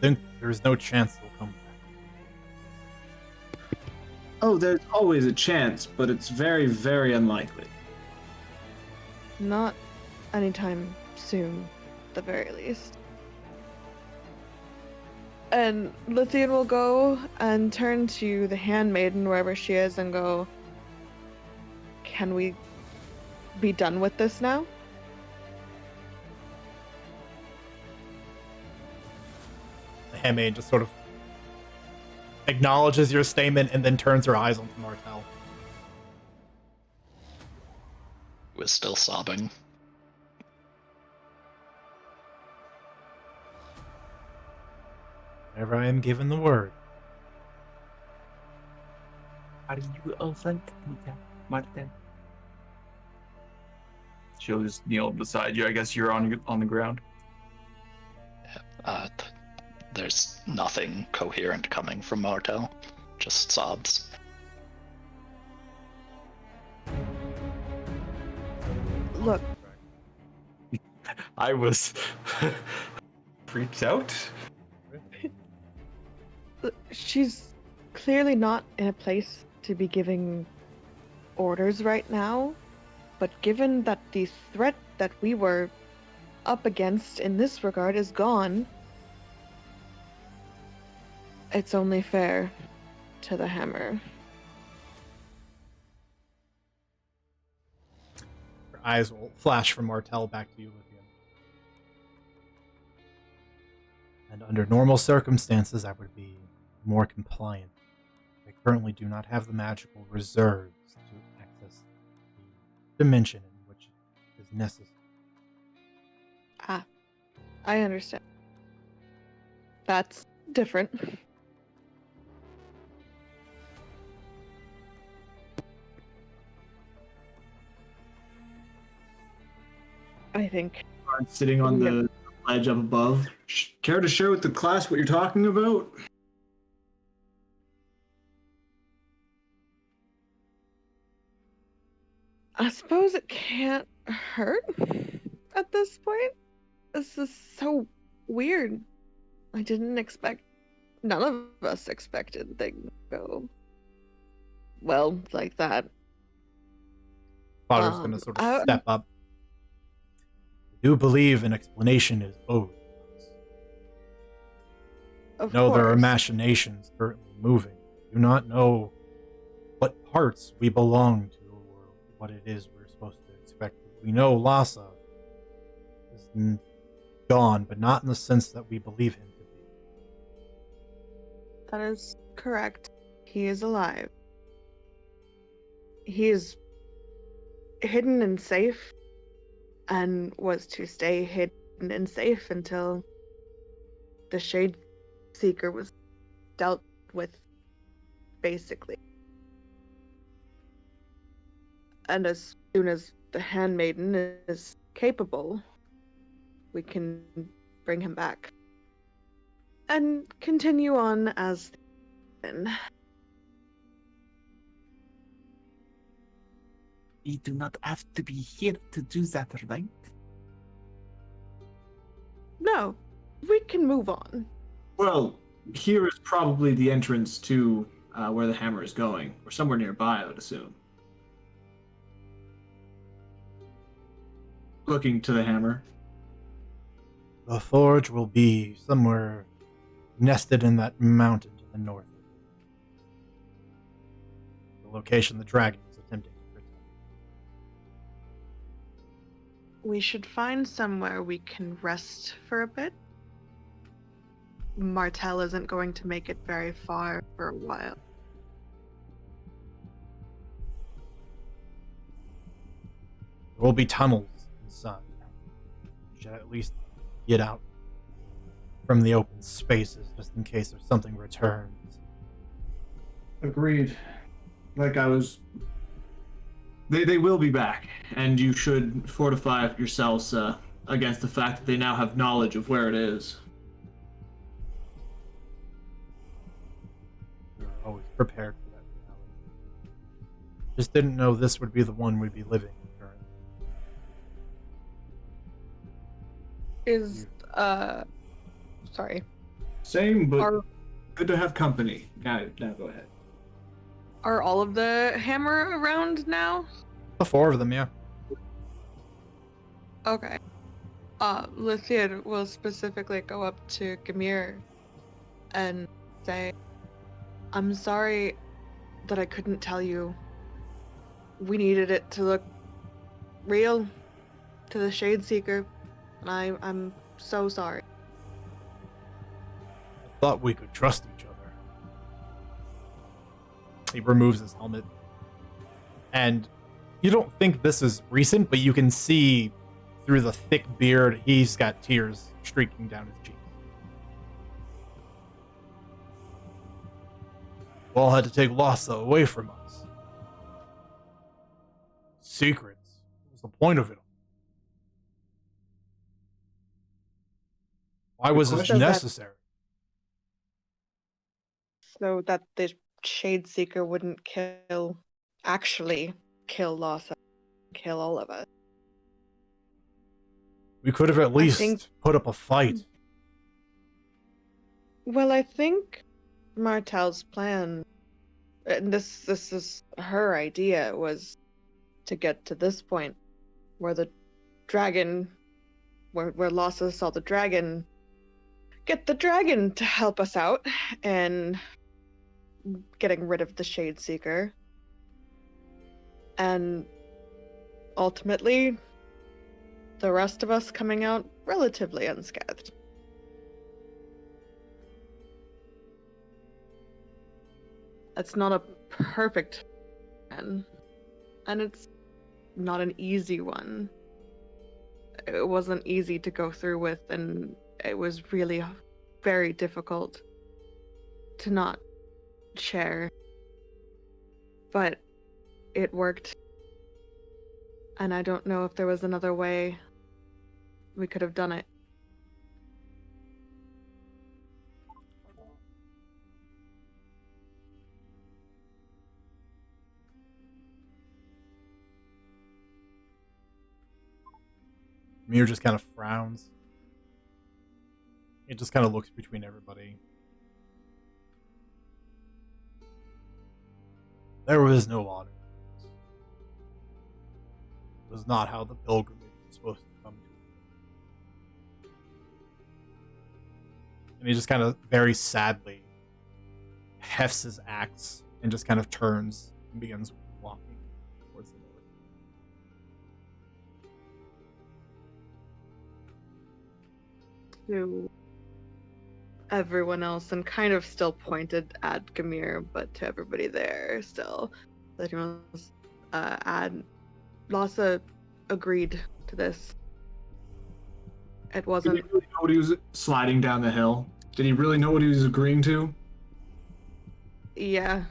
think there's no chance they'll come back? Oh, there's always a chance, but it's very, very unlikely. Not anytime soon, at the very least. And Lithian will go and turn to the handmaiden wherever she is and go, can we be done with this now? The handmaid just sort of acknowledges your statement and then turns her eyes onto Martel. Was still sobbing. Whenever I am given the word. Are you open, Martin? She'll just kneel beside you. I guess you're on the ground. There's nothing coherent coming from Martel. Just sobs. Look, I was freaked out. she's clearly not in a place to be giving orders right now, but given that the threat that we were up against in this regard is gone, it's only fair to the hammer. Her eyes will flash from Martel back to you, Lithian. And under normal circumstances, I would be more compliant. I currently do not have the magical reserves to access the dimension in which it is necessary. Ah, I understand. That's different. I think. Sitting on the ledge up above. Care to share with the class what you're talking about? I suppose it can't hurt at this point. This is so weird. I didn't expect. None of us expected things to go well like that. Potter's going to sort of step up. I do believe an explanation is owed. Of Know there are course. machinations currently moving. Do not know what parts we belong to or what it is we're supposed to expect. We know Lhasa is gone, but not in the sense that we believe him to be. That is correct. He is alive. he is hidden and safe, and was to stay hidden and safe until the Shade Seeker was dealt with, basically. And as soon as the Handmaiden is capable, we can bring him back and continue on as then. We do not have to be here to do that, right? No, we can move on. Well, here is probably the entrance to where the hammer is going, or somewhere nearby, I would assume. Looking to the hammer. The forge will be somewhere nested in that mountain to the north. The location the dragon is attempting to protect. We should find somewhere we can rest for a bit. Martel isn't going to make it very far for a while. There will be tunnels inside. We should at least get out from the open spaces just in case if something returns. Agreed. Like I was... They will be back, and you should fortify yourselves against the fact that they now have knowledge of where it is. We were always prepared for that reality. Just didn't know this would be the one we'd be living in currently. Is, sorry. Same, but Are, good to have company. Now go ahead. are all of the hammer around now? The four of them, yeah. Okay. Lithian will specifically go up to Gamir and say, I'm sorry that I couldn't tell you. We needed it to look real to the Shade Seeker, and I'm so sorry. I thought we could trust each other. He removes his helmet. And you don't think this is recent, but you can see through the thick beard, he's got tears streaking down his cheeks. We all had to take Lhasa away from us. Secrets. What was the point of it all? Why was this question. necessary? So that the Shade Seeker wouldn't actually kill Lhasa, kill all of us. We could have at least think- put up a fight. Well, I think Martel's plan, and this is her idea, was to get to this point where the dragon, where Lhasa saw the dragon, get the dragon to help us out and getting rid of the Shade Seeker. And ultimately, the rest of us coming out relatively unscathed. It's not a perfect plan, and it's not an easy one. It wasn't easy to go through with, and it was really very difficult to not share. But it worked. And I don't know if there was another way we could have done it. Mir just kind of frowns. It just kind of looks between everybody. There was no honor. It was not how the pilgrimage was supposed to come to. And he just kind of very sadly hefts his axe and just kind of turns and begins walking towards the north. To everyone else, and kind of still pointed at Gamir, but to everybody there still. That he was, And Lhasa agreed to this. It Did wasn't. he really know what he was sliding down the hill? Did he really know what he was agreeing to? Yeah.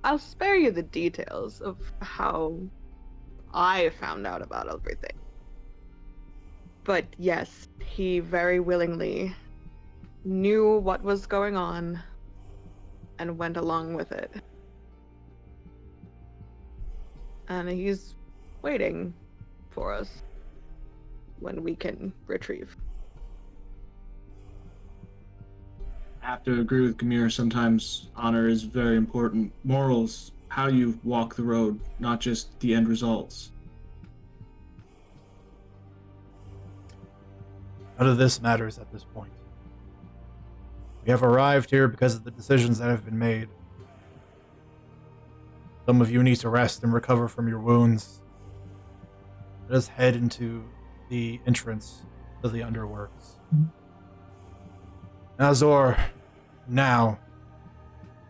I'll spare you the details of how I found out about everything. But yes, he very willingly knew what was going on and went along with it. And he's waiting for us when we can retrieve. I have to agree with Gamir. Sometimes honor is very important. Morals, how you walk the road, not just the end results. None of this matters at this point. We have arrived here because of the decisions that have been made. Some of you need to rest and recover from your wounds. Let us head into the entrance to the underworks. Azor, now,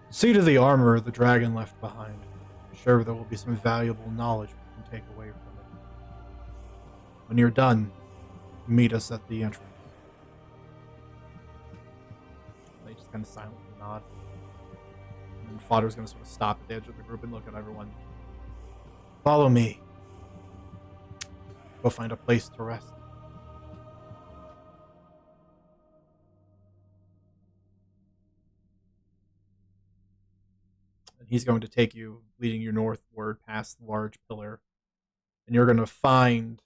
see to the armor the dragon left behind. I'm sure there will be some valuable knowledge we can take away from it. When you're done, meet us at the entrance. They just kind of silently nod. And Fodder's going to sort of stop at the edge of the group and look at everyone. Follow me. Go find a place to rest. And he's going to take you, leading you northward past the large pillar. And you're going to find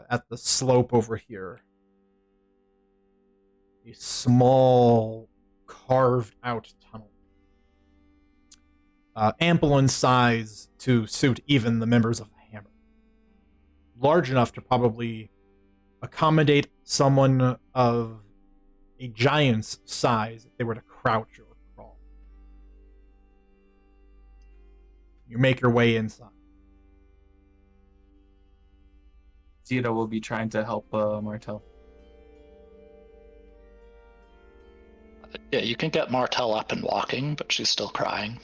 at the slope over here a small carved out tunnel. Ample in size to suit even the members of the Hammer. Large enough to probably accommodate someone of a giant's size if they were to crouch or crawl. You make your way inside. Zeta will be trying to help Martel. Yeah, you can get Martel up and walking, but she's still crying.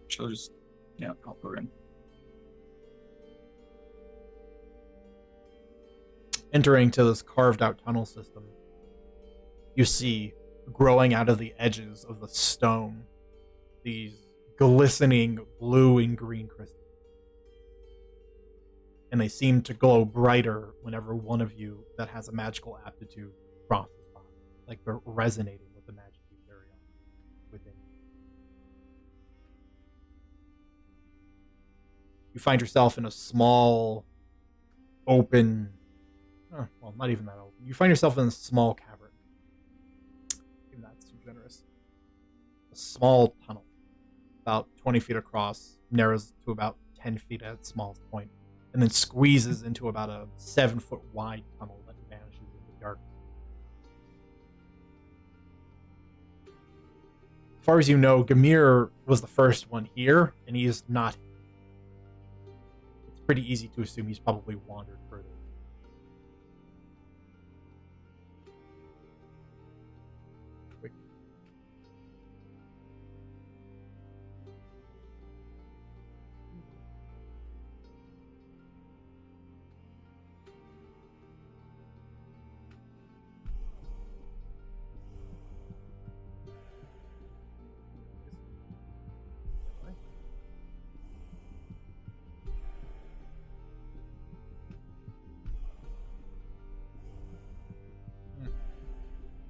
She'll just, help her in. Entering to this carved out tunnel system, you see growing out of the edges of the stone these glistening blue and green crystals. And they seem to glow brighter whenever one of you that has a magical aptitude crosses by, like they're resonating with the magic you carry on within you. You find yourself in a small, open, well, not even that open. You find yourself in a small cavern. Even that's too generous. A small tunnel, about 20 feet across, narrows to about 10 feet at its smallest point, and then squeezes into about a 7-foot wide tunnel that vanishes into darkness. As far as you know, Gamir was the first one here, and he is not here. It's pretty easy to assume he's probably wandered further.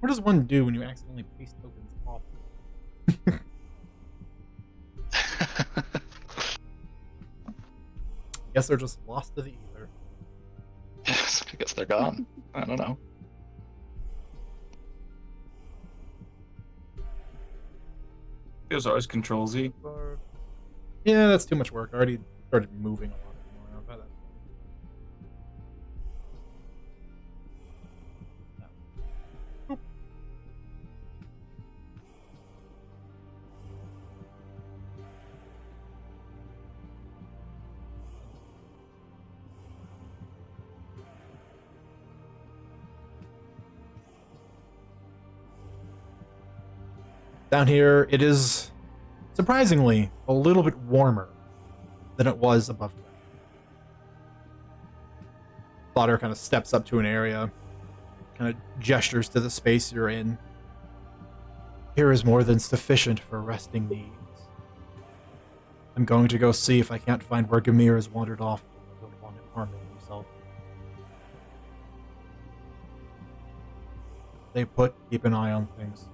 What does one do when you accidentally paste tokens off? I guess they're just lost to the ether. Yes, I guess they're gone. I don't know. There's always Control Z. Yeah, that's too much work. I already started moving a lot more around by that point. Down here, it is surprisingly a little bit warmer than it was above ground. Fodder kind of steps up to an area, kind of gestures to the space you're in. Here is more than sufficient for resting needs. I'm going to go see if I can't find where Gamir has wandered off. I don't want him harming himself. Stay put, keep an eye on things.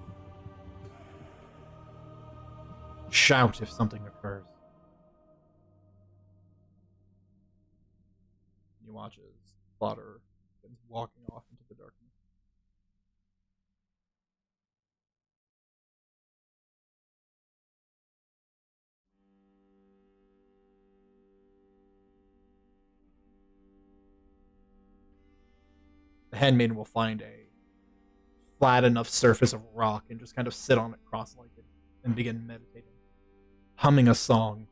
Shout if something occurs. You watch as Fodder is walking off into the darkness. The handmaiden will find a flat enough surface of rock and just kind of sit on it cross-legged and begin meditating, humming a song.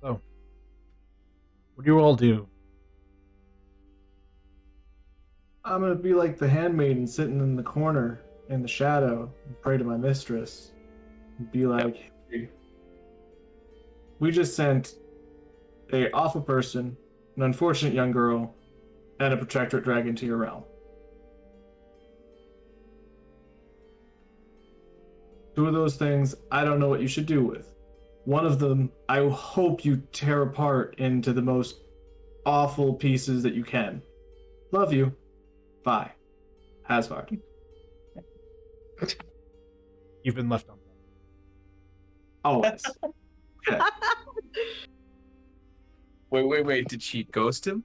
So, what do you all do? I'm gonna be like the handmaiden sitting in the corner in the shadow and pray to my mistress. And be like, hey, we just sent a awful person, an unfortunate young girl, and a protectorate dragon to your realm. Two of those things I don't know what you should do with. One of them I hope you tear apart into the most awful pieces that you can. Love you. Bye. Hasvard. You've been left on that. Always. Okay. Wait. Did she ghost him?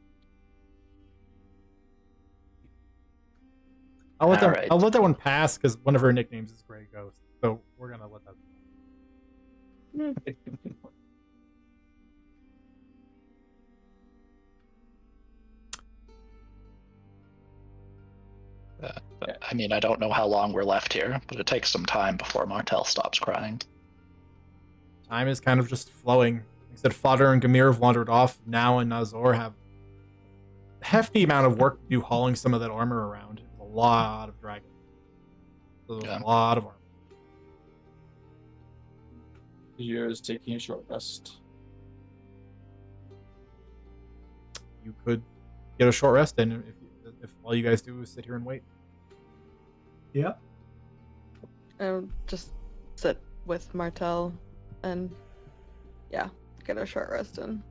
I'll let Alright. I'll let that one pass because one of her nicknames is Grey Ghost. So we're gonna let that. I mean, I don't know how long we're left here, but it takes some time before Martel stops crying. Time is kind of just flowing. Like I said, Fodder and Gamir have wandered off. Now and Nazor have a hefty amount of work to do hauling some of that armor around. There's a lot of dragons. So there's a lot of armor. You're is taking a short rest. You could get a short rest in if all you guys do is sit here and wait. Yeah. I'll just sit with Martel and, yeah, get a short rest in.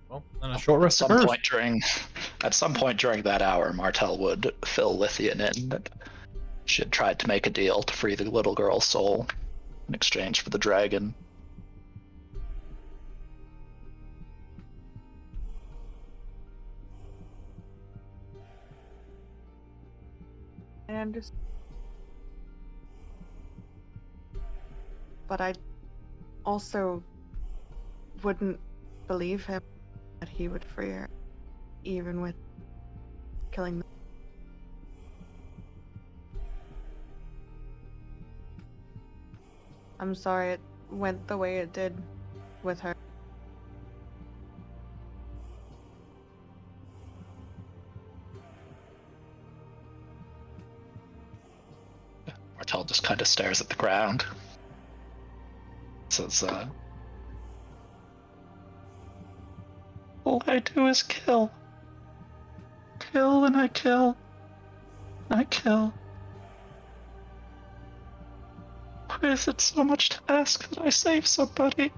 Well, then a short rest At occurs. some point during that hour, Martel would fill Lithian in. She had tried to make a deal to free the little girl's soul in exchange for the dragon. And just, but I also wouldn't believe him that he would free her, even with killing them. I'm sorry it went the way it did with her. Martel just kind of stares at the ground. Says, all I do is kill. Kill and I kill. I kill. Why is it so much to ask that I save somebody?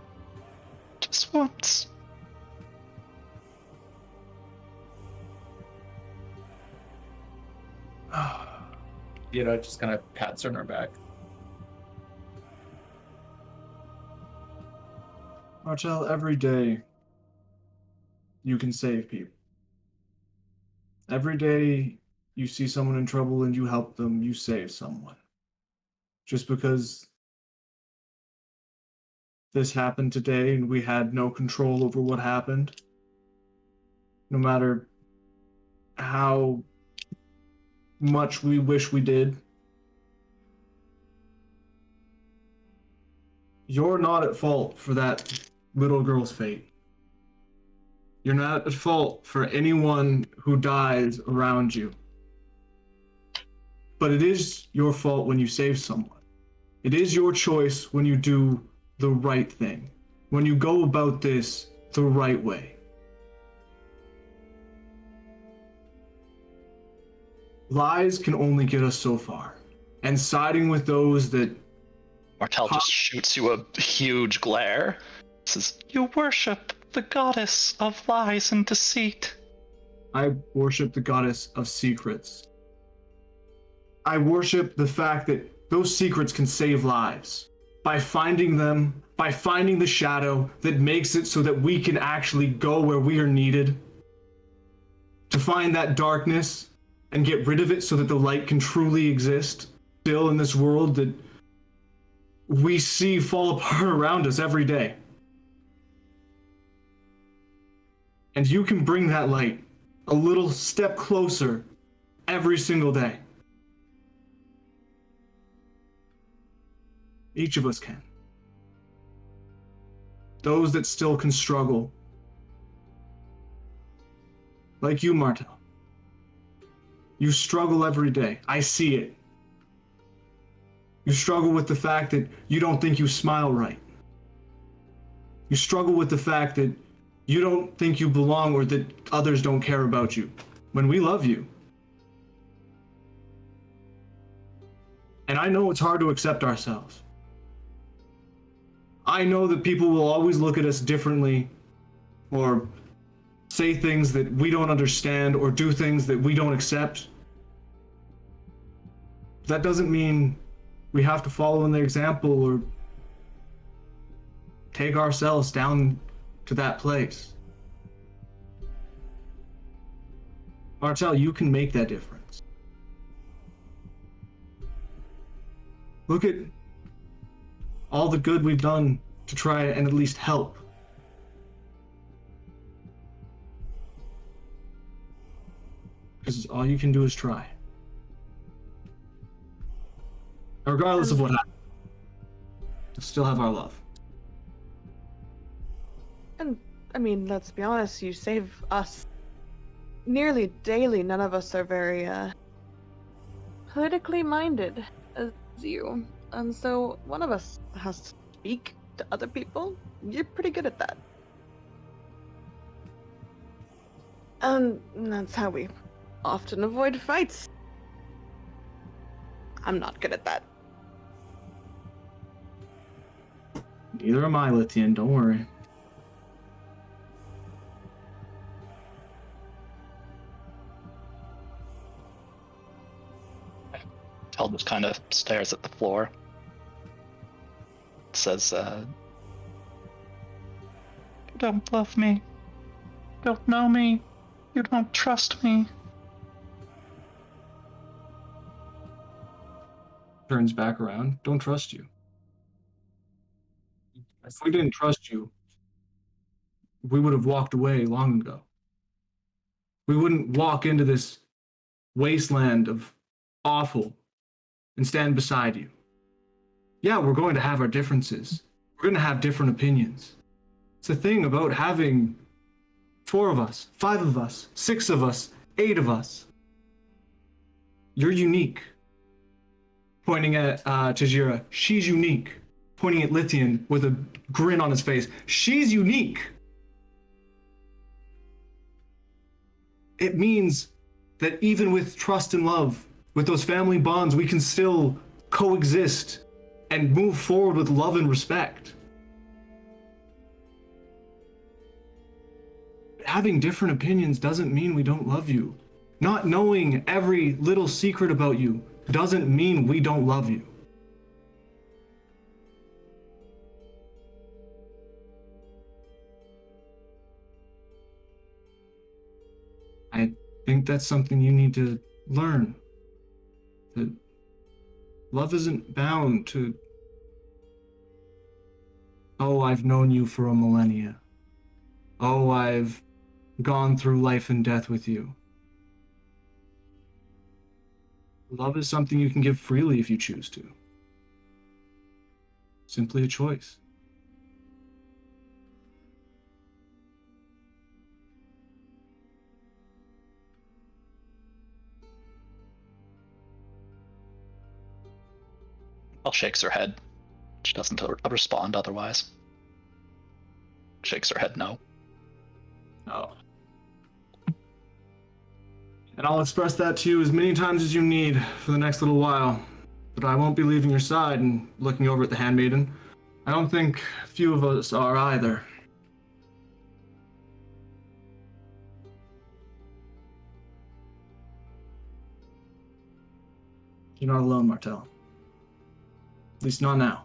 Just once. Just kind of pats her on her back. Martel, every day you can save people. Every day you see someone in trouble and you help them, you save someone. Just because this happened today and we had no control over what happened, no matter how much we wish we did, you're not at fault for that little girl's fate. You're not at fault for anyone who dies around you. But it is your fault when you save someone. It is your choice when you do the right thing, when you go about this the right way. Lies can only get us so far, and siding with those that Martel just shoots you a huge glare. Says, "You worship the goddess of lies and deceit." I worship the goddess of secrets. I worship the fact that those secrets can save lives. By finding them, by finding the shadow that makes it so that we can actually go where we are needed. To find that darkness and get rid of it so that the light can truly exist still in this world that we see fall apart around us every day. And you can bring that light a little step closer every single day. Each of us can. Those that still can struggle. Like you, Martel. You struggle every day. I see it. You struggle with the fact that you don't think you smile right. You struggle with the fact that you don't think you belong or that others don't care about you. When we love you. And I know it's hard to accept ourselves. I know that people will always look at us differently or say things that we don't understand or do things that we don't accept. That doesn't mean we have to follow in their example or take ourselves down to that place. Martel, you can make that difference. Look at all the good we've done to try and at least help. Because all you can do is try. Regardless of what happens, we'll still have our love. And, I mean, let's be honest, you save us nearly daily. None of us are very, politically minded as you. And so one of us has to speak to other people. You're pretty good at that. And that's how we often avoid fights. I'm not good at that. Neither am I, Lithian, don't worry. Tel just kind of stares at the floor. Says, "You don't love me. You don't know me. You don't trust me." Turns back around. Don't trust you. If we didn't trust you, we would have walked away long ago. We wouldn't walk into this wasteland of awful and stand beside you. Yeah, we're going to have our differences. We're going to have different opinions. It's the thing about having 4 of us, 5 of us, 6 of us, 8 of us. You're unique. Pointing at Tajira, she's unique. Pointing at Lithian with a grin on his face, she's unique. It means that even with trust and love, with those family bonds, we can still coexist and move forward with love and respect. Having different opinions doesn't mean we don't love you. Not knowing every little secret about you doesn't mean we don't love you. I think that's something you need to learn. That love isn't bound to, oh, I've known you for a millennia. Oh, I've gone through life and death with you. Love is something you can give freely if you choose to. Simply a choice. Martel shakes her head. She doesn't respond otherwise. Shakes her head no. Oh. And I'll express that to you as many times as you need for the next little while. But I won't be leaving your side and looking over at the handmaiden. I don't think a few of us are either. You're not alone, Martel. At least not now.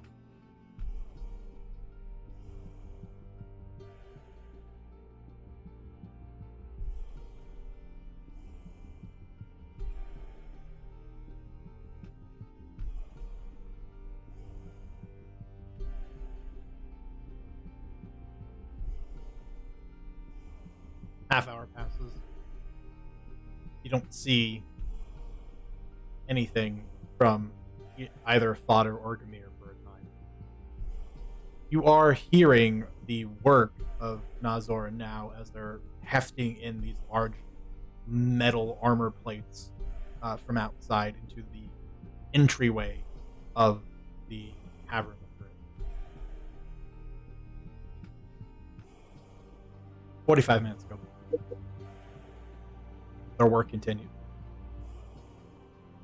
Half hour passes. You don't see anything from either Fodder or Gamir for a time. You are hearing the work of Nazor now as they're hefting in these large metal armor plates from outside into the entryway of the cavern. 45 minutes ago. Their work continued.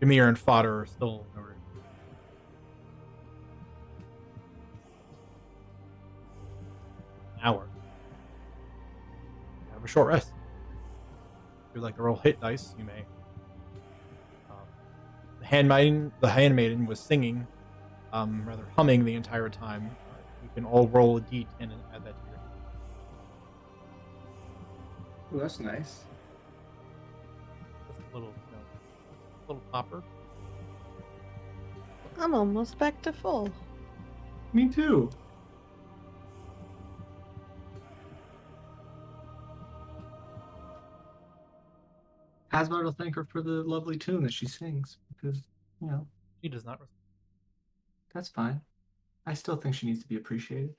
Gamir and Fodder are still in the room. An hour. Have a short rest. If you'd like to roll hit dice, you may. The handmaiden was singing, rather humming the entire time. You can all roll a d10 and add that to your. Oh, that's nice. Just a little, little popper. I'm almost back to full. Me too. Asmar will thank her for the lovely tune that she sings because, She does not respond. that's fine. I still think she needs to be appreciated.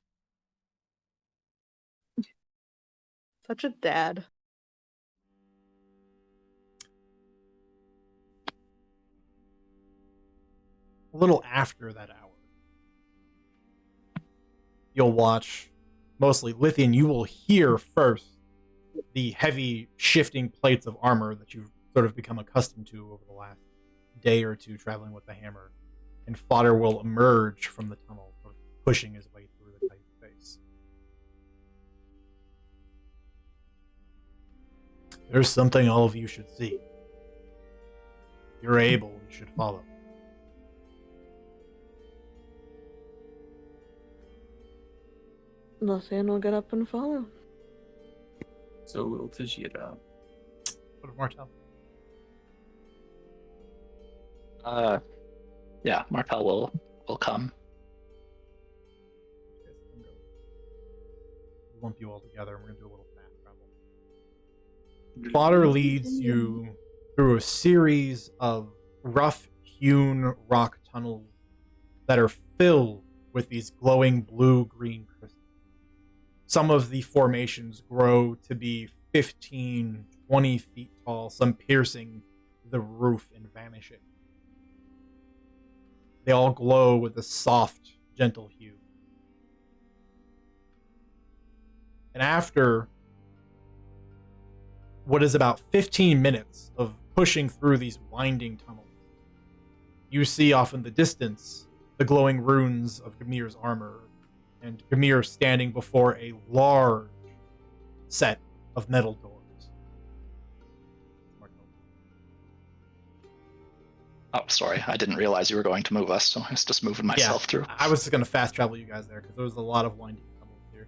Such a dad. A little after that hour, you'll watch, mostly Lithian, you will hear first the heavy shifting plates of armor that you've sort of become accustomed to over the last day or two traveling with the hammer, and Fodder will emerge from the tunnel, sort of pushing his way through the tight space. There's something all of you should see. If you're able, you should follow. Lothian will get up and follow. So will Tajira. What of Martel? Yeah, Martel will come. Okay, so I'm going to lump you all together, and we're going to do a little fast travel. Fodder leads you through a series of rough-hewn rock tunnels that are filled with these glowing blue-green crystals. Some of the formations grow to be 15, 20 feet tall, some piercing the roof and vanishing. They all glow with a soft, gentle hue. And after what is about 15 minutes of pushing through these winding tunnels, you see off in the distance the glowing runes of Gamir's armor, and Gamir standing before a large set of metal doors. Oh, sorry. I didn't realize you were going to move us, so I was just moving myself through. I was just going to fast travel you guys there because there was a lot of winding tunnels here.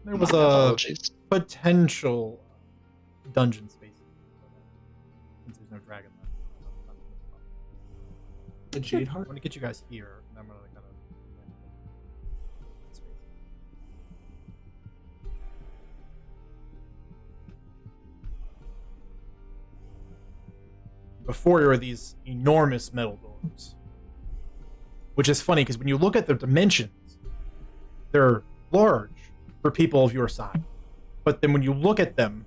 There was My a apologies. potential dungeon space since there's no dragon left. The Jade I Heart? want to get you guys here, and I'm going to kind of space. Before you are these enormous metal doors, which is funny because when you look at their dimensions, they're large for people of your size. But then when you look at them,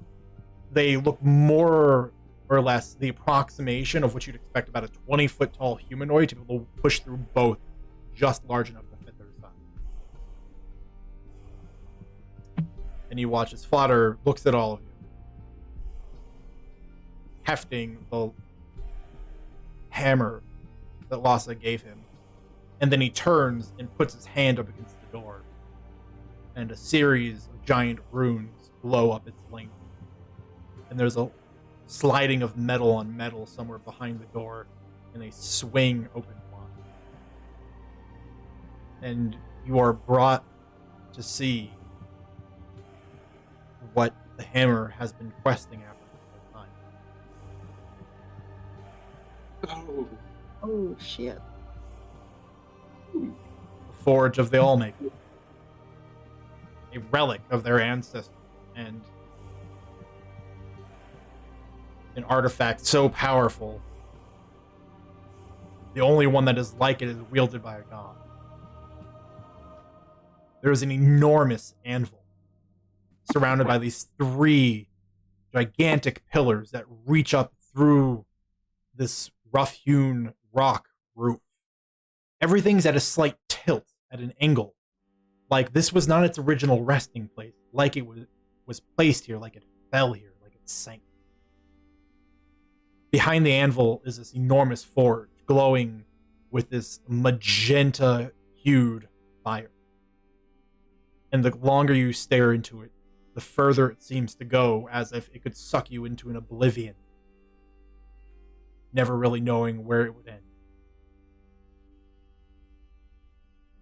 they look more or less the approximation of what you'd expect about a 20-foot tall humanoid to be able to push through both just large enough to fit their size. And you watch as Fodder looks at all of you, hefting the hammer that Lhasa gave him, and then he turns and puts his hand up against the door, and a series of giant runes blow up its length, and there's a sliding of metal on metal somewhere behind the door, and they swing open wide. And you are brought to see what the hammer has been questing after the whole time. Oh shit. The Forge of the Allmaker. A relic of their ancestors, and an artifact so powerful, the only one that is like it is wielded by a god. There is an enormous anvil surrounded by these 3 gigantic pillars that reach up through this rough-hewn rock roof. Everything's at a slight tilt, at an angle. Like this was not its original resting place, like it was placed here, like it fell here, like it sank. Behind the anvil is this enormous forge, glowing with this magenta-hued fire. And the longer you stare into it, the further it seems to go, as if it could suck you into an oblivion, never really knowing where it would end.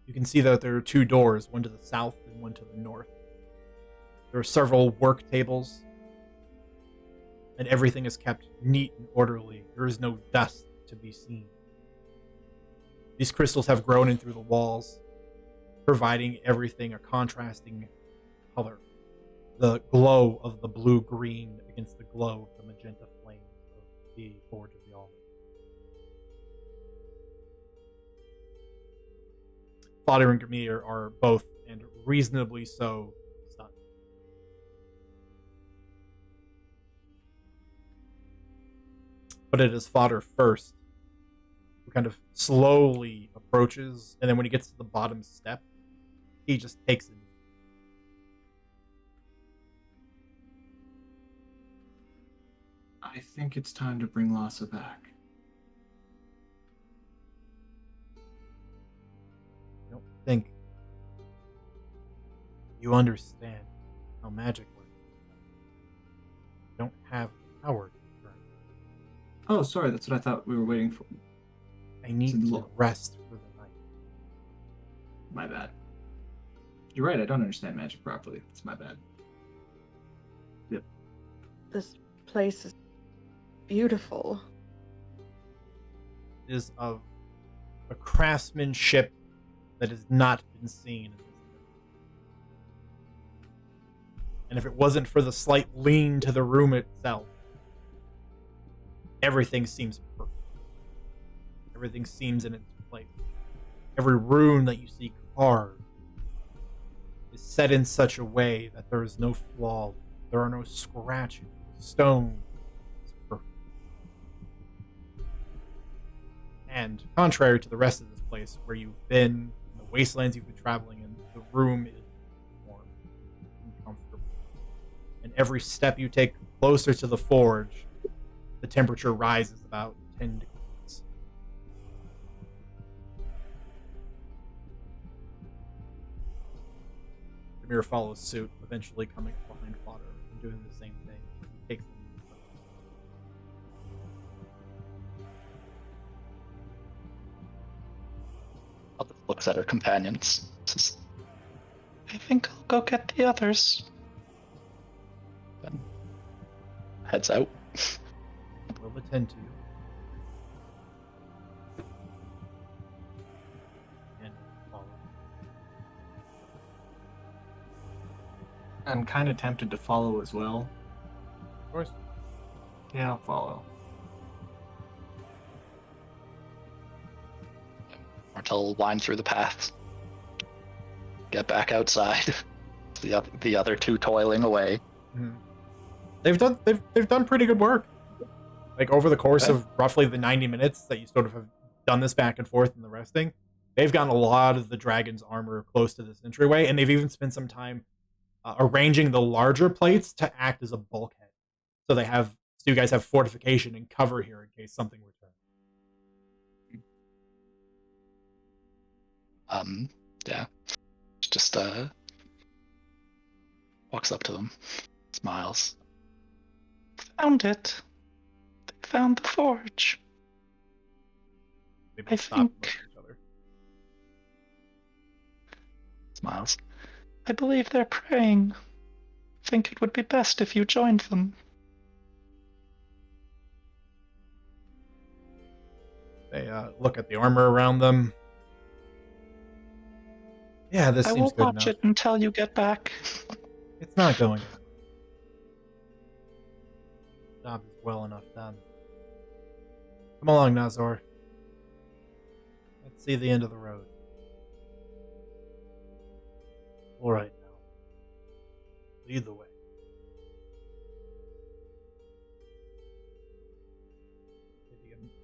You can see that there are 2 doors, one to the south and one to the north. There are several work tables, and everything is kept neat and orderly. There is no dust to be seen. These crystals have grown in through the walls, providing everything a contrasting color. The glow of the blue-green against the glow of the magenta flames of the Forge of the Allmaker. Fodder and Grimir are both, and reasonably so, stunned. But it is Fodder first, who kind of slowly approaches, and then when he gets to the bottom step, he just takes it. I think it's time to bring Lhasa back. I don't think you understand how magic works. You don't have the power to return. Oh, sorry, that's what I thought we were waiting for. I need to rest for the night. My bad. You're right, I don't understand magic properly. It's my bad. Yep. This place is beautiful. It is of a craftsmanship that has not been seen in this room. And if it wasn't for the slight lean to the room itself, everything seems perfect. Everything seems in its place. Every rune that you see carved is set in such a way that there is no flaw. There are no scratches. Stone is perfect. And contrary to the rest of this place, where you've been, in the wastelands you've been traveling in, the room is warm and comfortable. And every step you take closer to the forge, the temperature rises about 10 degrees. Amir follows suit, eventually coming up behind Fodder and doing the same thing. He takes them. Alda looks at her companions. Says, I think I'll go get the others. Then heads out. We'll attend to you. And follow. I'm kind of tempted to follow as well. Of course. Yeah, I'll follow. Martell will wind through the paths. Get back outside. The other 2 toiling away. Mm-hmm. They've done pretty good work. Like over the course of roughly the 90 minutes that you sort of have done this back and forth in the resting, they've gotten a lot of the dragon's armor close to this entryway, and they've even spent some time arranging the larger plates to act as a bulkhead. So you guys have fortification and cover here in case something returns. Yeah. Just walks up to them, smiles. Found it. They found the forge. They both stop and look at each other. Smiles. I believe they're praying. Think it would be best if you joined them. They look at the armor around them. Yeah, this seems good enough. I will watch it until you get back. It's not going anywhere. The job is well enough done. Come along, Nazor. Let's see the end of the road. All right, now. Lead the way.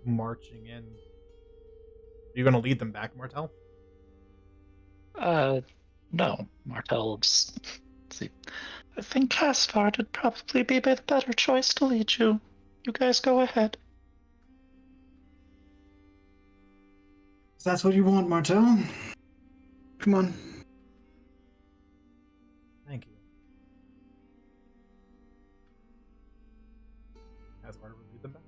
Marching in. Are you going to lead them back, Martel? No. Martel just... see. I think Caspar would probably be the better choice to lead you. You guys go ahead. If that's what you want, Martel. Come on. Thank you. Caspar would lead them back.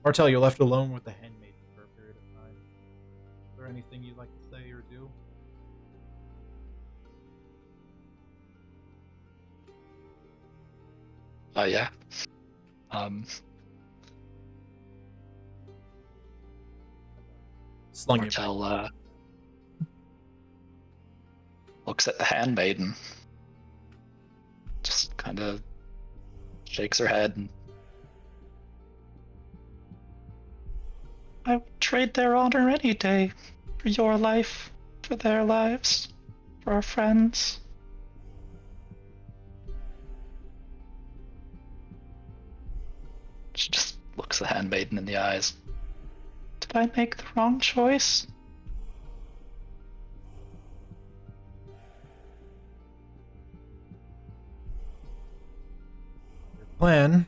Martel, you're left alone with the handmaiden for a period of time. Is there anything you'd like to say or do? Yeah. Slung Martel looks at the handmaiden. Just kind of shakes her head and I would trade their honor any day for your life, for their lives, for our friends. She just looks the handmaiden in the eyes. Did I make the wrong choice? Your plan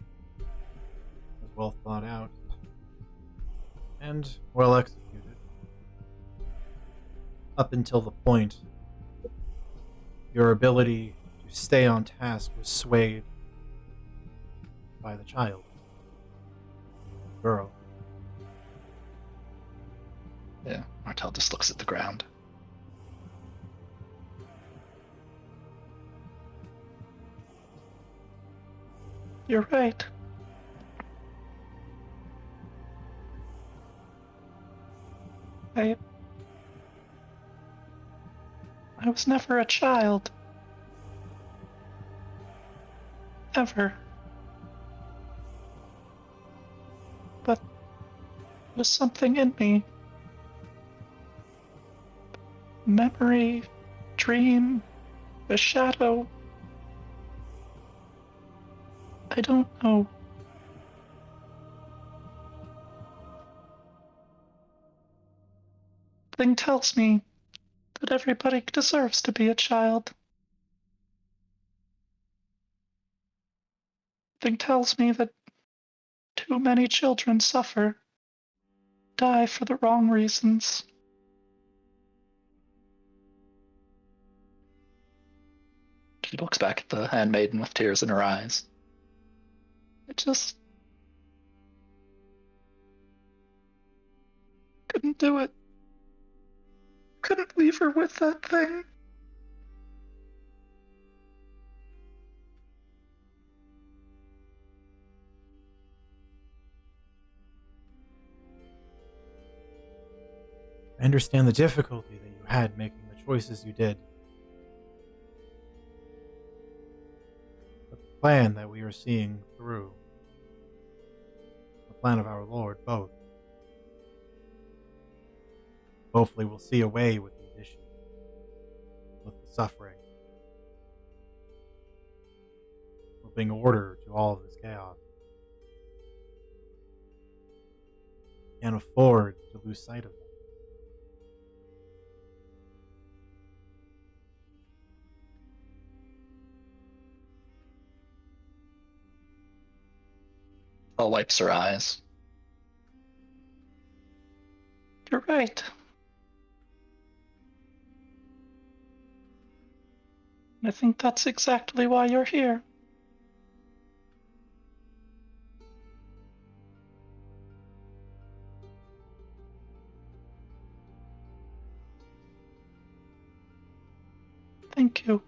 was well thought out and well executed. Up until the point your ability to stay on task was swayed by the child. Girl. Yeah, Martel just looks at the ground. You're right. I was never a child. Ever. But there was something in me. Memory, dream, a shadow. I don't know. Thing tells me that everybody deserves to be a child. Thing tells me that too many children suffer, die for the wrong reasons. She looks back at the handmaiden with tears in her eyes. I just couldn't do it. Couldn't leave her with that thing. I understand the difficulty that you had making the choices you did. But the plan that we are seeing through, the plan of our Lord, both. Hopefully we'll see a way with these issues, with the suffering. bring order to all of this chaos. Can't afford to lose sight of them. Elle wipes her eyes. You're right. I think that's exactly why you're here. Thank you.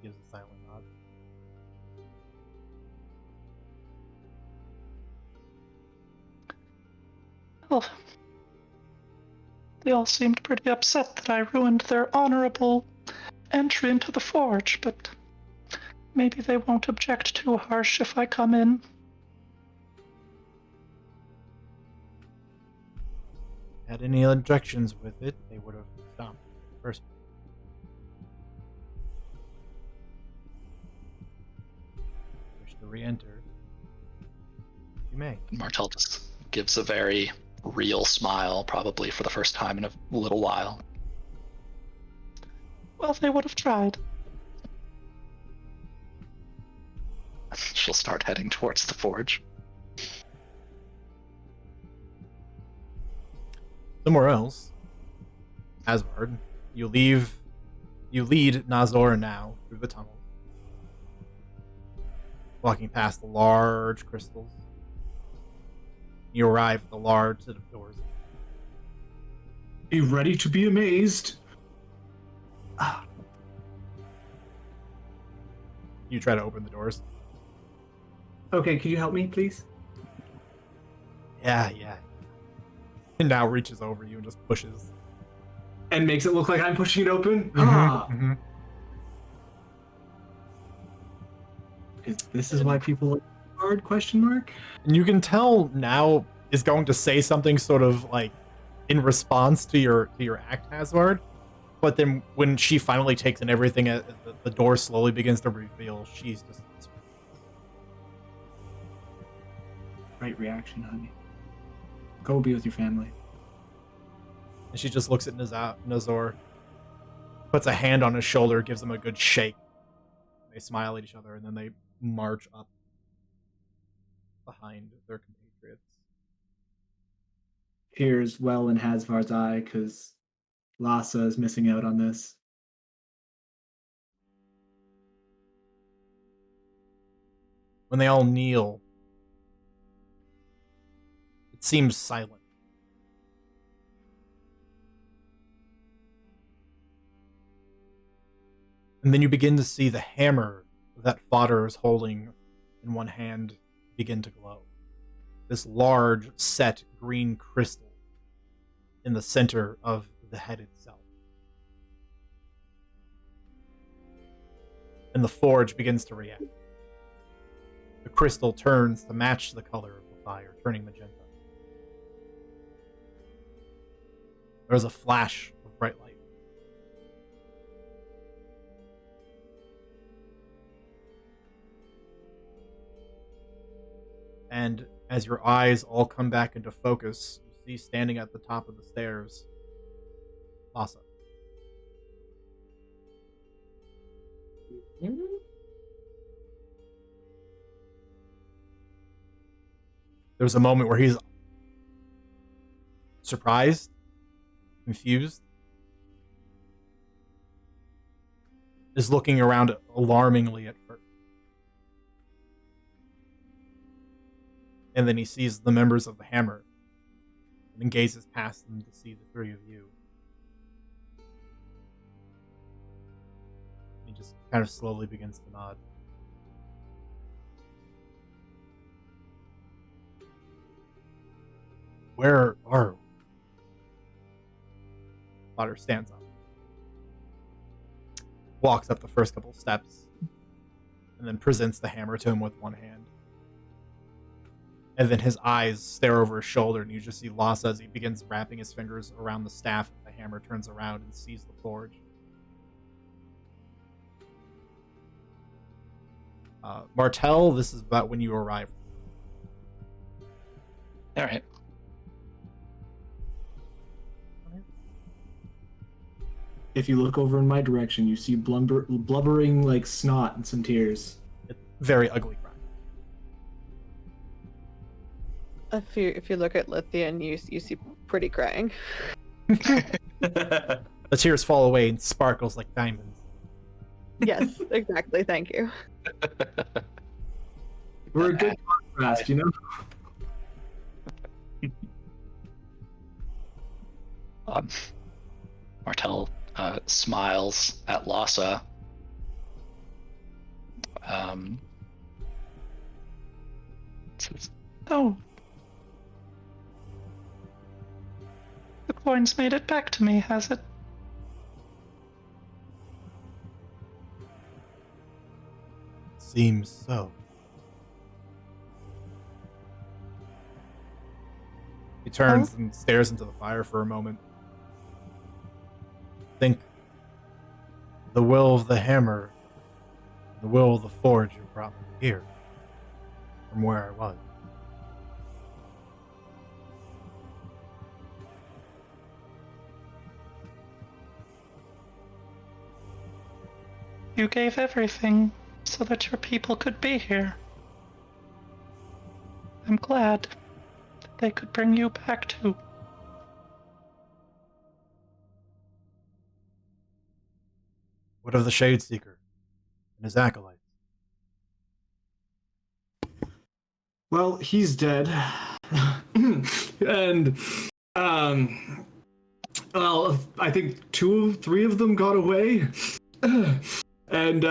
Gives a silent nod. Well, they all seemed pretty upset that I ruined their honorable entry into the forge, but maybe they won't object too harsh if I come in. Had any objections with it, they would have stopped first. Wish to re-enter. You may. Martel just gives a very real smile, probably for the first time in a little while. Well, they would have tried. She'll start heading towards the forge. Somewhere else, Asgard, you lead Nazor now through the tunnel, walking past the large crystals. You arrive at the large set of doors. Be ready to be amazed. You try to open the doors. Okay, could you help me, please? Yeah. And now reaches over you and just pushes. And makes it look like I'm pushing it open? Mm-hmm. This is why people look hard, question mark? And you can tell now is going to say something sort of like in response to your act, Hazard. But then when she finally takes in everything, the door slowly begins to reveal she's just... Right reaction, honey. Go be with your family. And she just looks at Nazor, puts a hand on his shoulder, gives him a good shake. They smile at each other, and then they march up behind their compatriots. Tears well in Hasvard's eye, because Lhasa is missing out on this. When they all kneel, it seems silent. And then you begin to see the hammer that Fodder is holding in one hand begin to glow. This large, set green crystal in the center of the head itself. And the forge begins to react. The crystal turns to match the color of the fire, turning magenta. There's a flash of bright light. And as your eyes all come back into focus, you see standing at the top of the stairs, Lhasa. There's a moment where he's surprised, confused, is looking around alarmingly at first. And then he sees the members of the Hammer and then gazes past them to see the three of you. He just kind of slowly begins to nod. Where are we? Potter stands up. Walks up the first couple steps. And then presents the hammer to him with one hand. And then his eyes stare over his shoulder, and you just see Lhasa as he begins wrapping his fingers around the staff. The hammer turns around and sees the forge. Martel, this is about when you arrive. All right. If you look over in my direction, you see blubbering like snot and some tears. It's very ugly crying. If you look at Lithian, you see pretty crying. The tears fall away and sparkles like diamonds. Yes, exactly. Thank you. We're a good contrast, you know? Martel smiles at Lhasa. Says, "Oh, the coin's made it back to me, has it?" Seems so. He turns and stares into the fire for a moment. Think the will of the hammer, the will of the forge have brought me here, from where I was. You gave everything so that your people could be here. I'm glad that they could bring you back too. What of the Shadeseeker and his acolytes? Well, he's dead. And, well, I think 3 of them got away. And,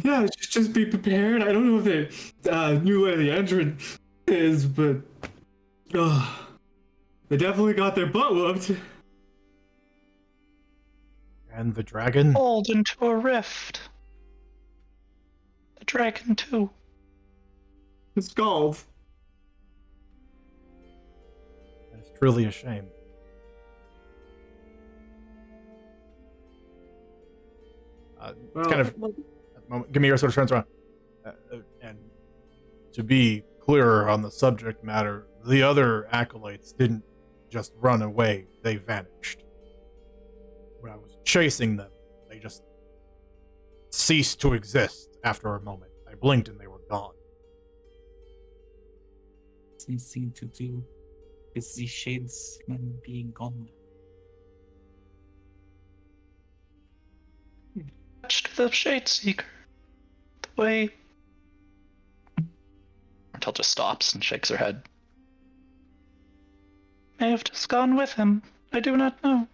yeah, just be prepared. I don't know if they knew where the entrance is, but, they definitely got their butt whooped. And the dragon? Pulled into a rift. The dragon too. It's called. That is truly a shame. It's kind of, at the moment, Gamira sort of turns around. And to be clearer on the subject matter, the other acolytes didn't just run away, they vanished. When I was chasing them, they just ceased to exist after a moment. I blinked and they were gone. Something to do with the shadesman being gone. Touched the Shadeseeker. The way. Martel just stops and shakes her head. May have just gone with him. I do not know.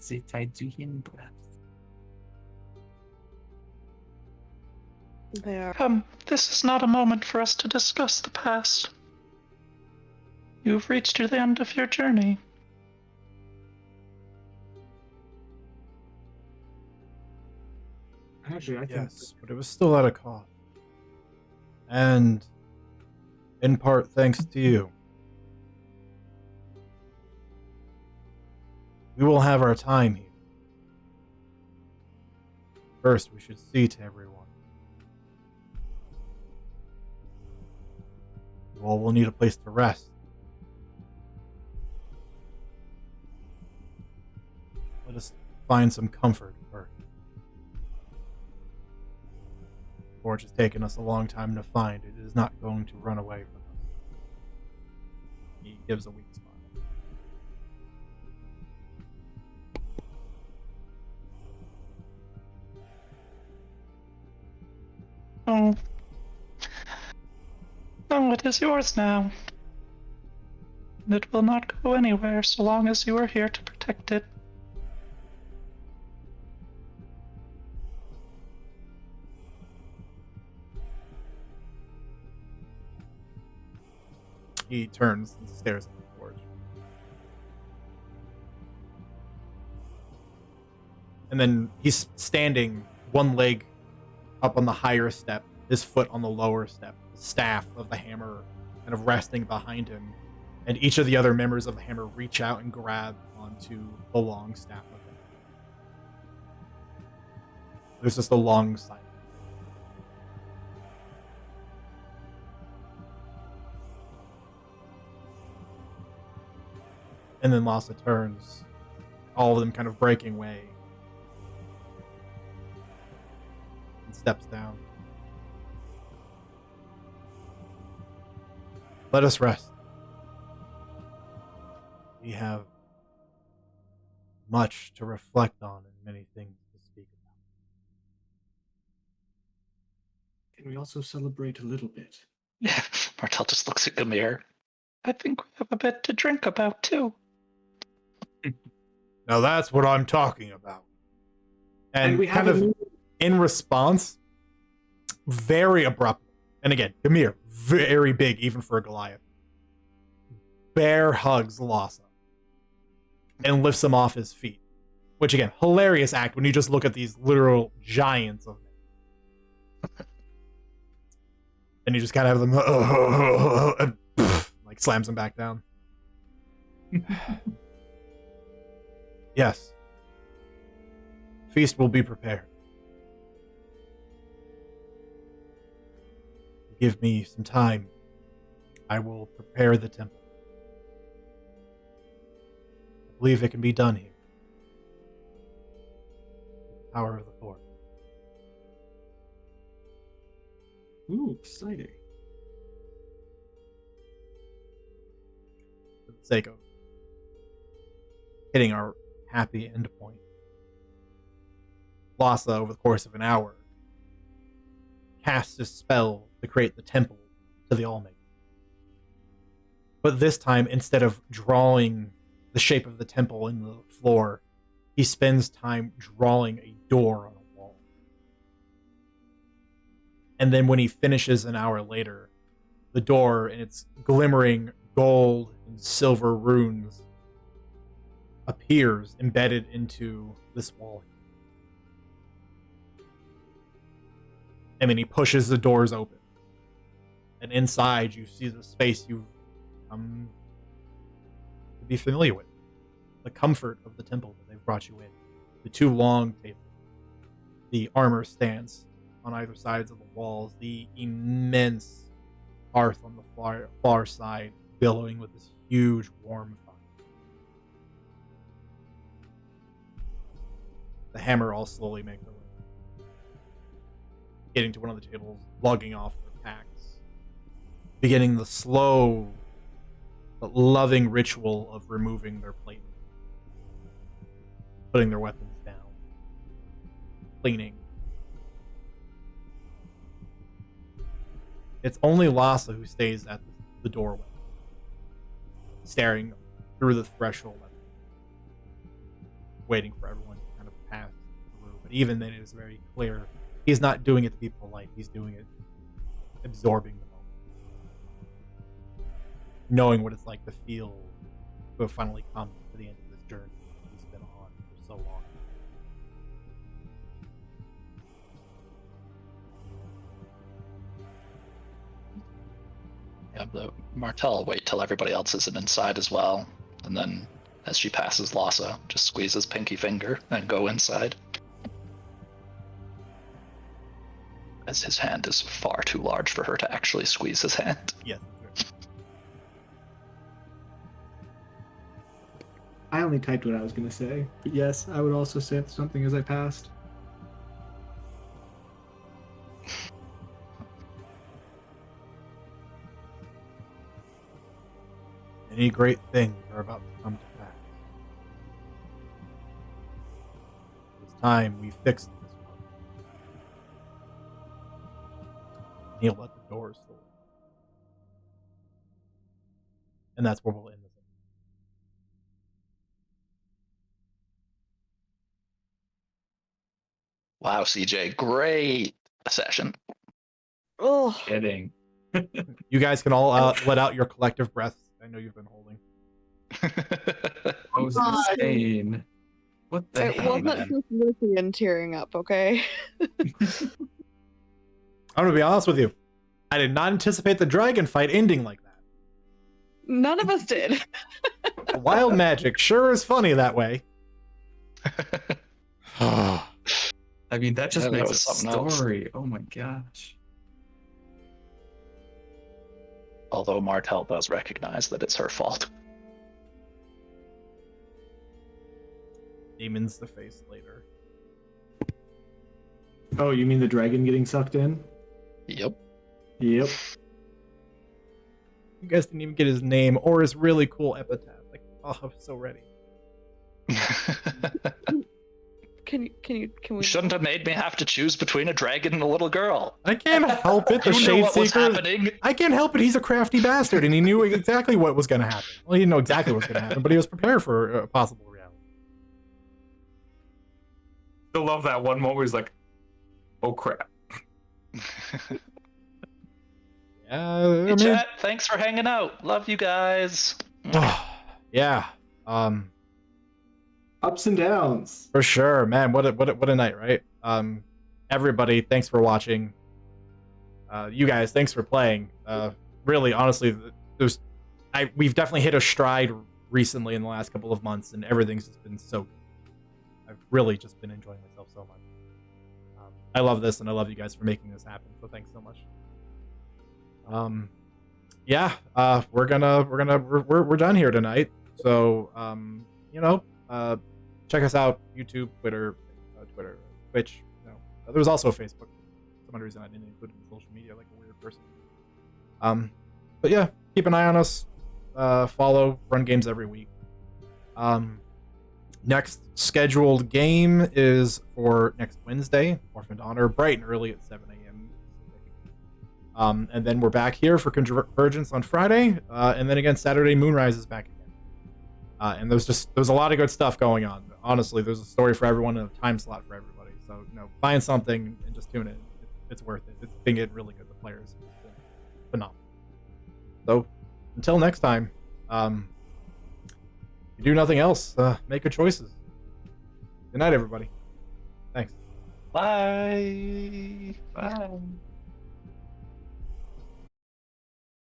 They tied to him, perhaps. They are. Come, this is not a moment for us to discuss the past. You've reached the end of your journey. Actually, I think... Yes, but it was still at a cost. And in part thanks to you. We will have our time here. First, we should see to everyone. You all will need a place to rest. Let us find some comfort first. The forge has taken us a long time to find. It is not going to run away from us. He gives a weak smile. Oh. Oh, it is yours now. And it will not go anywhere so long as you are here to protect it. He turns and stares at the forge. And then he's standing, one leg up on the higher step, his foot on the lower step, the staff of the hammer kind of resting behind him. and each of the other members of the Hammer reach out and grab onto the long staff of it. There's just a long silence. And then Lhasa turns, all of them kind of breaking away, and steps down. Let us rest. We have much to reflect on and many things to speak about. Can we also celebrate a little bit? Yeah, Martel just looks at Gamir. I think we have a bit to drink about, too. Now that's what I'm talking about. And we kind have of in response, very abrupt. And again, Gamir, very big, even for a Goliath. Bear hugs Lhasa and lifts him off his feet. Which again, hilarious act when you just look at these literal giants of men. And you just kind of have them and like slams them back down. Yes. Feast will be prepared. Give me some time. I will prepare the temple. I believe it can be done here. The power of the Force. Ooh, exciting. For the sake of hitting our happy endpoint, Lhasa, over the course of an hour, casts a spell to create the temple to the Allmaker. But this time, instead of drawing the shape of the temple in the floor, he spends time drawing a door on a wall. And then when he finishes an hour later, the door and its glimmering gold and silver runes appears embedded into this wall. And then he pushes the doors open. And inside you see the space you've come to be familiar with. The comfort of the temple that they've brought you in. The two long tables. The armor stands on either sides of the walls. The immense hearth on the far side billowing with this huge warm fire. The Hammer all slowly make their way. Getting to one of the tables, lugging off their packs. Beginning the slow but loving ritual of removing their plate. Putting their weapons down. Cleaning. It's only Lhasa who stays at the doorway. Staring through the threshold. Waiting for everyone to kind of pass through. But even then it is very clear he's not doing it to be polite. He's doing it absorbing the moment. Knowing what it's like to feel to have finally come to the end of this journey he's been on for so long. Yeah, the Martel wait till everybody else isn't inside as well. And then as she passes Lhasa, just squeeze his pinky finger and go inside. As his hand is far too large for her to actually squeeze his hand. Yes. I only typed what I was going to say, but yes, I would also say something as I passed. Any great things are about to come to pass. It's time we fixed this one. He'll let the doors open. And that's where we'll end this. Wow, CJ, great session. Oh, Kidding. You guys can all let out your collective breaths. I know you've been holding. That was God. insane. What the it hell, wasn't man? just Luthien tearing up, okay? I'm gonna be honest with you. I did not anticipate the dragon fight ending like that. None of us did. Wild magic sure is funny that way. I mean, that just Yeah, that makes a was something else. story. Oh my gosh. Although Martel does recognize that it's her fault. Demons the face later. Oh, you mean the dragon getting sucked in? Yep. Yep. You guys didn't even get his name or his really cool epitaph. Like, oh, I'm so ready. Can we? You shouldn't have made me have to choose between a dragon and a little girl. I can't help it. The You knew what was Shadeseeker. happening. I can't help it. He's a crafty bastard, and he knew exactly what was going to happen. Well, he didn't know exactly what was going to happen, but he was prepared for a possible reality. Still love that one moment where he's like, "Oh crap." Yeah, Hey, I mean, chat, thanks for hanging out. Love you guys. yeah, Ups and downs. for sure, man. What a night, right? Everybody, thanks for watching. You guys, thanks for playing. Really, honestly, we've definitely hit a stride recently in the last couple of months, and everything's just been so good. I've really just been enjoying myself so much. I love this, and I love you guys for making this happen. So thanks so much. Yeah, we're done here tonight. So, check us out, YouTube, Twitter, Twitch. There was also Facebook. For some reason I didn't include it in social media like a weird person. But yeah, keep an eye on us. Follow, run games every week. Next scheduled game is for next Wednesday, Orphaned Honor, bright and early at 7 a.m. And then we're back here for Convergence on Friday, and then again Saturday Moonrise is back again. And there's a lot of good stuff going on. Honestly, there's a story for everyone and a time slot for everybody. So find something and just tune in. It's worth it. It's been getting really good. The players have been phenomenal. So until next time, if you do nothing else, make good choices. Good night, everybody. Thanks. Bye. Bye.